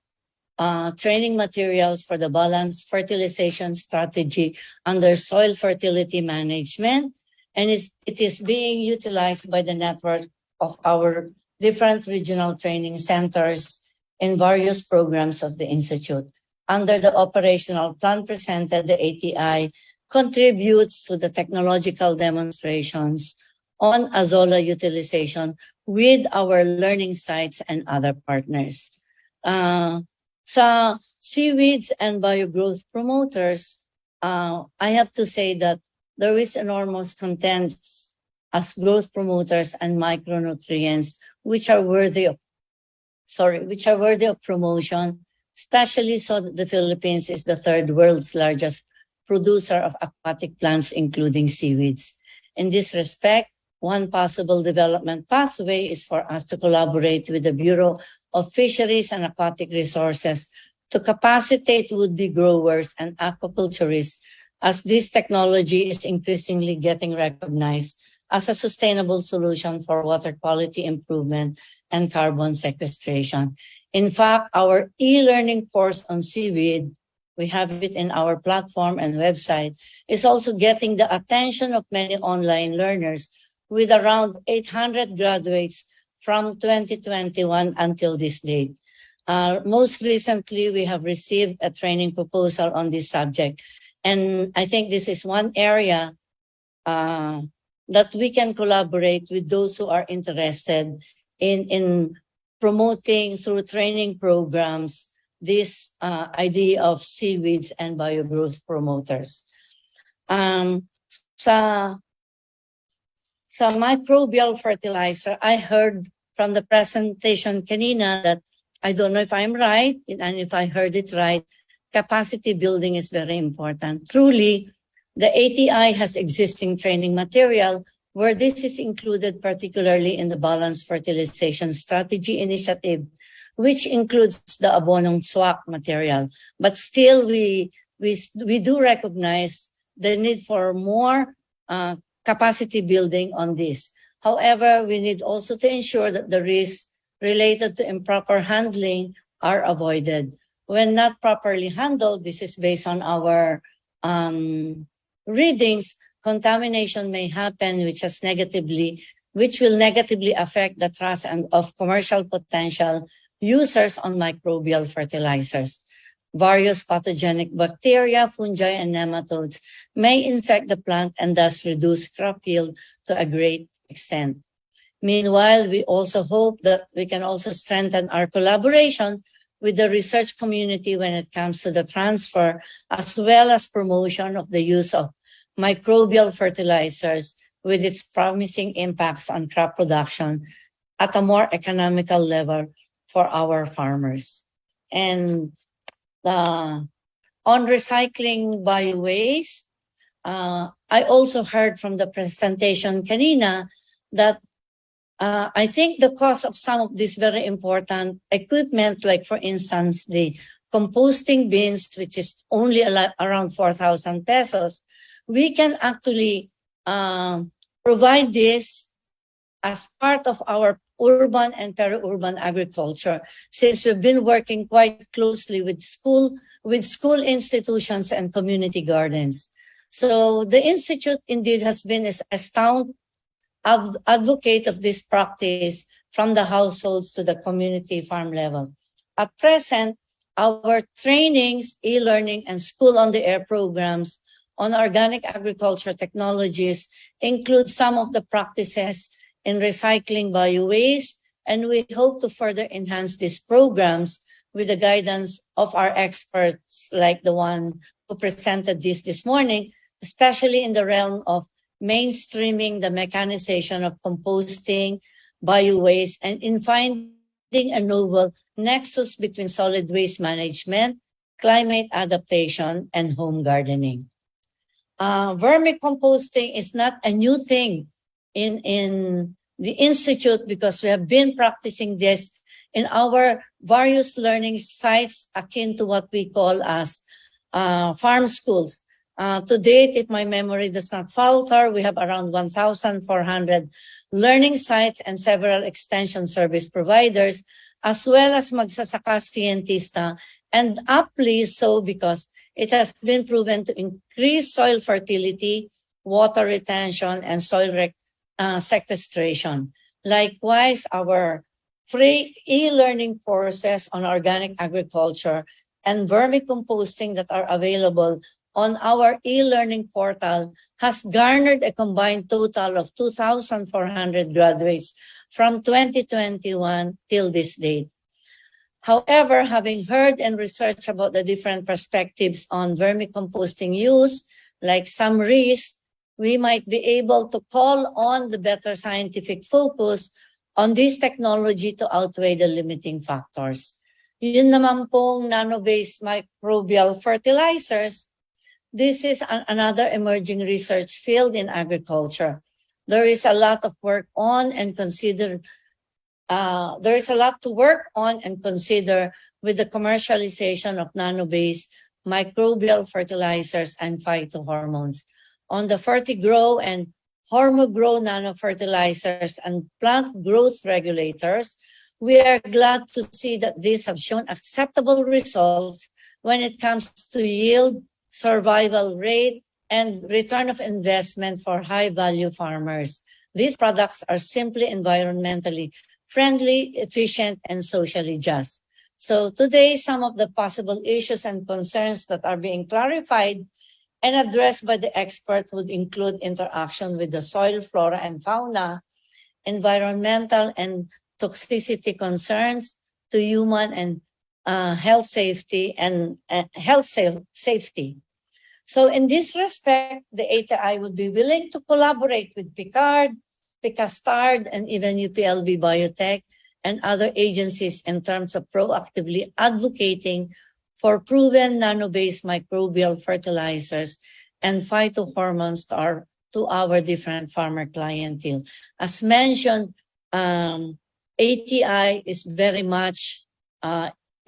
training materials for the balanced fertilization strategy under soil fertility management. And it is being utilized by the network of our different regional training centers in various programs of the Institute. Under the operational plan presented, the ATI contributes to the technological demonstrations on Azola utilization with our learning sites and other partners. Sa seaweeds and biogrowth promoters, I have to say that there is enormous content as growth promoters and micronutrients which are worthy of promotion, especially so that the Philippines is the third world's largest producer of aquatic plants, including seaweeds. In this respect, one possible development pathway is for us to collaborate with the Bureau of Fisheries and Aquatic Resources to capacitate would-be growers and aquaculturists, as this technology is increasingly getting recognized as a sustainable solution for water quality improvement and carbon sequestration. In fact, our e-learning course on seaweed, we have it in our platform and website, is also getting the attention of many online learners, with around 800 graduates from 2021 until this date. Most recently, we have received a training proposal on this subject. And I think this is one area that we can collaborate with those who are interested in promoting through training programs this idea of seaweeds and biogrowth promoters. Sa microbial fertilizer, I heard from the presentation kanina that, I don't know if I'm right, and if I heard it right, capacity building is very important. Truly, The ATI has existing training material where this is included, particularly in the Balanced Fertilization Strategy Initiative, which includes the Abonong SWAC material. But still, we do recognize the need for more capacity building on this. However, we need also to ensure that the risks related to improper handling are avoided. When not properly handled, this is based on our readings, contamination may happen, which will negatively affect the trust of commercial potential users on microbial fertilizers. Various pathogenic bacteria, fungi, and nematodes may infect the plant and thus reduce crop yield to a great extent. Meanwhile, we also hope that we can also strengthen our collaboration with the research community when it comes to the transfer as well as promotion of the use of microbial fertilizers with its promising impacts on crop production at a more economical level for our farmers. And on recycling biowaste, I also heard from the presentation kanina that I think the cost of some of this very important equipment, like for instance, the composting bins, which is only around 4,000 pesos, we can actually provide this as part of our urban and peri-urban agriculture, since we've been working quite closely with school institutions and community gardens. So the Institute indeed has been a sound advocate of this practice from the households to the community farm level. At present, our trainings, e-learning, and school-on-the-air programs on organic agriculture technologies include some of the practices in recycling biowaste, and we hope to further enhance these programs with the guidance of our experts like the one who presented this morning, especially in the realm of mainstreaming the mechanization of composting, biowaste, and in finding a novel nexus between solid waste management, climate adaptation, and home gardening. Vermicomposting is not a new thing in the Institute, because we have been practicing this in our various learning sites akin to what we call as farm schools. To date, if my memory does not falter, we have around 1,400 learning sites and several extension service providers, as well as magsasaka scientista, and aptly so because it has been proven to increase soil fertility, water retention, and soil sequestration. Likewise, our free e-learning courses on organic agriculture and vermicomposting that are available on our e-learning portal has garnered a combined total of 2,400 graduates from 2021 till this date. However, having heard and researched about the different perspectives on vermicomposting use, like some risks, we might be able to call on the better scientific focus on this technology to outweigh the limiting factors. Yun naman pong nano-based microbial fertilizers, this is another emerging research field in agriculture. There is a lot of work on and consider. There is a lot to work on and consider with the commercialization of nano-based microbial fertilizers and phytohormones. On the Fertigrow and Hormogrow nanofertilizers and plant growth regulators, we are glad to see that these have shown acceptable results when it comes to yield, survival rate, and return of investment for high-value farmers. These products are simply environmentally friendly, efficient, and socially just. So today, some of the possible issues and concerns that are being clarified and addressed by the expert would include interaction with the soil, flora, and fauna, environmental and toxicity concerns to human and health safety and safety. So in this respect, the ATI would be willing to collaborate with PICARD, PICASTARD, and even UPLB Biotech and other agencies in terms of proactively advocating for proven nano-based microbial fertilizers and phytohormones to our different farmer clientele. As mentioned, ATI is very much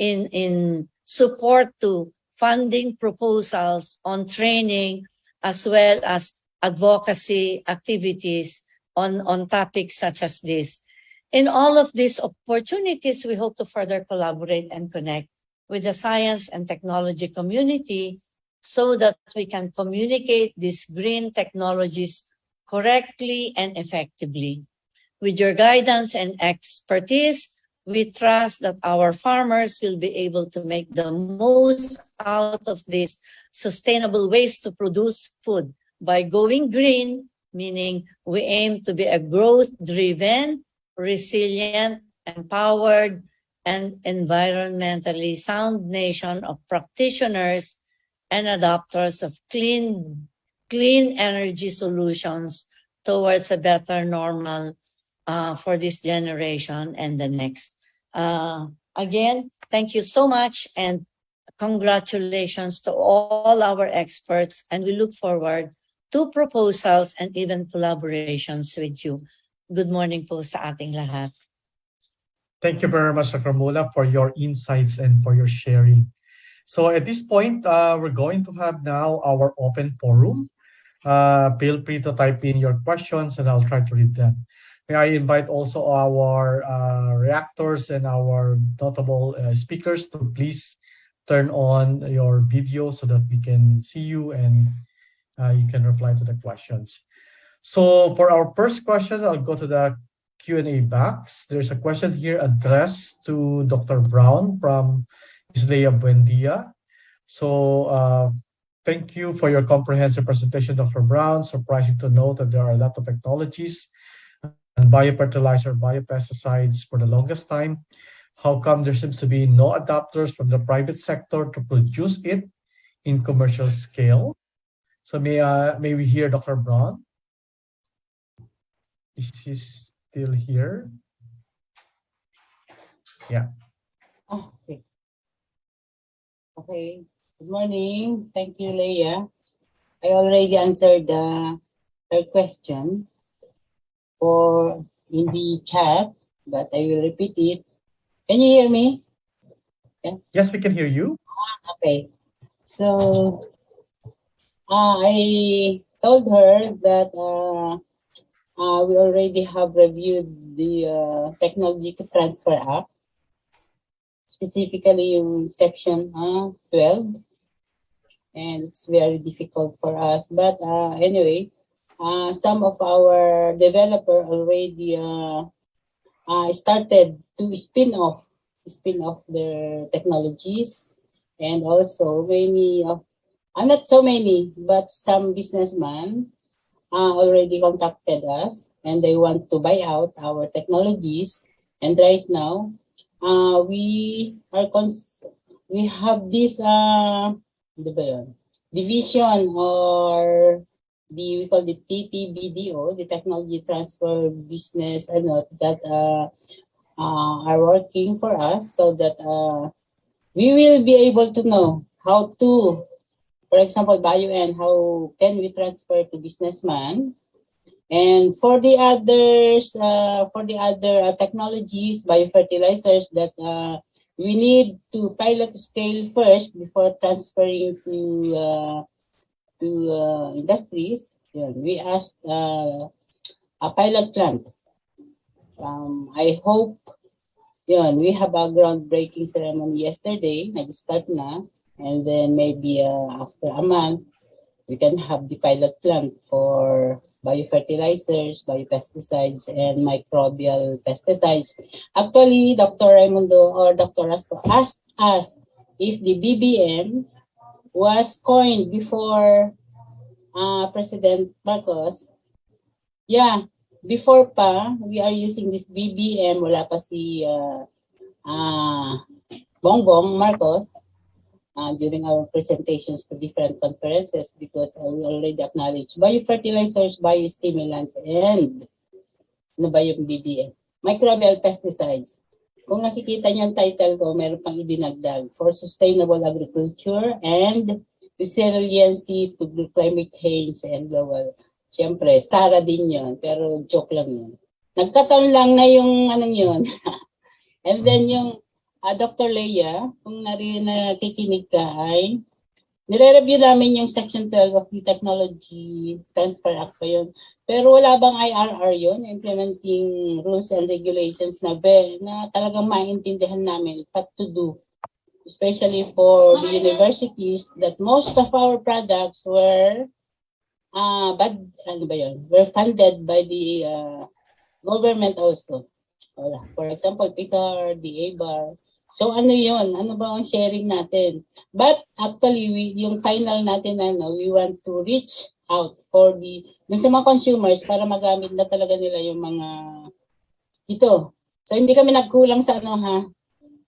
in support to funding proposals on training as well as advocacy activities on topics such as this. In all of these opportunities, we hope to further collaborate and connect with the science and technology community so that we can communicate these green technologies correctly and effectively. With your guidance and expertise, we trust that our farmers will be able to make the most out of these sustainable ways to produce food by going green, meaning we aim to be a growth-driven, resilient, empowered, and environmentally sound nation of practitioners and adopters of clean energy solutions towards a better normal for this generation and the next. Again, thank you so much and congratulations to all our experts, and we look forward to proposals and even collaborations with you. Good morning po sa ating lahat. Thank you very much, Dr. Mula, for your insights and for your sharing. So at this point, we're going to have now our open forum. Feel free to type in your questions and I'll try to read them. May I invite also our reactors and our notable speakers to please turn on your video so that we can see you and you can reply to the questions. So for our first question, I'll go to the Q&A box. There's a question here addressed to Dr. Brown from Islaya Buendia. So thank you for your comprehensive presentation, Dr. Brown. Surprising to note that there are a lot of technologies and biofertilizer, biopesticides for the longest time. How come there seems to be no adopters from the private sector to produce it in commercial scale? So may we hear Dr. Brown? Is she still here? Yeah. Okay. Okay. Good morning. Thank you, Leah. I already answered the third question in the chat, but I will repeat it. Can you hear me? Yeah. Yes, we can hear you. Okay. So I told her that we already have reviewed the Technology Transfer Act, specifically in Section 12, and it's very difficult for us. But anyway, some of our developer already started to spin off their technologies, and also many of, not so many, but some businessmen already contacted us and they want to buy out our technologies. And right now, we have this division, or we call it TTBDO, the Technology Transfer Business, that are working for us, so that we will be able to know how to, for example, BioN, how can we transfer to businessman, and for the others, for the other technologies, biofertilizers, that we need to pilot scale first before transferring to industries. Yeah, we asked a pilot plant. I hope we have a groundbreaking ceremony yesterday, nag-start na, and then maybe after a month, we can have the pilot plant for biofertilizers, biopesticides, and microbial pesticides. Actually, Dr. Raimundo or Dr. Rasco asked us if the BBM was coined before President Marcos. Yeah, before pa, we are using this BBM, wala pa si Bongbong Marcos during our presentations to different conferences, because we already acknowledge biofertilizers, biostimulants, and ano ba yung BBM? Microbial pesticides. Kung nakikita niyo ang title ko, meron pang idinagdag, for sustainable agriculture and resiliency to the climate change and global. Siyempre, Sara din yun, pero joke lang yun. Nagkataon lang na yung anong yun. And then yung Dr. Leia, kung nakikinig ka ay, nire-review namin yung Section 12 of the Technology Transfer Act pa yun. Pero wala bang IRR yun, implementing rules and regulations na talagang maintindihan namin what to do. Especially for the universities that most of our products were were funded by the government also. For example, PICAR, the ABAR. So ano yun? Ano ba ang sharing natin? But actually, yung final natin, we want to reach out for dun sa mga consumers para magamit na talaga nila yung mga ito. So hindi kami nagkulang sa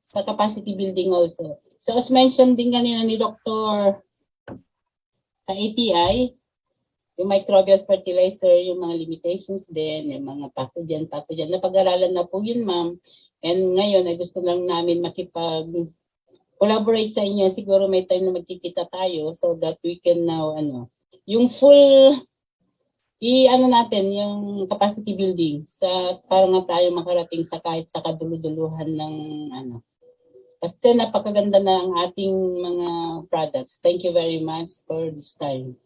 sa capacity building also. So as mentioned din kanina ni Dr. sa API, yung microbial fertilizer, yung mga limitations din, yung mga pathogen, napag-aralan na po yun, ma'am. And ngayon ay gusto lang namin makipag-collaborate sa inyo. Siguro may time na magkikita tayo so that we can now, yung full, natin, yung capacity building para nga tayo makarating sa kahit sa kaduluduluhan ng, Kasi napakaganda na ang ating mga products. Thank you very much for this time.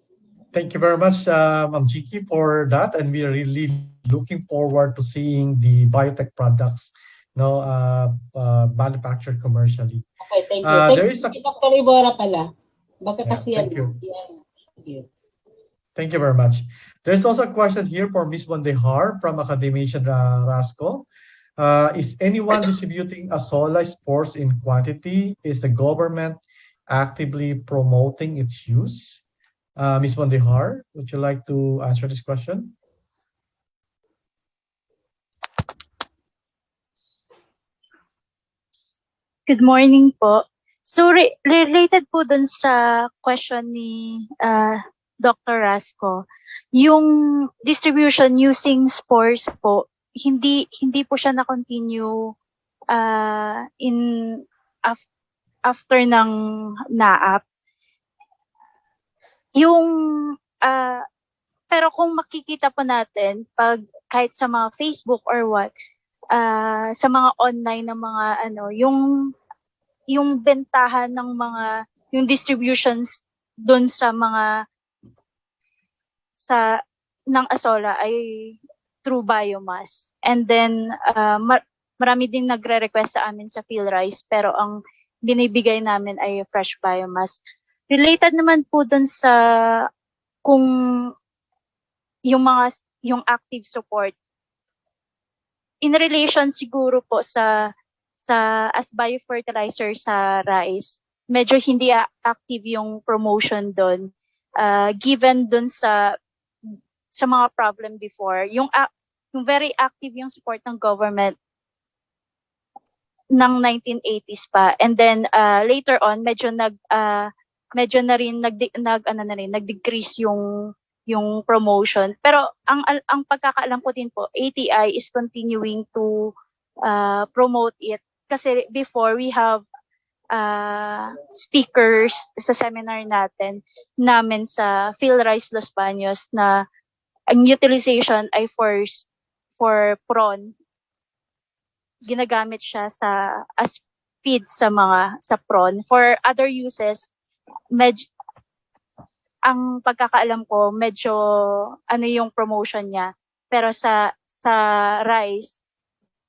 Thank you very much, Ma'am Chiki, for that. And we are really looking forward to seeing the biotech products manufactured commercially. Okay, thank you. There is Dr. Ibarra pala. Baka kasi thank you. Thank you. Thank you very much. There's also a question here for Ms. Bondehar from Academician Rasco. Is anyone distributing Azolla spores in quantity? Is the government actively promoting its use? Ms. Bondehar, would you like to answer this question? Good morning po. So related po dun sa question ni Dr. Rasco, yung distribution using spores po, hindi po siya na-continue after ng NAAP. Yung pero kung makikita po natin kahit sa mga Facebook or what, sa mga online na mga yung bentahan ng mga yung distributions doon sa mga ng Azolla ay through biomass. And then marami din nagre-request sa amin sa PhilRice, pero ang binibigay namin ay fresh biomass. Related naman po doon sa kung yung active support in relation siguro po sa as biofertilizer sa rice, medyo hindi active yung promotion doon, given doon sa mga problem before. Yung very active yung support ng government ng 1980s pa, and then later on medyo na rin nag-decrease yung promotion. Pero ang pagkakaalam ko din po, ATI is continuing to promote it. Kasi before, we have speakers sa seminar namin sa PhilRice Los Baños na ang utilization ay for prawn. Ginagamit siya as feed sa prawn. For other uses, ang pagkakaalam ko, medyo yung promotion niya. Pero sa rice,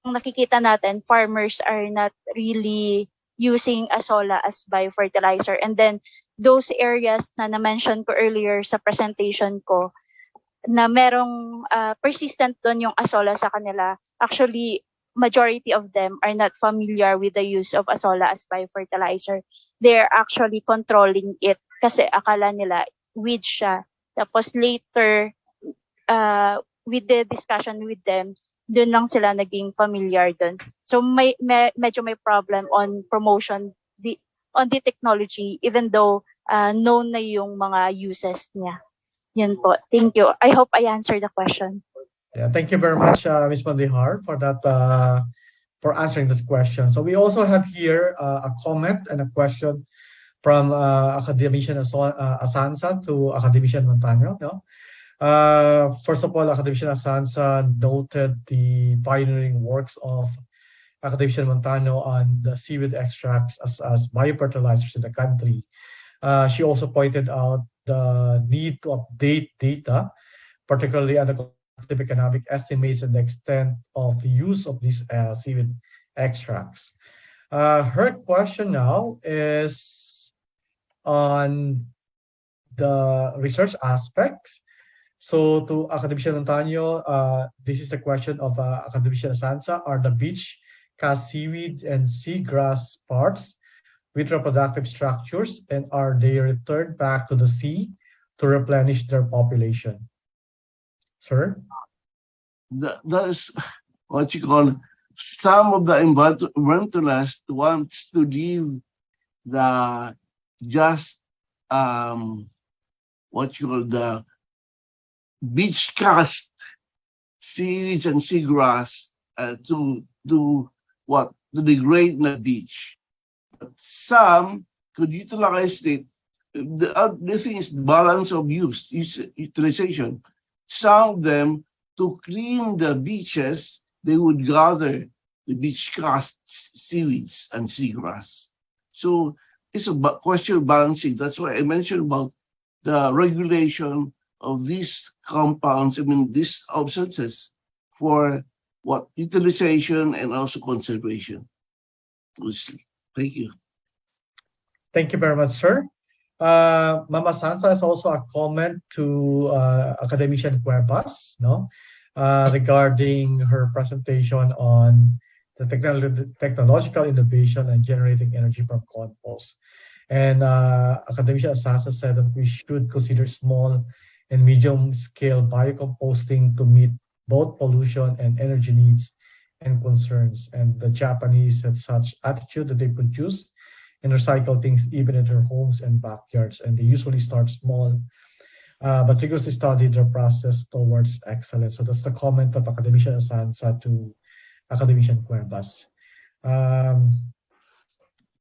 kung nakikita natin, farmers are not really using Azolla as biofertilizer. And then, those areas na na-mention ko earlier sa presentation ko, na merong persistent doon yung Azolla sa kanila, actually, majority of them are not familiar with the use of Azolla as biofertilizer. They're actually controlling it kasi akala nila weed siya. Tapos later, with the discussion with them, doon lang sila naging familiar doon. So medyo may problem on promotion on the technology, even though known na yung mga uses niya. Yan po. Thank you. I hope I answered the question. Yeah, thank you very much, Ms. Bondehar, for that, for answering this question. So we also have here a comment and a question from Academician Asanza to Academician Montano. No? First of all, Academician Asanza noted the pioneering works of Academician Montano on the seaweed extracts as biofertilizers in the country. She also pointed out the need to update data, particularly on the collective economic estimates and the extent of the use of these seaweed extracts. Her question now is on the research aspects. So to Academician Montano, this is the question of Academician Asanza. Are the beach cast seaweed and seagrass parts with reproductive structures, and are they returned back to the sea to replenish their population? Sir? That is what you call, some of the environmentalists wants to leave the just what you call the beach cast seaweeds and seagrass to degrade the beach. But some could utilize it. The thing is balance of use, utilization. Some of them, to clean the beaches, they would gather the beach cast seaweeds and seagrass. So it's a question of balancing. That's why I mentioned about the regulation of these compounds, these substances for what utilization and also conservation. Thank you. Thank you very much, sir. Mama Sansa has also a comment to Academician Cuevas, no, regarding her presentation on the technological innovation and generating energy from compost. And Academician Sansa said that we should consider small and medium-scale biocomposting to meet both pollution and energy needs and concerns. And the Japanese had such attitude that they produce and recycle things even in their homes and backyards. And they usually start small, but rigorously study their process towards excellence. So that's the comment of Academician Asanza to Academician Cuevas. All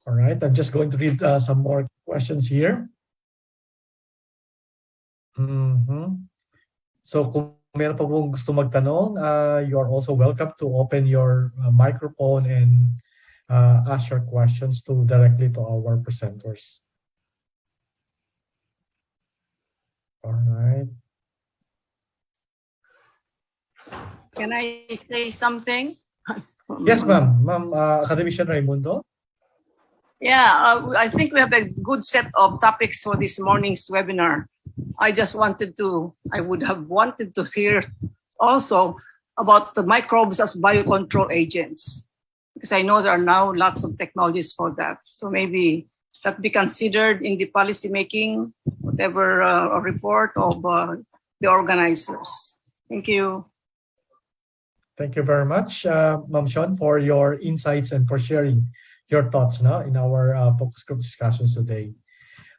right, I'm just going to read some more questions here. So kung meron pa pong gusto magtanong, you are also welcome to open your microphone and ask your questions directly to our presenters. All right. Can I say something? Yes, ma'am. Ma'am, Academician Raimundo. Yeah, I think we have a good set of topics for this morning's webinar. I would have wanted to hear also about the microbes as biocontrol agents, because I know there are now lots of technologies for that. So maybe that be considered in the policy making, whatever report of the organizers. Thank you. Thank you very much, Ma'am Sean, for your insights and for sharing your thoughts now in our focus group discussions today.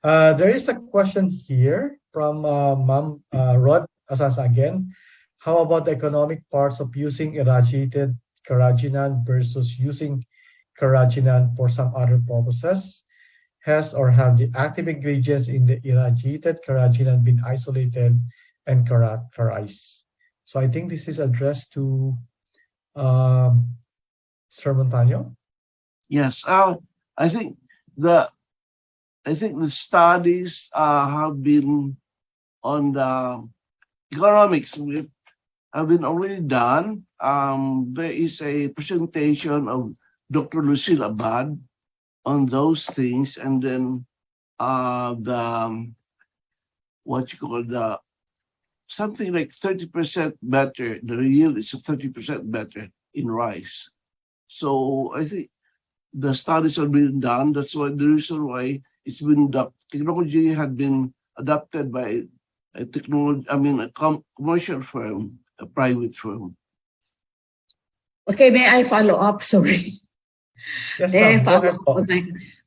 There is a question here from Ma'am Rod Asanza again. How about the economic parts of using irradiated carrageenan versus using carrageenan for some other purposes? Has or have the active ingredients in the irradiated carrageenan been isolated and characterized? So I think this is addressed to Sir Montano. Yes, I think the studies have been on the economics have been already done. There is a presentation of Dr. Lucille Abad on those things, and then something like 30% better. The yield is 30% better in rice. So I think the studies have been done. That's why the reason why it's been technology had been adopted by a commercial firm, a private firm. Okay, may I follow up? Sorry. Yes, may I follow up?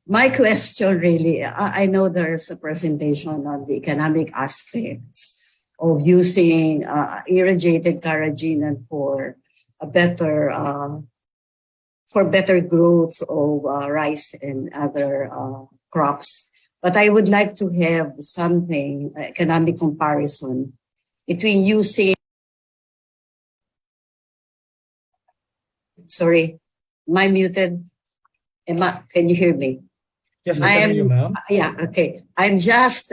My question really, I know there's a presentation on the economic aspects of using irradiated carrageenan for a better growth of rice and other crops. But I would like to have something, economic comparison between using, sorry, am I muted? Can you hear me? Yes, we can hear you, ma'am. Yeah, okay. I'm just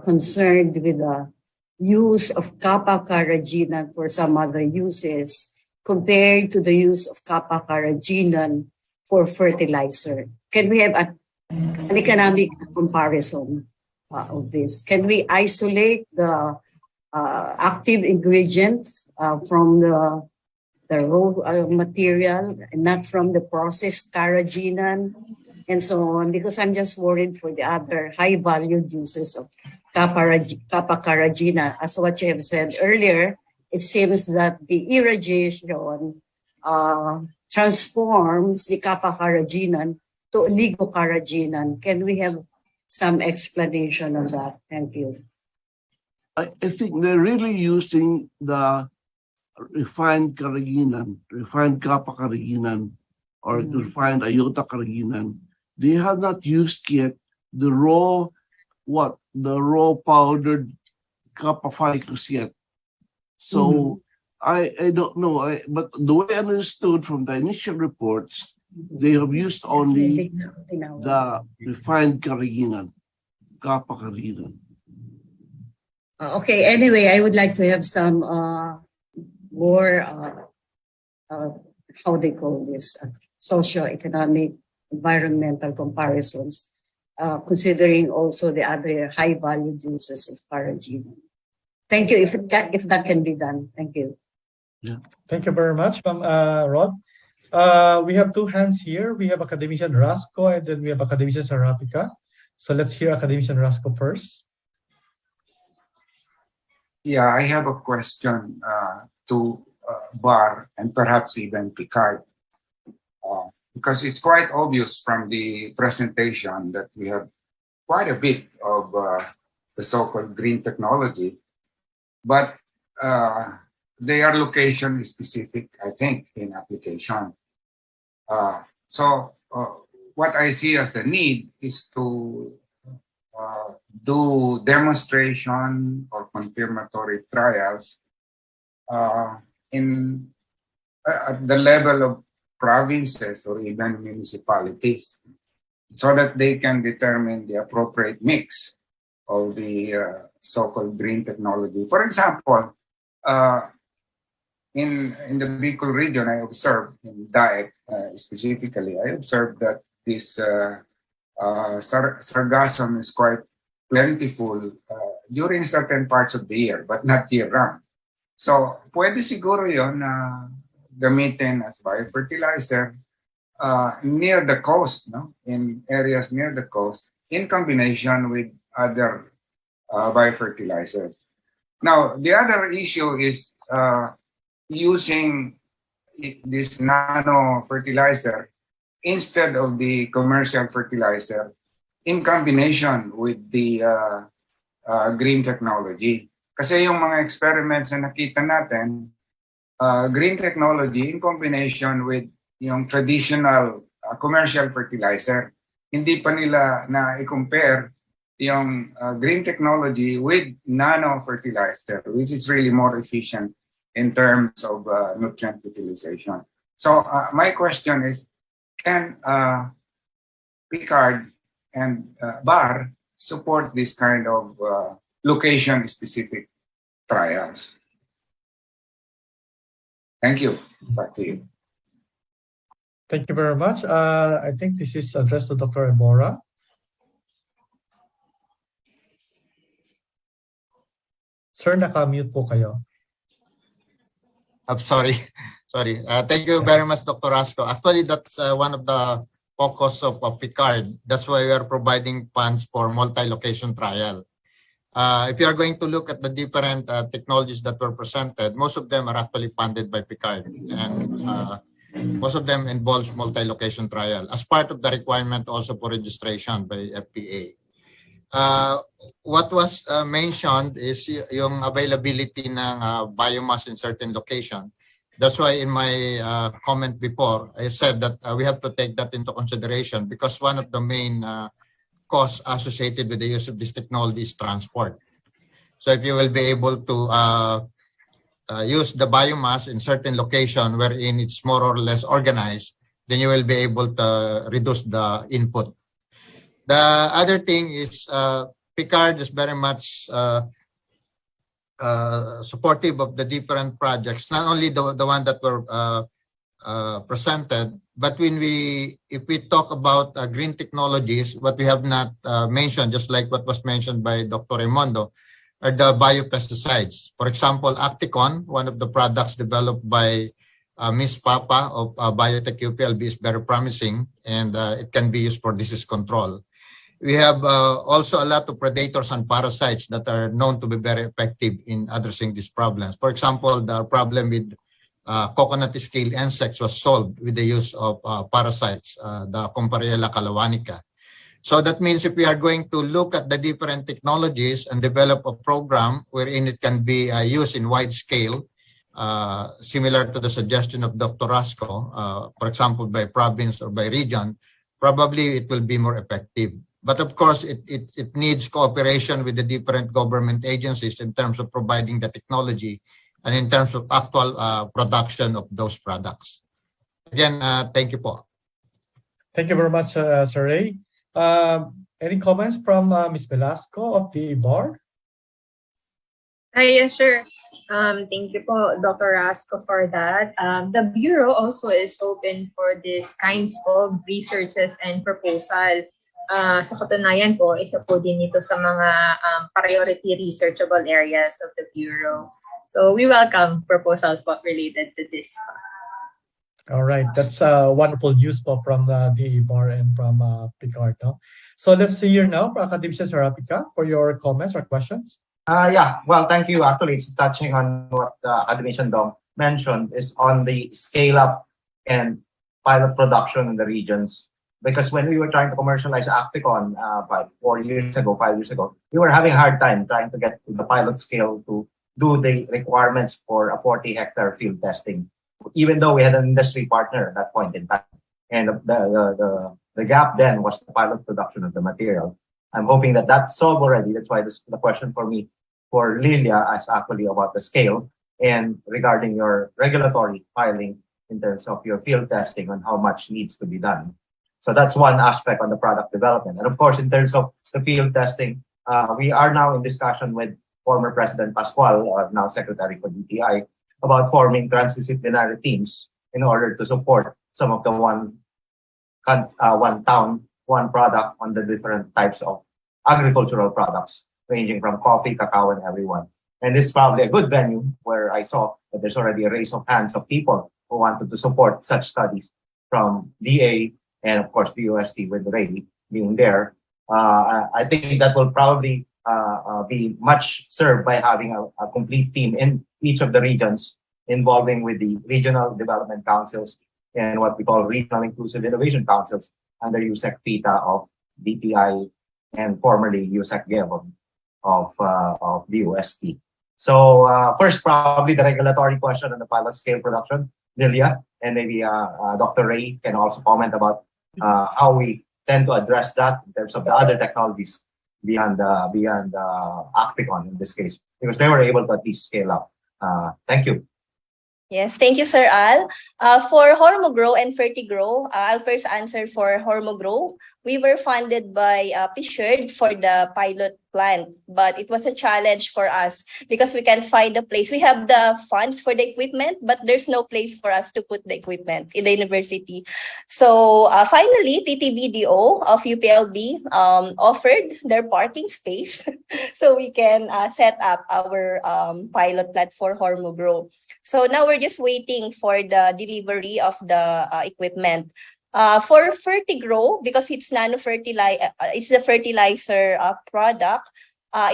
concerned with the use of kappa-carrageenan for some other uses compared to the use of kappa-carrageenan for fertilizer. Can we have an economic comparison of this? Can we isolate the active ingredient from the raw material and not from the processed carrageenan and so on? Because I'm just worried for the other high-value uses of kappa-carrageenan. As what you have said earlier, it seems that the irradiation transforms the kappa-carrageenan to oligocarrageenan. Can we have some explanation on that? Thank you. I think they're really using the refined carrageenan, refined kappa-carrageenan, or refined iota-carrageenan. They have not used yet the raw, the raw powdered kappa ficus yet. So I don't know, but the way I understood from the initial reports, they have used only the refined carrageenan, kappa-carrageenan. Okay, anyway, I would like to have some more, how they call this, socio-economic, environmental comparisons, considering also the other high-value uses of carrageenan. Thank you, if that can be done. Thank you. Yeah. Thank you very much, Ma'am Rod. We have two hands here. We have Academician Rasco and then we have Academician Sarapika. So let's hear Academician Rasco first. Yeah, I have a question to Bar and perhaps even Picard, because it's quite obvious from the presentation that we have quite a bit of the so-called green technology, but they are location specific, I think, in application. So what I see as the need is to do demonstration or confirmatory trials in at the level of provinces or even municipalities, so that they can determine the appropriate mix of the so-called green technology. For example, in the Bicol region, I observed in Daet specifically, I observed that this sargassum is quite plentiful during certain parts of the year, but not year-round. So, pwede siguro yun gamitin as biofertilizer near the coast, no? In areas near the coast, in combination with other biofertilizers. Now, the other issue is using this nano fertilizer instead of the commercial fertilizer in combination with the green technology. Kasi yung mga experiments na nakita natin, green technology in combination with yung traditional commercial fertilizer, hindi pa nila na i-compare yung green technology with nano fertilizer, which is really more efficient in terms of nutrient utilization. So my question is, can Picard and Bar support this kind of location-specific trials? Thank you. Back to you. Thank you very much. I think this is addressed to Dr. Ebora. Sir, naka-mute po kayo. I'm sorry. Thank you very much, Dr. Rasco. Actually, that's one of the focus of Picard. That's why we are providing funds for multi-location trial. If you are going to look at the different technologies that were presented, most of them are actually funded by Picard, and most of them involves multi-location trial as part of the requirement also for registration by FPA. What was mentioned is yung availability ng biomass in certain location. That's why in my comment before, I said that we have to take that into consideration, because one of the main cost associated with the use of this technology is transport. So if you will be able to use the biomass in certain location wherein it's more or less organized, then you will be able to reduce the input. The other thing is Picard is very much supportive of the different projects, not only the one that were presented, but if we talk about green technologies, what we have not mentioned, just like what was mentioned by Dr. Raimondo, are the biopesticides. For example, Acticon, one of the products developed by Ms. Papa of Biotech UPLB, is very promising, and it can be used for disease control. We have also a lot of predators and parasites that are known to be very effective in addressing these problems. For example, the problem with coconut scale insects was solved with the use of parasites, the Compariella calawanica. So that means if we are going to look at the different technologies and develop a program wherein it can be used in wide scale, similar to the suggestion of Dr. Rasco, for example, by province or by region, probably it will be more effective. But of course, it needs cooperation with the different government agencies in terms of providing the technology and in terms of actual production of those products. Again, thank you, po. Thank you very much, Sir Ray. Any comments from Ms. Velasco of the bar? Yes, sir. Thank you po, Dr. Rasco, for that. The Bureau also is open for these kinds of researches and proposal. Sa katunayan po, isa po din ito sa mga priority researchable areas of the Bureau. So we welcome proposals related to this. All right, that's wonderful news from the bar and from Picard. No? So let's see here now, Academician Serapika, for your comments or questions. Yeah, well, thank you. Actually, it's touching on what Academician Dong mentioned, is on the scale up and pilot production in the regions. Because when we were trying to commercialize Acticon 5 years ago, we were having a hard time trying to get to the pilot scale to do the requirements for a 40-hectare field testing, even though we had an industry partner at that point in time. And the gap then was the pilot production of the material. I'm hoping that that's solved already. That's why the question for me, for Lilia, is actually about the scale and regarding your regulatory filing in terms of your field testing on how much needs to be done. So that's one aspect on the product development. And of course, in terms of the field testing, we are now in discussion with former President Pascual, or now Secretary for DTI, about forming transdisciplinary teams in order to support some of the one town, one product on the different types of agricultural products, ranging from coffee, cacao, and everyone. And this is probably a good venue where I saw that there's already a raise of hands of people who wanted to support such studies from DA and of course the UST with Ray being there. I think that will probably be much served by having a complete team in each of the regions, involving with the regional development councils and what we call regional inclusive innovation councils under USEC PITA of DTI and formerly USEC GEV of the UST. So first, probably the regulatory question on the pilot scale production, Lilia, and maybe Dr. Ray can also comment about how we tend to address that in terms of the other technologies beyond Acticon in this case, because they were able to at least scale up. Thank you. Yes, thank you, Sir Al. For Hormogrow and Fertigrow, I'll first answer for Hormogrow. We were funded by PSHERD for the pilot plant, but it was a challenge for us because we can't find a place. We have the funds for the equipment, but there's no place for us to put the equipment in the university. So finally, TTVDO of UPLB offered their parking space so we can set up our pilot plant for Hormogrow. So now we're just waiting for the delivery of the equipment. For Fertigrow, because it's it's the fertilizer product,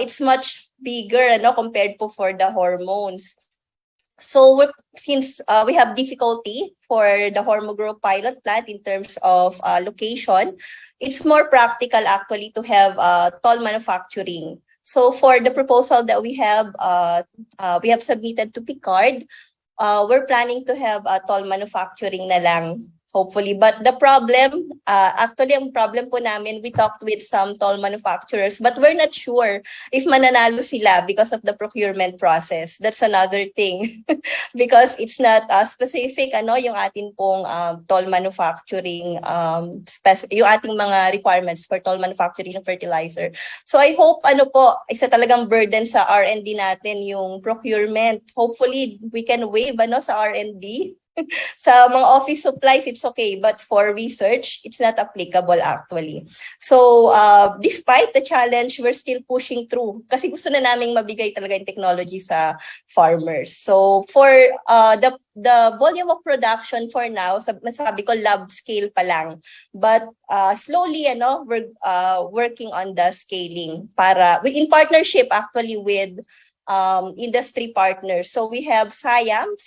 it's much bigger compared to for the hormones. So since we have difficulty for the Hormogrow pilot plant in terms of location, it's more practical actually to have toll manufacturing. So for the proposal that we have submitted to Picard, we're planning to have toll manufacturing na lang hopefully. But the problem, actually ang problem po namin, we talked with some toll manufacturers, but we're not sure if mananalo sila because of the procurement process. That's another thing. Because it's not specific, yung atin pong toll manufacturing, yung ating mga requirements for toll manufacturing ng fertilizer. So I hope, isa talagang burden sa R&D natin yung procurement. Hopefully, we can waive, sa R&D. Sa mga office supplies, it's okay. But for research, it's not applicable actually. So, despite the challenge, we're still pushing through. Kasi gusto na naming mabigay talaga yung technology sa farmers. So, for the volume of production for now, masabi ko lab scale pa lang. But slowly, we're working on the scaling in partnership actually with industry partners. So we have SIAM,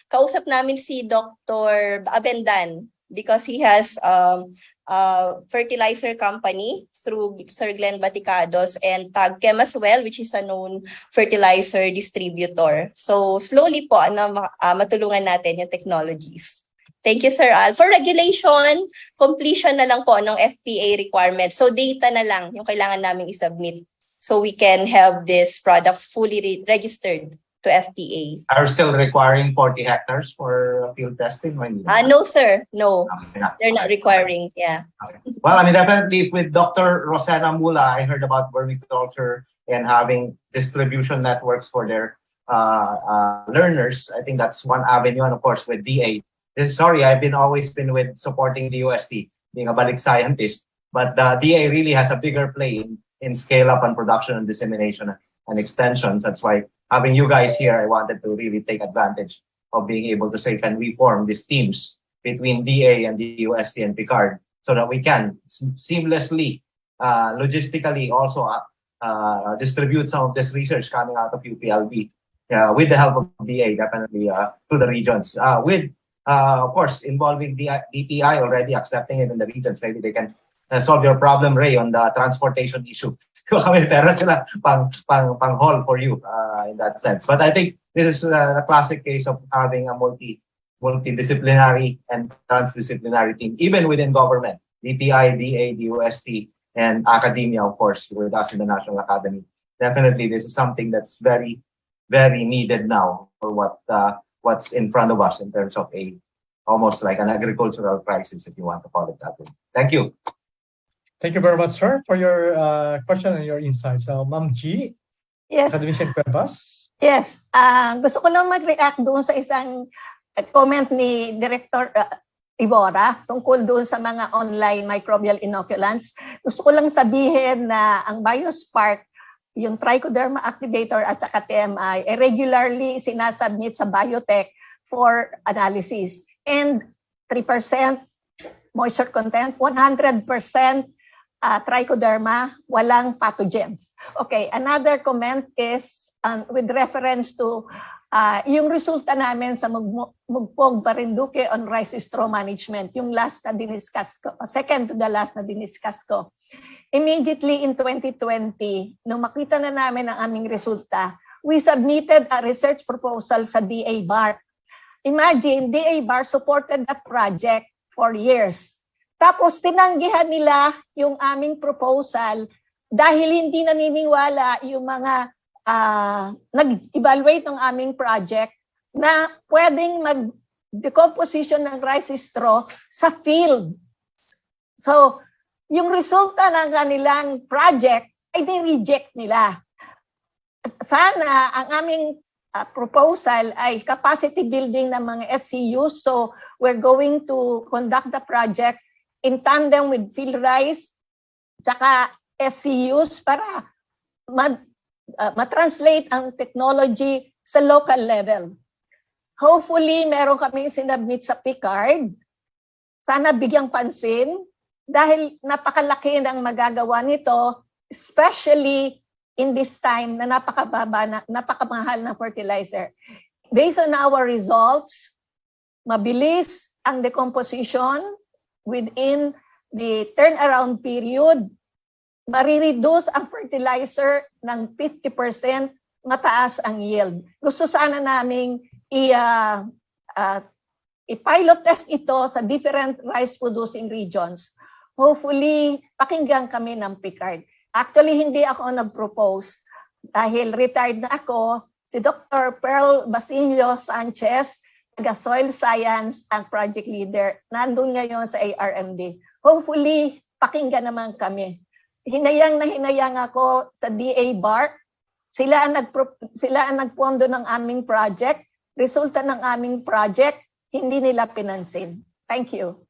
kausap namin si Dr. Abendan because he has fertilizer company through Sir Glenn Baticados, and TagChem as well, which is a known fertilizer distributor. So slowly po, matulungan natin yung technologies. Thank you, Sir Al. For regulation, completion na lang po ng FPA requirements. So data na lang yung kailangan naming isubmit. So we can have these products fully registered to FPA. Are you still requiring 40 hectares for field testing? No, sir. No, they're not requiring. Yeah. Well, definitely with Dr. Rosana Mula, I heard about vermiculture and having distribution networks for their learners. I think that's one avenue, and of course with DA. I've always been with supporting the UST, being a balik scientist, but the DA really has a bigger play in scale up and production and dissemination and extensions. That's why having you guys here, I wanted to really take advantage of being able to say, can we form these teams between DA and the UST and Picard so that we can seamlessly, logistically also distribute some of this research coming out of UPLB with the help of DA, definitely to the regions. With, of course, involving DTI already accepting it in the regions. Maybe they can solve your problem, Ray, on the transportation issue. Kami pera sila pang haul for you in that sense. But I think this is a classic case of having a multidisciplinary and transdisciplinary team, even within government, DTI, DA, DUST, and academia, of course, with us in the National Academy. Definitely, this is something that's very, very needed now for what's in front of us in terms of almost like an agricultural crisis, if you want to call it that way. Thank you. Thank you very much, sir, for your question and your insights. Ma'am G, Yes. Academician Cuevas. Yes. Gusto ko lang mag-react doon sa isang comment ni Director Ibora tungkol doon sa mga online microbial inoculants. Gusto ko lang sabihin na ang Biospark, yung Trichoderma activator at saka TMI, regularly sinasubmit sa biotech for analysis. And 3% moisture content, 100% trichoderma, walang pathogens. Okay, another comment is with reference to yung resulta namin sa Mugpog Marinduque on rice straw management, yung last na diniscuss ko, second to the last na diniscuss ko. Immediately in 2020, nung makita na namin ang aming resulta, we submitted a research proposal sa DA-BAR. Imagine, DA-BAR supported that project for years. Tapos tinanggihan nila yung aming proposal dahil hindi naniniwala yung mga nag-evaluate ng aming project na pwedeng mag-decomposition ng rice straw sa field. So, yung resulta ng kanilang project ay ni-reject nila. Sana ang aming proposal ay capacity building ng mga SCUs. So, we're going to conduct the project in tandem with field rice tsaka SCUs para ma-translate ang technology sa local level. Hopefully, meron kaming sinabmit sa Picard. Sana bigyang pansin dahil napakalaki ng magagawa nito, especially in this time na napakamahal na fertilizer. Based on our results, mabilis ang decomposition within the turnaround period, marireduce ang fertilizer ng 50%, mataas ang yield. Gusto sana naming I-pilot test ito sa different rice-producing regions. Hopefully, pakinggan kami ng PICARD. Actually, hindi ako nag-propose dahil retired na ako, si Dr. Pearl Basilio Sanchez, taga-soil science and project leader, nandun ngayon sa ARMD. Hopefully, pakinggan naman kami. Hinayang na hinayang ako sa DA BARC. Sila ang nagpondo ng aming project. Resulta ng aming project, hindi nila pinansin. Thank you.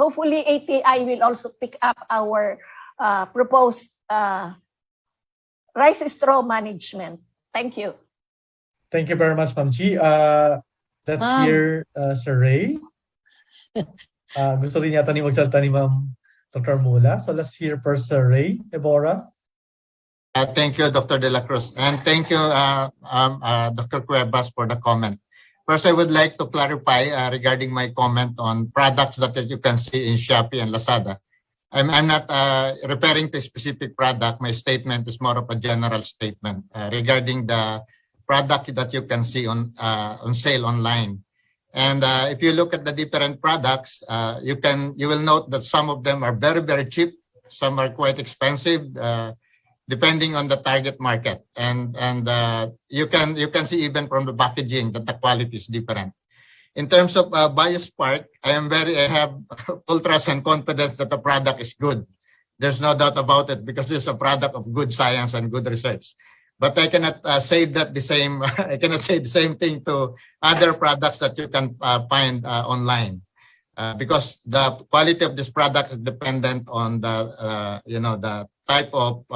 Hopefully, ATI will also pick up our proposed rice straw management. Thank you. Thank you very much, Ma'am G. Let's hear Sir Ray. Gusto rin yata ni magsalita ni Ma'am Dr. Mula. So let's hear first Sir Ray Ebora. Thank you, Dr. De La Cruz. And thank you, Dr. Cuevas, for the comment. First, I would like to clarify regarding my comment on products that you can see in Shopee and Lazada. I'm not referring to a specific product. My statement is more of a general statement regarding the product that you can see on sale online. And if you look at the different products, you will note that some of them are very, very cheap. Some are quite expensive, depending on the target market. And you can see even from the packaging that the quality is different. In terms of BioSpark, I have full trust and confidence that the product is good. There's no doubt about it because it's a product of good science and good research. But I cannot say that the same. I cannot say the same thing to other products that you can find online, because the quality of this product is dependent on the the type of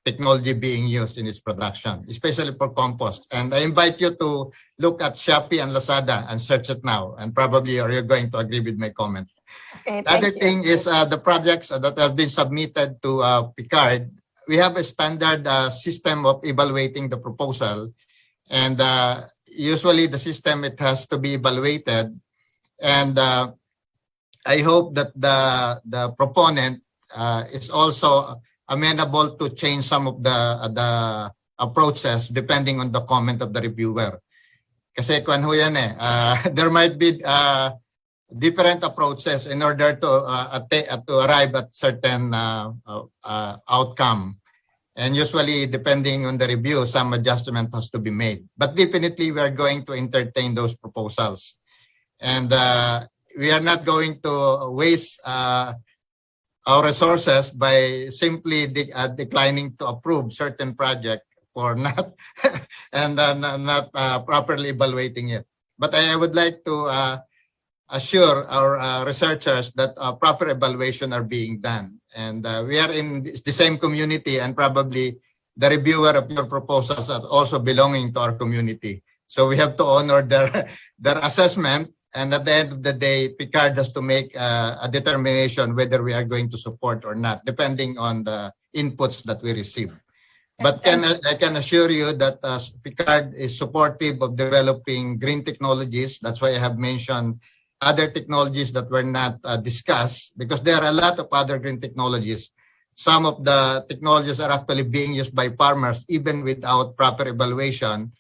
technology being used in its production, especially for compost. And I invite you to look at Shopee and Lazada and search it now, and probably you're going to agree with my comment. Okay, the other thing is the projects that have been submitted to PICARD. We have a standard system of evaluating the proposal, and usually the system, it has to be evaluated. And I hope that the proponent is also amenable to change some of the approaches depending on the comment of the reviewer. Kasi kung ano yan there might be different approaches in order to arrive at certain outcome. And usually, depending on the review, some adjustment has to be made. But definitely, we are going to entertain those proposals. And we are not going to waste our resources by simply declining to approve certain project or not and not properly evaluating it. But I would like to assure our researchers that proper evaluation are being done. And we are in the same community, and probably the reviewer of your proposals are also belonging to our community. So we have to honor their assessment. And at the end of the day, PICARD has to make a determination whether we are going to support or not, depending on the inputs that we receive. But I can assure you that PICARD is supportive of developing green technologies. That's why I have mentioned other technologies that were not discussed, because there are a lot of other green technologies. Some of the technologies are actually being used by farmers even without proper evaluation,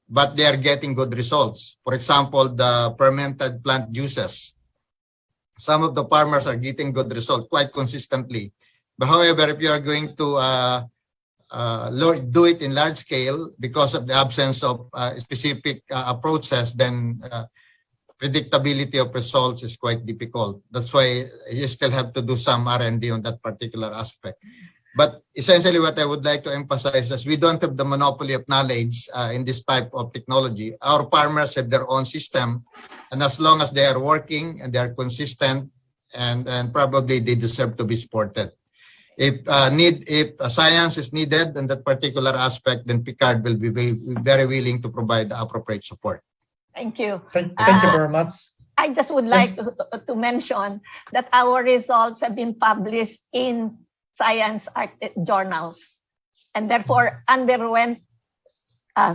but they are getting good results. For example, the fermented plant juices. Some of the farmers are getting good results quite consistently. But however, if you are going to do it in large scale because of the absence of specific approaches, then predictability of results is quite difficult. That's why you still have to do some R&D on that particular aspect. But essentially what I would like to emphasize is we don't have the monopoly of knowledge in this type of technology. Our farmers have their own system, and as long as they are working and they are consistent, and probably they deserve to be supported. If science is needed in that particular aspect, then PICARD will be very willing to provide the appropriate support. Thank you. Thank you very much. I just would like to mention that our results have been published in science journals, and therefore underwent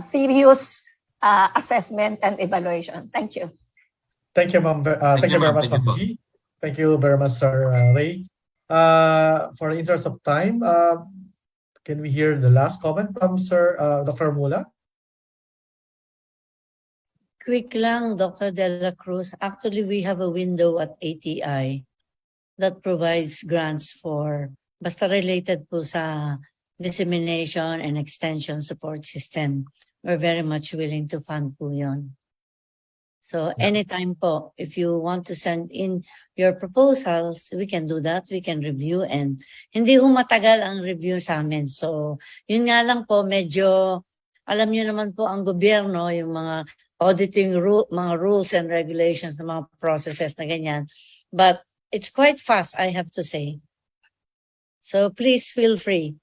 serious assessment and evaluation. Thank you. Thank you, Ma'am. Thank you very much, Ma'am G. Thank you very much, Sir Ray. For the interest of time, can we hear the last comment from Sir Dr. Mula? Quick lang, Dr. De La Cruz. Actually, we have a window at ATI that provides grants for, basta related po sa dissemination and extension support system. We're very much willing to fund po yun. So anytime po, if you want to send in your proposals, we can do that. We can review and hindi ho matagal ang review sa amin. So yun nga lang po, medyo alam niyo naman po ang gobyerno, yung mga auditing mga rules and regulations, ng mga processes na ganyan. But it's quite fast, I have to say. So please feel free.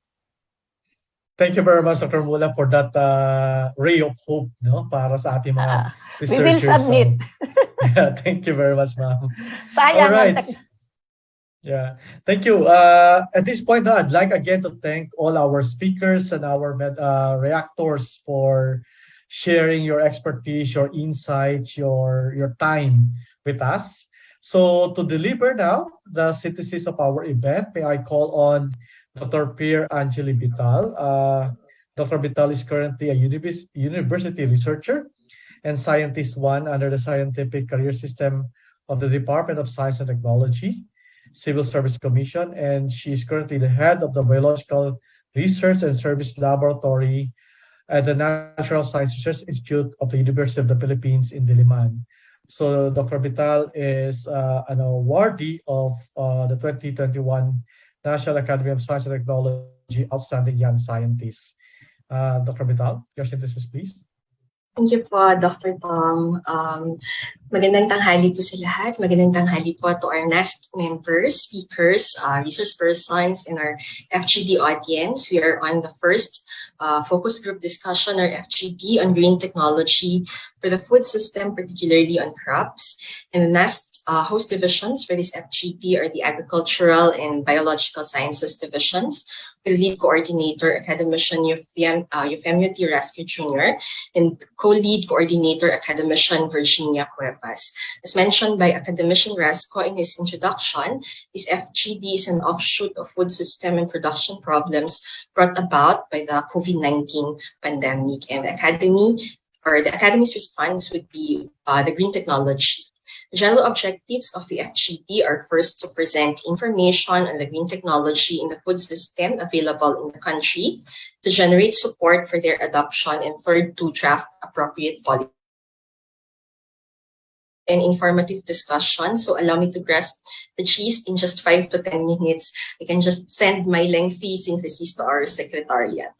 Thank you very much, Dr. Mula, for that ray of hope, no, para sa ating mga researchers. We will submit. Yeah, thank you very much, ma'am. Sayang. All right. Yeah, thank you. At this point, I'd like again to thank all our speakers and our reactors for sharing your expertise, your insights, your time with us. So to deliver now the synthesis of our event, may I call on Dr. Pierre Angeli Vital. Dr. Vital is currently a university researcher and scientist one under the Scientific Career System of the Department of Science and Technology, Civil Service Commission, and she is currently the head of the Biological Research and Service Laboratory at the Natural Science Research Institute of the University of the Philippines in Diliman. So Dr. Vital is an awardee of the 2021 National Academy of Science and Technology Outstanding Young Scientist. Dr. Vital, your synthesis, please. Thank you po, Dr. Tom. Magandang tanghali po sa lahat. Magandang tanghali po to our NAST members, speakers, resource persons, and our FGD audience. We are on the first focus group discussion, or FGD, on green technology for the food system, particularly on crops. And the NAST host divisions for this FGD are the Agricultural and Biological Sciences divisions, with lead coordinator, academician Eufemio T. Rasco Jr., and co-lead coordinator, academician Virginia Cuevas. As mentioned by academician Rasco in his introduction, this FGD is an offshoot of food system and production problems brought about by the COVID-19 pandemic, and the Academy's response would be the green technology. The general objectives of the FGD are first to present information on the green technology in the food system available in the country, to generate support for their adoption, and third, to draft appropriate policy and informative discussion. So allow me to grasp the gist in just 5 to 10 minutes. I can just send my lengthy synthesis to our secretariat.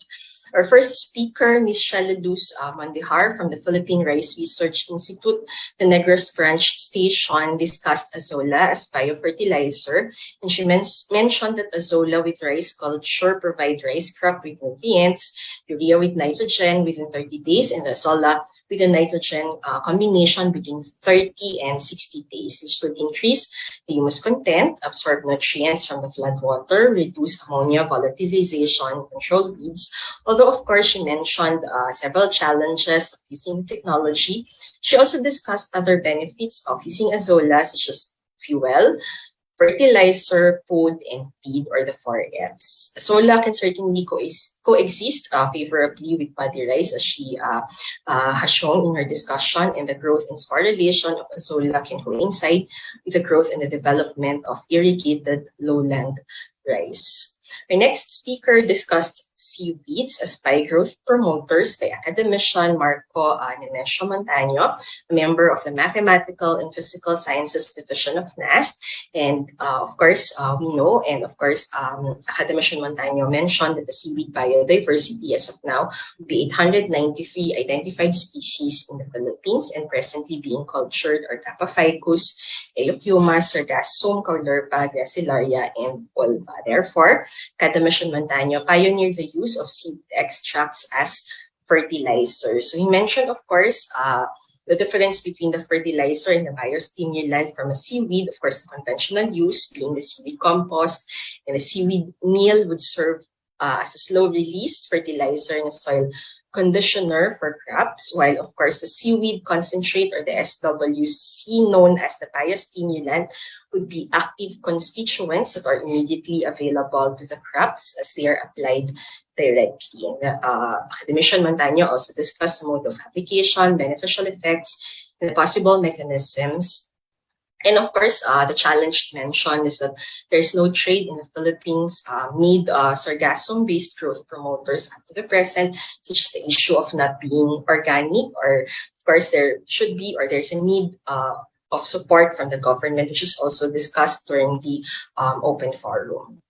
Our first speaker, Ms. Shella Luz Mandihar from the Philippine Rice Research Institute, the Negros Branch Station, discussed Azolla as biofertilizer, and she mentioned that Azolla with rice culture provide rice crop with nutrients, urea with nitrogen within 30 days, and Azolla with a nitrogen combination between 30 and 60 days. This would increase the humus content, absorb nutrients from the floodwater, reduce ammonia volatilization, control weeds. Although, of course, she mentioned several challenges of using the technology, she also discussed other benefits of using Azolla, such as fuel, fertilizer, food, and feed, or the 4 Fs. Azolla can certainly coexist favorably with paddy rice, as she has shown in her discussion, and the growth and sporulation of Azolla can coincide with the growth and the development of irrigated lowland rice. Our next speaker discussed seaweeds as pie-growth promoters by academician Marco Nemesio Montaño, a member of the Mathematical and Physical Sciences Division of NAST. And of course, we know, and of course, academician Montaño mentioned that the seaweed biodiversity as of now would be 893 identified species in the Philippines and presently being cultured are Tapaphycus, Euopuma, Sargassum, Caulerpa, Gracilaria, and Volva. Therefore, academician Montaño pioneered the use of seed extracts as fertilizers. So he mentioned, of course, the difference between the fertilizer and the biostimulant from a seaweed. Of course, the conventional use being the seaweed compost, and the seaweed meal would serve as a slow release fertilizer in a soil conditioner for crops, while of course the seaweed concentrate or the SWC, known as the biostimulant, would be active constituents that are immediately available to the crops as they are applied directly. And Academician Montaño also discussed the mode of application, beneficial effects, and the possible mechanisms. And of course, the challenge mentioned is that there's no trade in the Philippines made sargassum-based growth promoters up to the present, such as the issue of not being organic, or of course there should be, or there's a need of support from the government, which is also discussed during the open forum.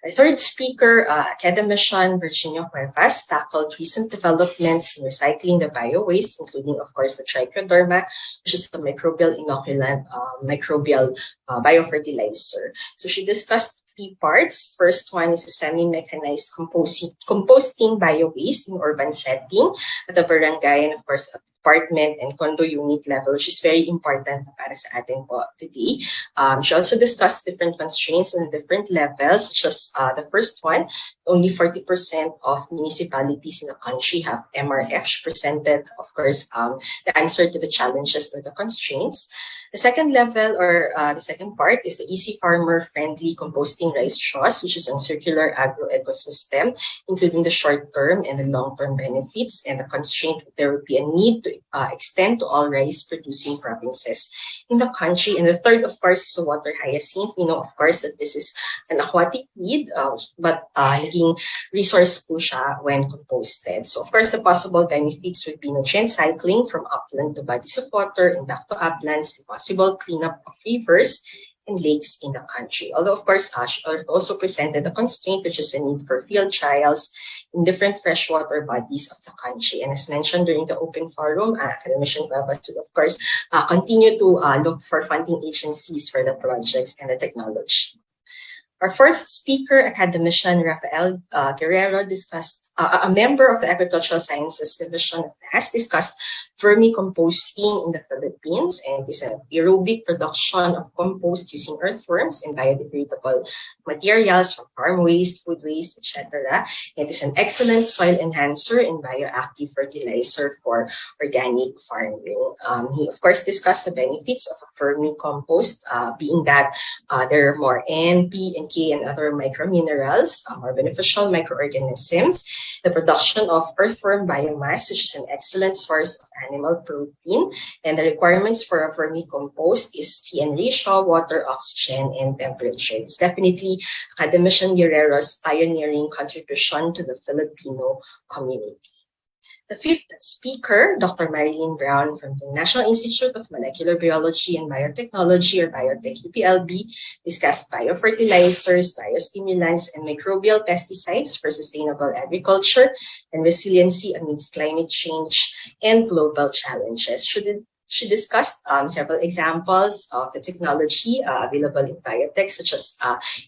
Our third speaker, academician Virginia Cuevas, tackled recent developments in recycling the bio-waste, including, of course, the trichoderma, which is the microbial inoculant, microbial biofertilizer. So she discussed 3 parts. First one is a semi-mechanized composting bio-waste in urban setting at the barangay and, of course, apartment and condo unit level, which is very important para sa atin po today. She also discussed different constraints on different levels, such as the first one, only 40% of municipalities in the country have MRF. She presented, of course, the answer to the challenges or the constraints. The second level, or the second part, is the easy farmer-friendly composting rice straws, which is a circular agro-ecosystem, including the short-term and the long-term benefits, and the constraint there would be a need to extend to all rice-producing provinces in the country. And the third, of course, is the water hyacinth. We know, of course, that this is an aquatic weed, but naging resource po siya when composted. So, of course, the possible benefits would be nutrient cycling from upland to bodies of water and back to uplands, and possible cleanup of rivers and lakes in the country. Although, of course, she also presented a constraint, which is a need for field trials in different freshwater bodies of the country. And as mentioned during the open forum, Academician Cuevas would, of course, continue to look for funding agencies for the projects and the technology. Our fourth speaker, academician Rafael Guerrero, discussed, a member of the Agricultural Sciences Division, has discussed vermicomposting in the Philippines, and is an aerobic production of compost using earthworms and biodegradable materials from farm waste, food waste, etc. It is an excellent soil enhancer and bioactive fertilizer for organic farming. He, of course, discussed the benefits of a vermicompost, being that there are more N, P, and K and other microminerals, or beneficial microorganisms, the production of earthworm biomass, which is an excellent source of animal protein, and the requirements for a vermicompost is CN ratio, water, oxygen, and temperature. It's definitely Academician Guerrero's pioneering contribution to the Filipino community. The fifth speaker, Dr. Marilyn Brown from the National Institute of Molecular Biology and Biotechnology, or Biotech UPLB, discussed biofertilizers, biostimulants, and microbial pesticides for sustainable agriculture and resiliency amidst climate change and global challenges. She discussed several examples of the technology available in biotech, such as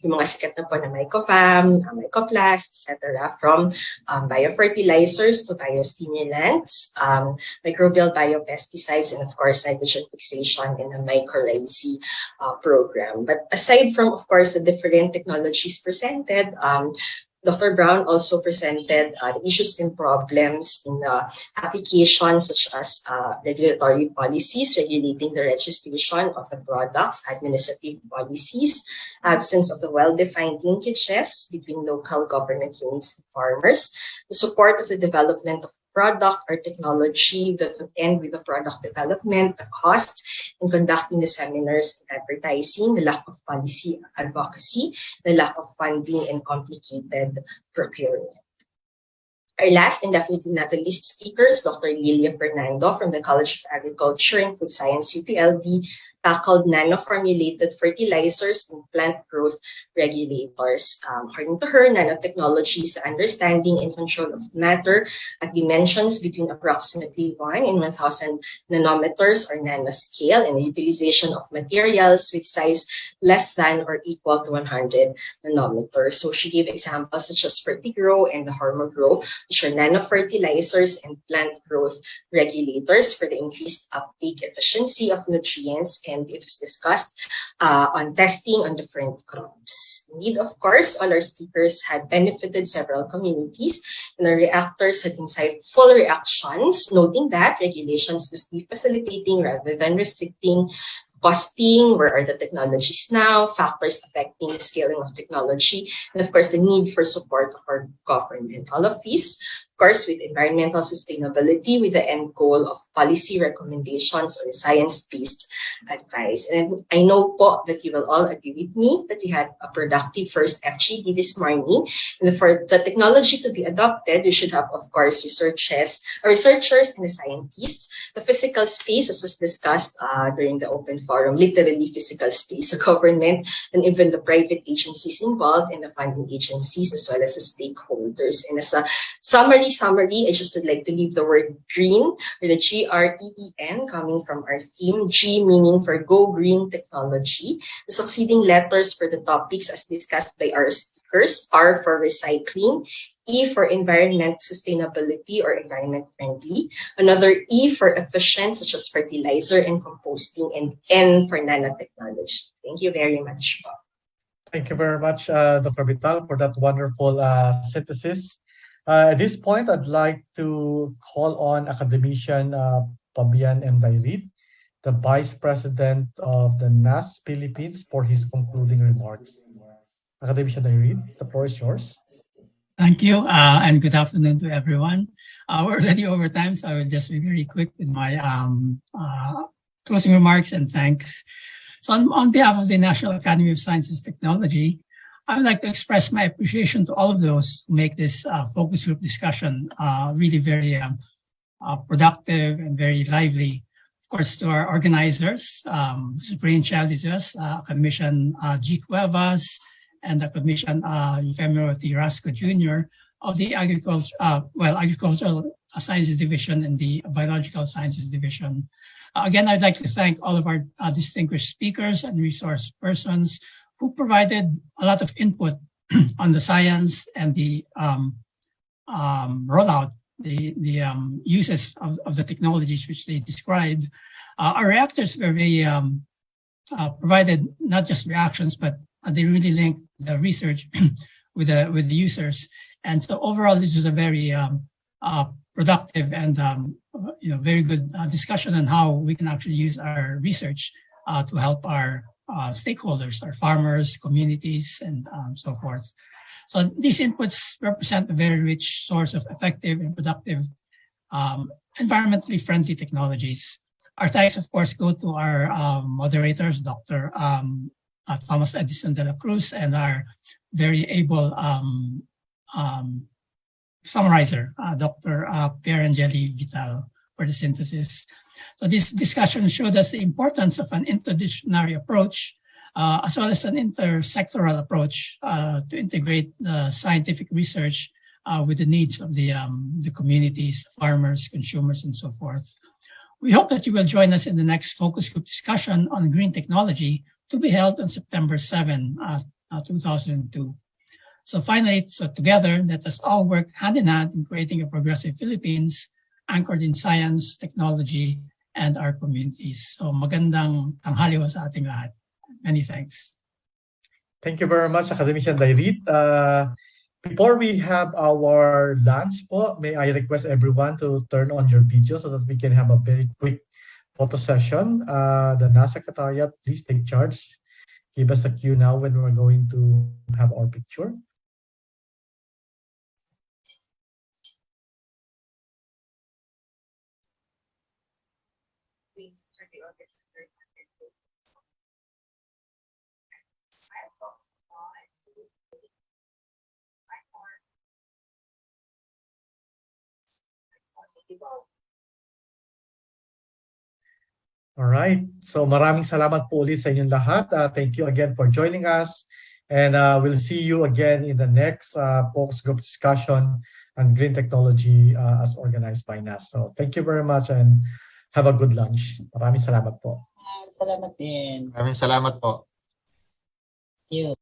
yung mga sikat na po na Mycopam, Mycoplast, etc., from biofertilizers to biostimulants, microbial biopesticides, and of course, nitrogen fixation in the mycorrhizae program. But aside from, of course, the different technologies presented, Dr. Brown also presented the issues and problems in applications such as regulatory policies regulating the registration of the products, administrative policies, absence of the well-defined linkages between local government units and farmers, the support of the development of product or technology that would end with the product development, the cost in conducting the seminars and advertising, the lack of policy advocacy, the lack of funding, and complicated procurement. Our last and definitely not the least speaker is Dr. Lilia Fernando from the College of Agriculture and Food Science UPLB, tackled nano-formulated fertilizers and plant growth regulators. According to her, nanotechnology is understanding and control of matter at dimensions between approximately 1 in 1,000 nanometers or nanoscale, and the utilization of materials with size less than or equal to 100 nanometers. So she gave examples such as Fertigrow and the Hormogrow, which are nanofertilizers and plant growth regulators for the increased uptake efficiency of nutrients and it was discussed on testing on different crops. Indeed, of course, all our speakers had benefited several communities, and our reactors had insightful reactions, noting that regulations must be facilitating rather than restricting. Costing, where are the technologies now, factors affecting the scaling of technology, and of course the need for support of our government. All of these, of course, with environmental sustainability with the end goal of policy recommendations or science-based advice. And I know po that you will all agree with me that we had a productive first FGD this morning. And for the technology to be adopted, we should have, of course, researchers and the scientists. The physical space, as was discussed during the open forum, literally physical space, the government and even the private agencies involved and the funding agencies as well as the stakeholders. And as a summary, I just would like to leave the word green, or the GREEN, coming from our theme. G meaning for Go Green Technology. The succeeding letters for the topics as discussed by our speakers are for recycling, E for environment sustainability or environment friendly, another E for efficient such as fertilizer and composting, and N for nanotechnology. Thank you very much. Thank you very much, Dr. Vital, for that wonderful synthesis. At this point, I'd like to call on academician Fabian M. Dairit, the Vice President of the NAS Philippines, for his concluding remarks. Academician Dairit, the floor is yours. Thank you, and good afternoon to everyone. We're already over time, so I will just be very quick with my closing remarks and thanks. So on behalf of the National Academy of Sciences and Technology, I would like to express my appreciation to all of those who make this focus group discussion really very productive and very lively. Of course, to our organizers, whose brainchild is us, Academician G. Cuevas, and the Commission Eufemio Tirasco Jr. of the Agricultural Sciences Division and the Biological Sciences Division. Again, I'd like to thank all of our distinguished speakers and resource persons who provided a lot of input on the science and the rollout, the uses of the technologies which they described. Our reactors were very provided not just reactions, but they really linked the research with the users. And so overall, this was a very productive and very good discussion on how we can actually use our research to help our stakeholders, our farmers, communities, and so forth. So these inputs represent a very rich source of effective and productive, environmentally friendly technologies. Our thanks, of course, go to our moderators, Dr. Thomas Edison de la Cruz, and our very able summarizer, Dr. Pierangeli Vital, for the synthesis. So this discussion showed us the importance of an interdisciplinary approach, as well as an intersectoral approach to integrate scientific research with the needs of the communities, farmers, consumers, and so forth. We hope that you will join us in the next focus group discussion on green technology to be held on September 7, 2002. So finally, together, let us all work hand in hand in creating a progressive Philippines anchored in science, technology, and our communities. So magandang tanghali ho sa ating lahat. Many thanks. Thank you very much, Academician Dairit. Before we have our lunch po, may I request everyone to turn on your video so that we can have a very quick photo session. The NAS Secretariat, please take charge. Give us a cue now when we're going to have our picture. All right. So maraming salamat po ulit sa inyong lahat. Thank you again for joining us. And we'll see you again in the next focus group discussion on green technology as organized by NAS. So thank you very much and have a good lunch. Maraming salamat po. Salamat din. Maraming salamat po. Thank you.